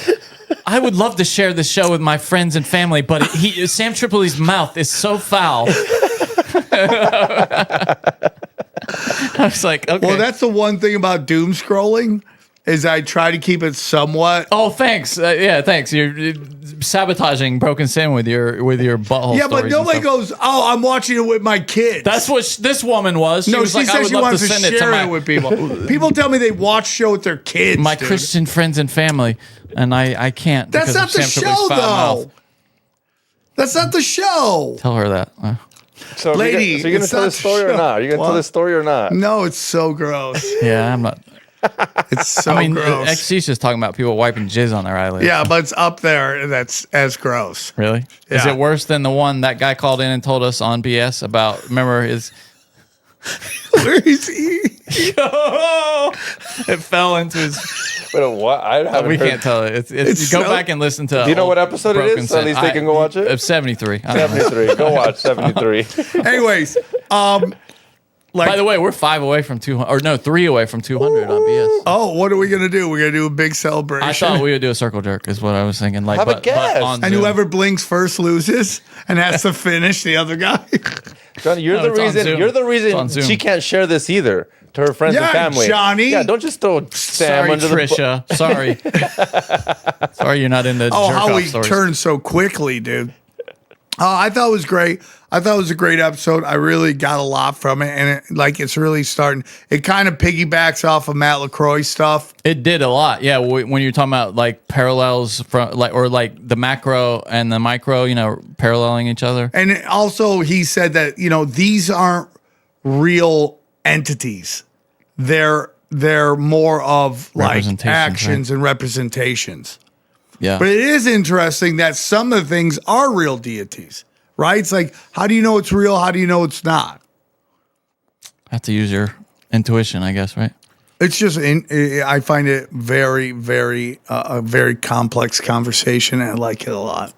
Speaker 4: I would love to share this show with my friends and family, but Sam Tripoli's mouth is so foul. I was like, okay.
Speaker 1: Well, that's the one thing about doom scrolling is I try to keep it somewhat.
Speaker 4: Oh, thanks. Yeah, thanks. You're sabotaging Broken Sam with your butthole.
Speaker 1: Yeah, but
Speaker 4: stories and
Speaker 1: nobody
Speaker 4: stuff.
Speaker 1: goes, oh, I'm watching it with my kids.
Speaker 4: That's what this woman was. She
Speaker 1: no,
Speaker 4: was
Speaker 1: she
Speaker 4: like, I
Speaker 1: said
Speaker 4: would
Speaker 1: she
Speaker 4: love
Speaker 1: wants
Speaker 4: to
Speaker 1: to
Speaker 4: send it to
Speaker 1: share
Speaker 4: my,
Speaker 1: it with people. People tell me they watch show with their kids.
Speaker 4: my
Speaker 1: dude.
Speaker 4: Christian friends and family, and I can't.
Speaker 1: That's
Speaker 4: because
Speaker 1: not
Speaker 4: of
Speaker 1: the
Speaker 4: Sam Tripoli's
Speaker 1: show,
Speaker 4: foul
Speaker 1: though.
Speaker 4: mouth.
Speaker 1: That's not the show.
Speaker 4: Tell her that.
Speaker 3: so
Speaker 1: Lady,
Speaker 3: you're gonna
Speaker 1: it's
Speaker 3: tell
Speaker 1: not
Speaker 3: this story
Speaker 1: the
Speaker 3: or
Speaker 1: show.
Speaker 3: not? Are you gonna tell
Speaker 1: What?
Speaker 3: this story or not?
Speaker 1: No, it's so gross.
Speaker 4: Yeah, I'm not.
Speaker 1: It's so
Speaker 4: I mean,
Speaker 1: gross.
Speaker 4: XC's just talking about people wiping jizz on their eyelids.
Speaker 1: Yeah, but it's up there. That's as gross.
Speaker 4: Really? Is
Speaker 1: Yeah.
Speaker 4: it worse than the one that guy called in and told us on BS about? Remember his?
Speaker 1: Where is he?
Speaker 4: It fell into his.
Speaker 3: Wait, what? I haven't
Speaker 4: We
Speaker 3: heard.
Speaker 4: can't tell it. It's
Speaker 1: It's
Speaker 4: go
Speaker 1: so-
Speaker 4: back and listen to.
Speaker 3: Do you know
Speaker 4: old
Speaker 3: what episode it
Speaker 4: Broken
Speaker 3: is? So at
Speaker 4: Sin.
Speaker 3: least they can go watch it?
Speaker 4: 73. I don't know.
Speaker 3: 73. Go watch 73.
Speaker 1: Anyways,
Speaker 4: By the way, we're 5 away from 200, or no, 3 away from 200 on BS.
Speaker 1: oh, what are we gonna do? We're gonna do a big celebration.
Speaker 4: I thought we would do a circle jerk, is what I was thinking. Like,
Speaker 3: Have a
Speaker 4: but
Speaker 3: guest.
Speaker 4: on
Speaker 1: and
Speaker 4: Zoom.
Speaker 1: whoever blinks first loses and has to finish the other guy.
Speaker 3: Johnny, you're
Speaker 4: No,
Speaker 3: the
Speaker 4: it's on
Speaker 3: reason.
Speaker 4: Zoom.
Speaker 3: You're the
Speaker 4: It's on
Speaker 3: reason
Speaker 4: Zoom.
Speaker 3: she can't share this either to her friends and
Speaker 1: Yeah,
Speaker 3: family.
Speaker 1: Johnny.
Speaker 3: Yeah, don't just throw Sam
Speaker 4: Sorry,
Speaker 3: under the bus.
Speaker 4: Trisha. Sorry. Sorry, you're not into
Speaker 1: Oh,
Speaker 4: jerk
Speaker 1: how
Speaker 4: off
Speaker 1: we
Speaker 4: stories.
Speaker 1: turned so quickly, dude. I thought it was great. I thought it was a great episode. I really got a lot from it, and it's really starting. It kind of piggybacks off of Matt LaCroix stuff.
Speaker 4: It did a lot, yeah. When you're talking about like parallels from like the macro and the micro, paralleling each other.
Speaker 1: And also, he said that these aren't real entities. They're more of like
Speaker 4: Representations,
Speaker 1: actions and representations.
Speaker 4: Yeah.
Speaker 1: But it is interesting that some of the things are real deities, right? It's like, how do you know it's real? How do you know it's not?
Speaker 4: Have to use your intuition, I guess, right?
Speaker 1: It's just, I find it very, very, a very complex conversation, and I like it a lot.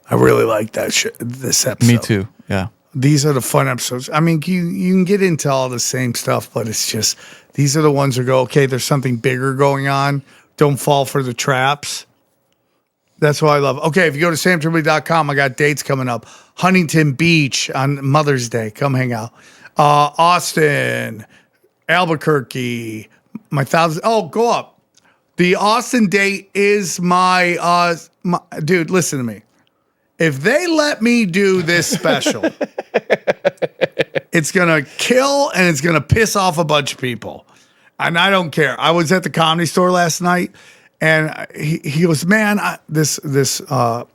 Speaker 1: I really like this episode.
Speaker 4: Me too. Yeah.
Speaker 1: These are the fun episodes. I mean, you can get into all the same stuff, but it's just, these are the ones that go, okay, there's something bigger going on. Don't fall for the traps. That's what I love. Okay, if you go to samtripoli.com, I got dates coming up. Huntington Beach on Mother's Day. Come hang out. Austin, Albuquerque, my thousand. Oh, go up. The Austin date is my dude, listen to me. If they let me do this special, it's going to kill and it's going to piss off a bunch of people. And I don't care. I was at the Comedy Store last night, and he goes, man, this one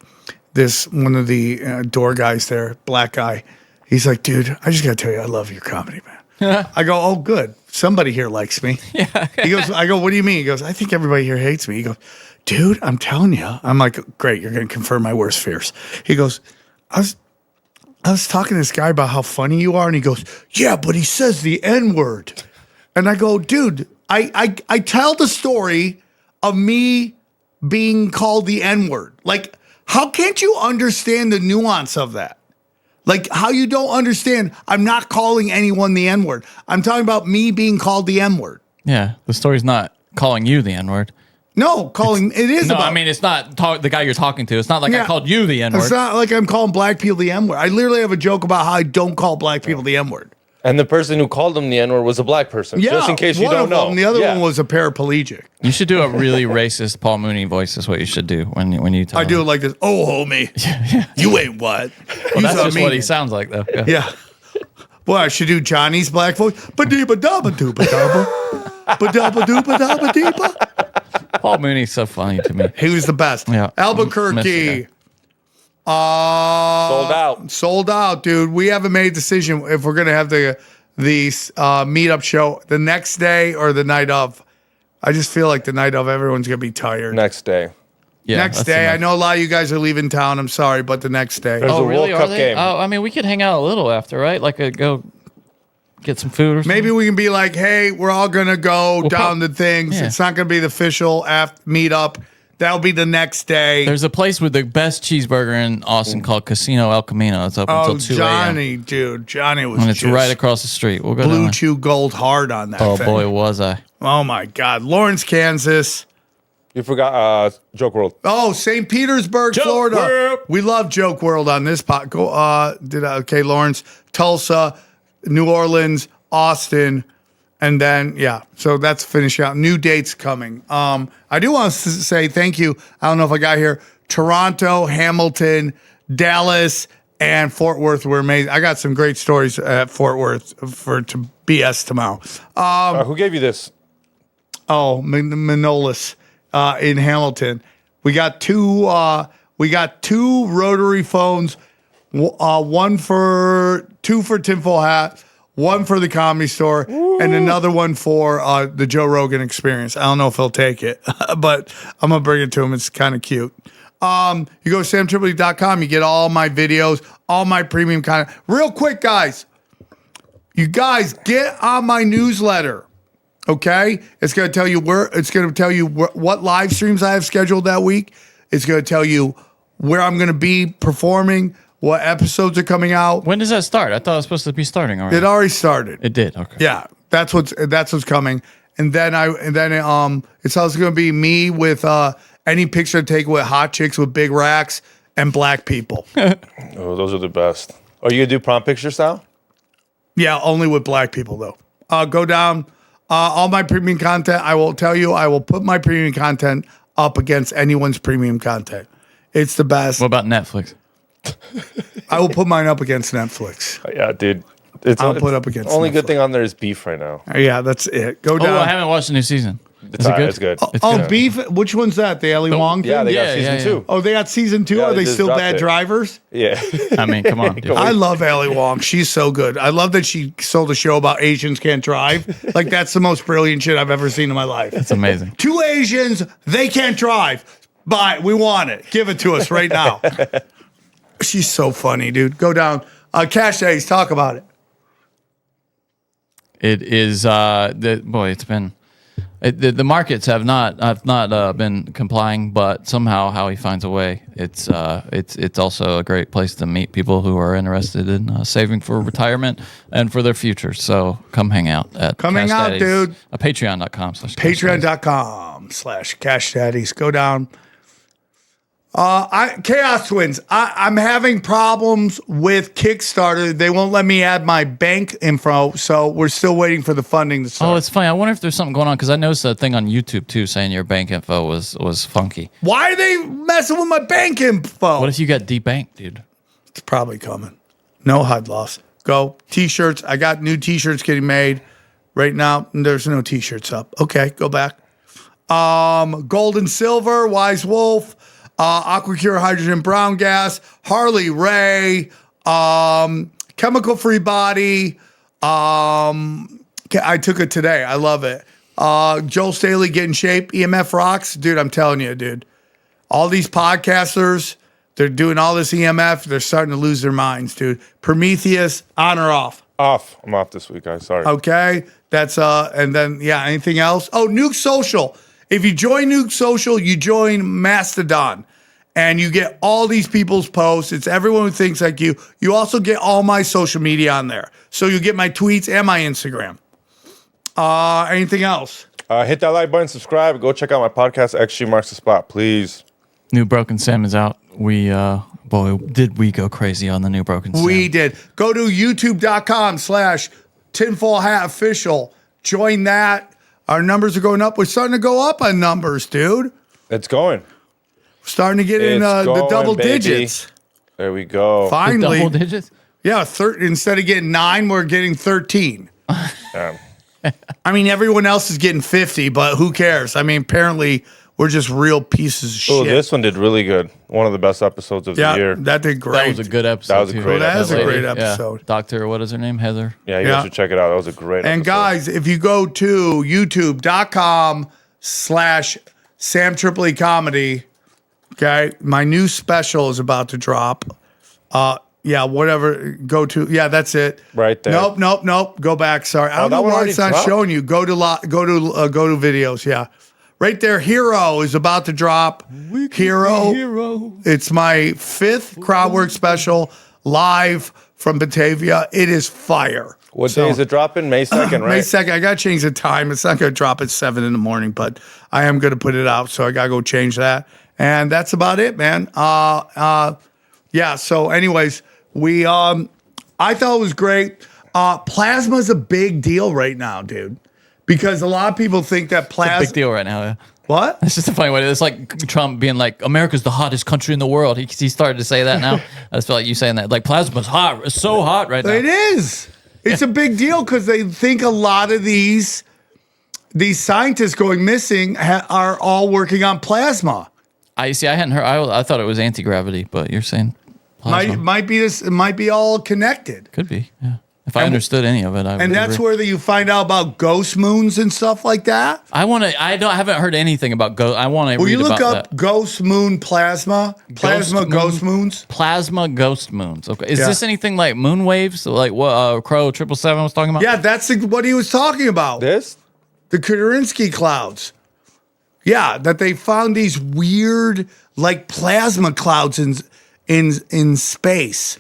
Speaker 1: of the door guys there, black guy, he's like, dude, I just got to tell you, I love your comedy, man. I go, oh, good. Somebody here likes me. Yeah. I go, what do you mean? He goes, I think everybody here hates me. He goes, dude, I'm telling you. I'm like, great, you're going to confirm my worst fears. He goes, I was talking to this guy about how funny you are, and he goes, yeah, but he says the N-word. And I go, dude, I tell the story of me being called the N-word. Like, how can't you understand the nuance of that? Like, how you don't understand, I'm not calling anyone the N-word. I'm talking about me being called the N-word.
Speaker 4: Yeah. The story's not calling you the N-word.
Speaker 1: No, it is
Speaker 4: No,
Speaker 1: about.
Speaker 4: I mean, it's not the guy you're talking to. It's not like I called you the N-word.
Speaker 1: It's not like I'm calling black people the N-word. I literally have a joke about how I don't call black people the N-word.
Speaker 3: And the person who called him the N-word was a black person.
Speaker 1: Yeah,
Speaker 3: just in case you
Speaker 1: one
Speaker 3: don't
Speaker 1: of
Speaker 3: know.
Speaker 1: them. The other one was a paraplegic.
Speaker 4: You should do a really racist Paul Mooney voice. Is what you should do when you tell
Speaker 1: I do it
Speaker 4: him.
Speaker 1: like this. Oh, homie, you ain't what?
Speaker 4: Well, that's just what he sounds like, though. Yeah.
Speaker 1: Yeah. Boy, I should do Johnny's black voice. Ba-dee-ba-dabba-dooba-dabba.
Speaker 4: Paul Mooney's so funny to me.
Speaker 1: He was the best.
Speaker 4: Yeah.
Speaker 1: Albuquerque. Sold out, dude. We haven't made a decision if we're gonna have the meetup show the next day or the night of. I just feel like the night of everyone's gonna be tired.
Speaker 3: Next day.
Speaker 4: Yeah,
Speaker 1: next day. I know a lot of you guys are leaving town. I'm sorry, but the next day.
Speaker 3: There's a World Cup game.
Speaker 4: Oh, I mean, we could hang out a little after, right? Like, go get some food or something.
Speaker 1: Maybe we can be like, hey, we're all gonna go down to things.
Speaker 4: Yeah.
Speaker 1: It's not gonna be the official meetup. That'll be the next day.
Speaker 4: There's a place with the best cheeseburger in Austin called Casino El Camino. It's open until 2 a.m.
Speaker 1: Johnny, dude. Johnny was
Speaker 4: And it's
Speaker 1: just
Speaker 4: right across the street. We'll go
Speaker 1: blue
Speaker 4: down
Speaker 1: chew gold hard on that
Speaker 4: there. Oh,
Speaker 1: thing.
Speaker 4: boy, was I.
Speaker 1: Oh, my God. Lawrence, Kansas.
Speaker 3: You forgot Joke World.
Speaker 1: Oh, St. Petersburg,
Speaker 4: Joke
Speaker 1: Florida.
Speaker 4: World.
Speaker 1: We love Joke World on this pod. Okay, Lawrence, Tulsa, New Orleans, Austin. And then, yeah, so that's finishing out. New dates coming. I do want to say thank you. I don't know if I got here. Toronto, Hamilton, Dallas, and Fort Worth were amazing. I got some great stories at Fort Worth to BS tomorrow.
Speaker 3: Who gave you this?
Speaker 1: Oh, Manolis in Hamilton. We got two rotary phones. Two for Tinfoil Hat. One for the Comedy Store, and another one for the Joe Rogan Experience. I don't know if he'll take it, but I'm going to bring it to him. It's kind of cute. You go to samtripoli.com. You get all my videos, all my premium content. Real quick, guys. You guys, get on my newsletter, okay? It's going to tell you what live streams I have scheduled that week. It's going to tell you where I'm going to be performing, what episodes are coming out.
Speaker 4: When does that start? I thought it was supposed to be starting already.
Speaker 1: It already started.
Speaker 4: It did. Okay.
Speaker 1: Yeah, that's what's coming. And then it's also going to be me with any picture I take with hot chicks with big racks and black people.
Speaker 3: Oh, those are the best. Are you gonna do prom picture style?
Speaker 1: Yeah, only with black people though. Go down all my premium content. I will tell you, I will put my premium content up against anyone's premium content. It's the best.
Speaker 4: What about Netflix?
Speaker 1: I will put mine up against Netflix.
Speaker 3: Yeah, dude.
Speaker 1: I'll put up against
Speaker 3: only
Speaker 1: Netflix.
Speaker 3: good thing on there is beef right now.
Speaker 1: Yeah, that's it. Go down.
Speaker 4: Oh, I haven't watched the new season.
Speaker 3: It's all right, it's good.
Speaker 4: It's
Speaker 1: Oh,
Speaker 4: good.
Speaker 1: beef. Which one's that? The Ali Wong thing?
Speaker 3: Yeah, they got
Speaker 4: Yeah,
Speaker 3: season
Speaker 4: yeah,
Speaker 3: 2.
Speaker 1: Oh, they got season 2?
Speaker 3: Yeah,
Speaker 1: Are
Speaker 3: they
Speaker 1: they
Speaker 3: just
Speaker 1: still
Speaker 3: dropped
Speaker 1: bad
Speaker 3: it.
Speaker 1: drivers?
Speaker 3: Yeah.
Speaker 4: I mean, come on. Dude.
Speaker 1: I love Ali Wong. She's so good. I love that she sold a show about Asians can't drive. Like, that's the most brilliant shit I've ever seen in my life.
Speaker 4: It's amazing.
Speaker 1: 2 Asians, they can't drive. Buy it. We want it. Give it to us right now. She's so funny, dude. Go down. Cash Days, talk about it.
Speaker 4: It is it's been the markets have not been complying, but somehow Howie finds a way. It's also a great place to meet people who are interested in saving for retirement and for their future. So come hang out at
Speaker 1: Hang out, dude.
Speaker 4: Patreon.com/Cash
Speaker 1: Patreon.com/Cash Daddies. Go down. Chaos Twins. I'm having problems with Kickstarter. They won't let me add my bank info, so we're still waiting for the funding to start.
Speaker 4: Oh, it's funny. I wonder if there's something going on because I noticed a thing on YouTube too saying your bank info was funky.
Speaker 1: Why are they messing with my bank info?
Speaker 4: What if you got debanked, dude?
Speaker 1: It's probably coming. No HUD loss. Go. T-shirts. I got new T-shirts getting made right now. There's no T-shirts up. Okay, go back. Gold and silver. Wise Wolf. Aquacure hydrogen brown gas, Harley Ray, chemical free body. I took it today. I love it. Joel Staley, Get in Shape, EMF rocks. Dude, I'm telling you, dude. All these podcasters, they're doing all this EMF. They're starting to lose their minds, dude. Prometheus, on or off?
Speaker 3: Off. I'm off this week, guys. Sorry.
Speaker 1: Okay. That's, and then, yeah, anything else? Oh, Nuke Social. If you join Nuke Social, you join Mastodon. And you get all these people's posts. It's everyone who thinks like you. You also get all my social media on there. So you get my tweets and my Instagram. Anything else?
Speaker 3: Hit that like button, subscribe, go check out my podcast, XG Marks the Spot, please.
Speaker 4: New Broken Sam is out. We did we go crazy on the New Broken Sam?
Speaker 1: We did. Go to youtube.com/tinfoilhatofficial. Join that. Our numbers are going up. We're starting to go up on numbers, dude.
Speaker 3: It's going.
Speaker 1: Starting to get in the double digits.
Speaker 3: There we go.
Speaker 1: Finally.
Speaker 4: The double digits?
Speaker 1: Yeah, instead of getting 9, we're getting 13.
Speaker 3: Damn.
Speaker 1: I mean, everyone else is getting 50, but who cares? I mean, apparently we're just real pieces of
Speaker 3: Oh,
Speaker 1: shit.
Speaker 3: this one did really good. One of the best episodes of the year.
Speaker 1: That did great.
Speaker 4: That was a good episode.
Speaker 3: That was a
Speaker 4: too.
Speaker 3: great
Speaker 1: That is a
Speaker 3: episode.
Speaker 1: great
Speaker 4: Yeah.
Speaker 1: episode.
Speaker 4: Doctor, what is her name? Heather.
Speaker 3: Yeah, you guys should check it out. That was a great
Speaker 1: And
Speaker 3: episode.
Speaker 1: guys, if you go to youtube.com/Sam Tripoli Comedy, okay, my new special is about to drop. Yeah, whatever. Go to that's it.
Speaker 3: Right there.
Speaker 1: Nope. Go back. Sorry, I don't
Speaker 3: that
Speaker 1: know
Speaker 3: one
Speaker 1: why
Speaker 3: already
Speaker 1: it's not
Speaker 3: dropped?
Speaker 1: showing you. Go to videos. Yeah, right there. Hero is about to drop. Hero. It's my 5th crowdwork special live from Batavia. It is fire.
Speaker 3: What day is it dropping? May 2nd, right?
Speaker 1: May 2nd. I got to change the time. It's not going to drop at 7 in the morning, but I am going to put it out. So I got to go change that. And that's about it, man. Yeah. So anyways, I thought it was great. Plasma is a big deal right now, dude, because a lot of people think that plasma.
Speaker 4: Big deal right now. Yeah.
Speaker 1: What?
Speaker 4: It's just a funny way. It's like Trump being like, America's the hottest country in the world. He started to say that now. I just feel like you saying that. Like, plasma's hot. It's so hot right now.
Speaker 1: It is. It's a big deal because they think a lot of these scientists going missing are all working on plasma.
Speaker 4: I hadn't heard. I thought it was anti-gravity, but you're saying plasma.
Speaker 1: Might be this. It might be all connected.
Speaker 4: Could be. Yeah. If I understood any of it, I would
Speaker 1: And that's
Speaker 4: agree.
Speaker 1: where you find out about ghost moons and stuff like that.
Speaker 4: I haven't heard anything about ghost. I want to
Speaker 1: Will
Speaker 4: read
Speaker 1: you look
Speaker 4: about
Speaker 1: up
Speaker 4: that.
Speaker 1: ghost moon plasma? Plasma ghost moons?
Speaker 4: Plasma ghost moons. Okay. Is
Speaker 1: Yeah.
Speaker 4: this anything like moon waves? Like what Crow 777 was talking about?
Speaker 1: Yeah, that's what he was talking about.
Speaker 3: This?
Speaker 1: The Kudurinsky clouds. Yeah, that they found these weird like plasma clouds in space.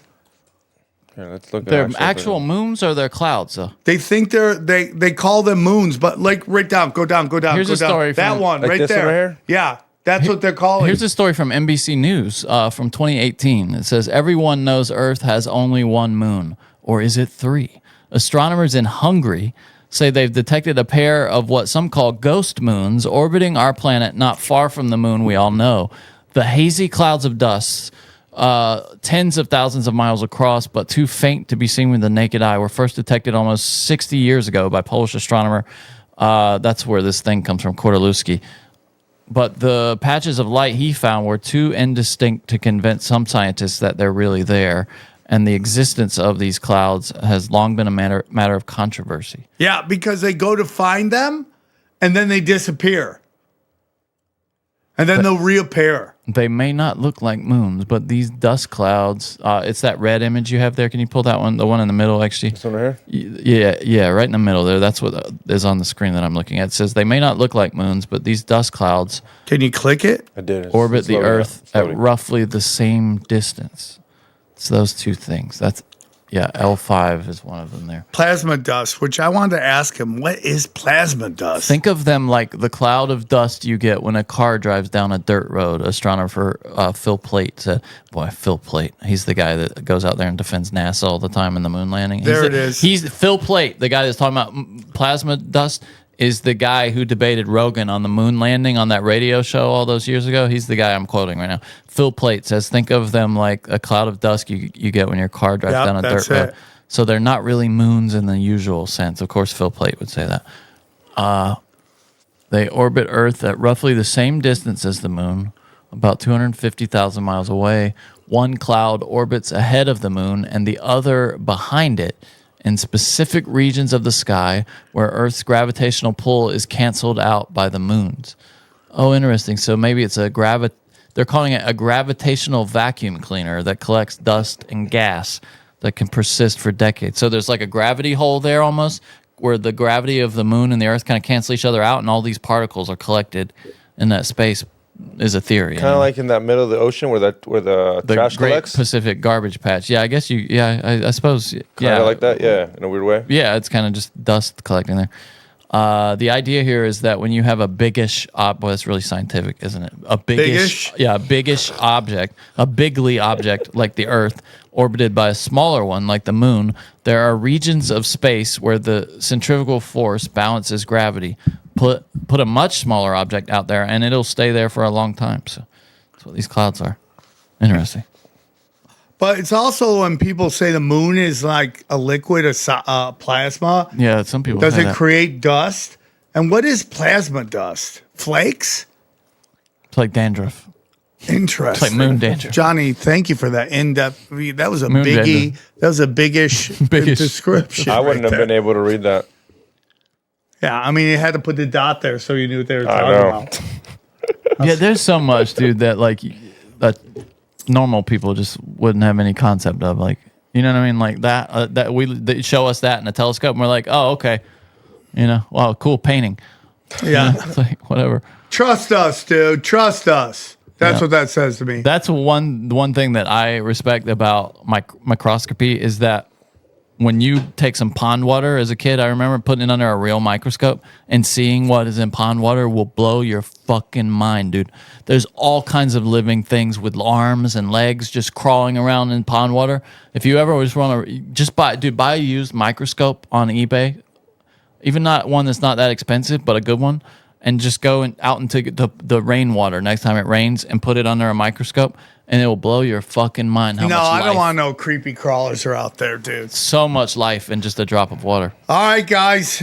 Speaker 3: Here, let's look at
Speaker 4: They're actual moons or they're clouds?
Speaker 1: They think they call them moons, but like right down, go down.
Speaker 4: Here's
Speaker 1: go
Speaker 4: a
Speaker 1: down.
Speaker 4: story
Speaker 1: That
Speaker 4: from-
Speaker 1: one
Speaker 3: Like
Speaker 1: right
Speaker 3: this one
Speaker 1: there.
Speaker 3: right here?
Speaker 1: Yeah, that's what they're calling.
Speaker 4: Here's a story from NBC News from 2018. It says, everyone knows Earth has only one moon, or is it 3? Astronomers in Hungary say they've detected a pair of what some call ghost moons orbiting our planet not far from the moon we all know. The hazy clouds of dust, tens of thousands of miles across, but too faint to be seen with the naked eye, were first detected almost 60 years ago by Polish astronomer. That's where this thing comes from, Kordylewski. But the patches of light he found were too indistinct to convince some scientists that they're really there. And the existence of these clouds has long been a matter of controversy.
Speaker 1: Yeah, because they go to find them and then they disappear. And then they'll reappear.
Speaker 4: They may not look like moons, but these dust clouds, it's that red image you have there. Can you pull that one, the one in the middle, actually?
Speaker 3: This one right
Speaker 4: here? Yeah, right in the middle there. That's what is on the screen that I'm looking at. It says they may not look like moons, but these dust clouds
Speaker 1: Can you click it?
Speaker 3: I did.
Speaker 4: orbit
Speaker 3: It's
Speaker 4: the
Speaker 3: loading
Speaker 4: Earth
Speaker 3: up. It's
Speaker 4: at
Speaker 3: loading.
Speaker 4: roughly the same distance. It's those two things. That's L5 is one of them there.
Speaker 1: Plasma dust, which I wanted to ask him, what is plasma dust?
Speaker 4: Think of them like the cloud of dust you get when a car drives down a dirt road. Astronomer Phil Plait said, boy, Phil Plait, he's the guy that goes out there and defends NASA all the time in the moon landing.
Speaker 1: There it is.
Speaker 4: He's Phil Plait, the guy that's talking about plasma dust, is the guy who debated Rogan on the moon landing on that radio show all those years ago. He's the guy I'm quoting right now. Phil Plait says, think of them like a cloud of dust you get when your car drives
Speaker 1: Yep,
Speaker 4: down a dirt
Speaker 1: that's
Speaker 4: road.
Speaker 1: it.
Speaker 4: So they're not really moons in the usual sense. Of course, Phil Plait would say that. They orbit Earth at roughly the same distance as the moon, about 250,000 miles away. One cloud orbits ahead of the moon and the other behind it in specific regions of the sky where Earth's gravitational pull is canceled out by the moon's. Oh, interesting. So maybe it's they're calling it a gravitational vacuum cleaner that collects dust and gas that can persist for decades. So there's like a gravity hole there almost where the gravity of the moon and the Earth kind of cancel each other out and all these particles are collected in that space is a theory.
Speaker 3: Kind of like in that middle of the ocean where the trash
Speaker 4: Great
Speaker 3: collects.
Speaker 4: Pacific Garbage Patch. Yeah, I guess I suppose.
Speaker 3: Kind of like that, yeah, in a weird way.
Speaker 4: Yeah, it's kind of just dust collecting there. The idea here is that when you have a biggish well, it's really scientific, isn't it? A biggish? Yeah, a biggish object, a bigly object like the Earth, orbited by a smaller one like the moon, there are regions of space where the centrifugal force balances gravity. Put a much smaller object out there, and it'll stay there for a long time. So that's what these clouds are. Interesting.
Speaker 1: But it's also when people say the moon is like a liquid, plasma.
Speaker 4: Yeah, some people
Speaker 1: Does
Speaker 4: say
Speaker 1: it
Speaker 4: that.
Speaker 1: create dust? And what is plasma dust? Flakes?
Speaker 4: It's like dandruff.
Speaker 1: Interesting.
Speaker 4: It's like moon dandruff.
Speaker 1: Johnny, thank you for that in-depth. That was a
Speaker 4: Moon
Speaker 1: biggie.
Speaker 4: dandruff.
Speaker 1: That was a biggish,
Speaker 4: Biggish.
Speaker 1: description.
Speaker 3: I wouldn't
Speaker 1: right
Speaker 3: have been
Speaker 1: there.
Speaker 3: able to read that.
Speaker 1: Yeah, I mean, you had to put the dot there so you knew what they were
Speaker 3: I
Speaker 1: talking
Speaker 3: know.
Speaker 1: about.
Speaker 4: Yeah, there's so much, dude, that normal people just wouldn't have any concept of. Like, you know what I mean? Like that they show us that in a telescope, and we're like, oh, okay, wow, cool painting.
Speaker 1: Yeah.
Speaker 4: It's like whatever.
Speaker 1: Trust us, dude. Trust us. That's
Speaker 4: Yeah.
Speaker 1: what that says to me.
Speaker 4: That's one thing that I respect about microscopy is that when you take some pond water as a kid, I remember putting it under a real microscope and seeing what is in pond water will blow your fucking mind, dude. There's all kinds of living things with arms and legs just crawling around in pond water. If you ever just want to buy a used microscope on eBay, even not one that's not that expensive, but a good one, and just go out into the rainwater next time it rains and put it under a microscope, and it will blow your fucking mind how
Speaker 1: No,
Speaker 4: much
Speaker 1: I don't
Speaker 4: life,
Speaker 1: want no creepy crawlers are out there, dude.
Speaker 4: so much life in just a drop of water.
Speaker 1: All right, guys.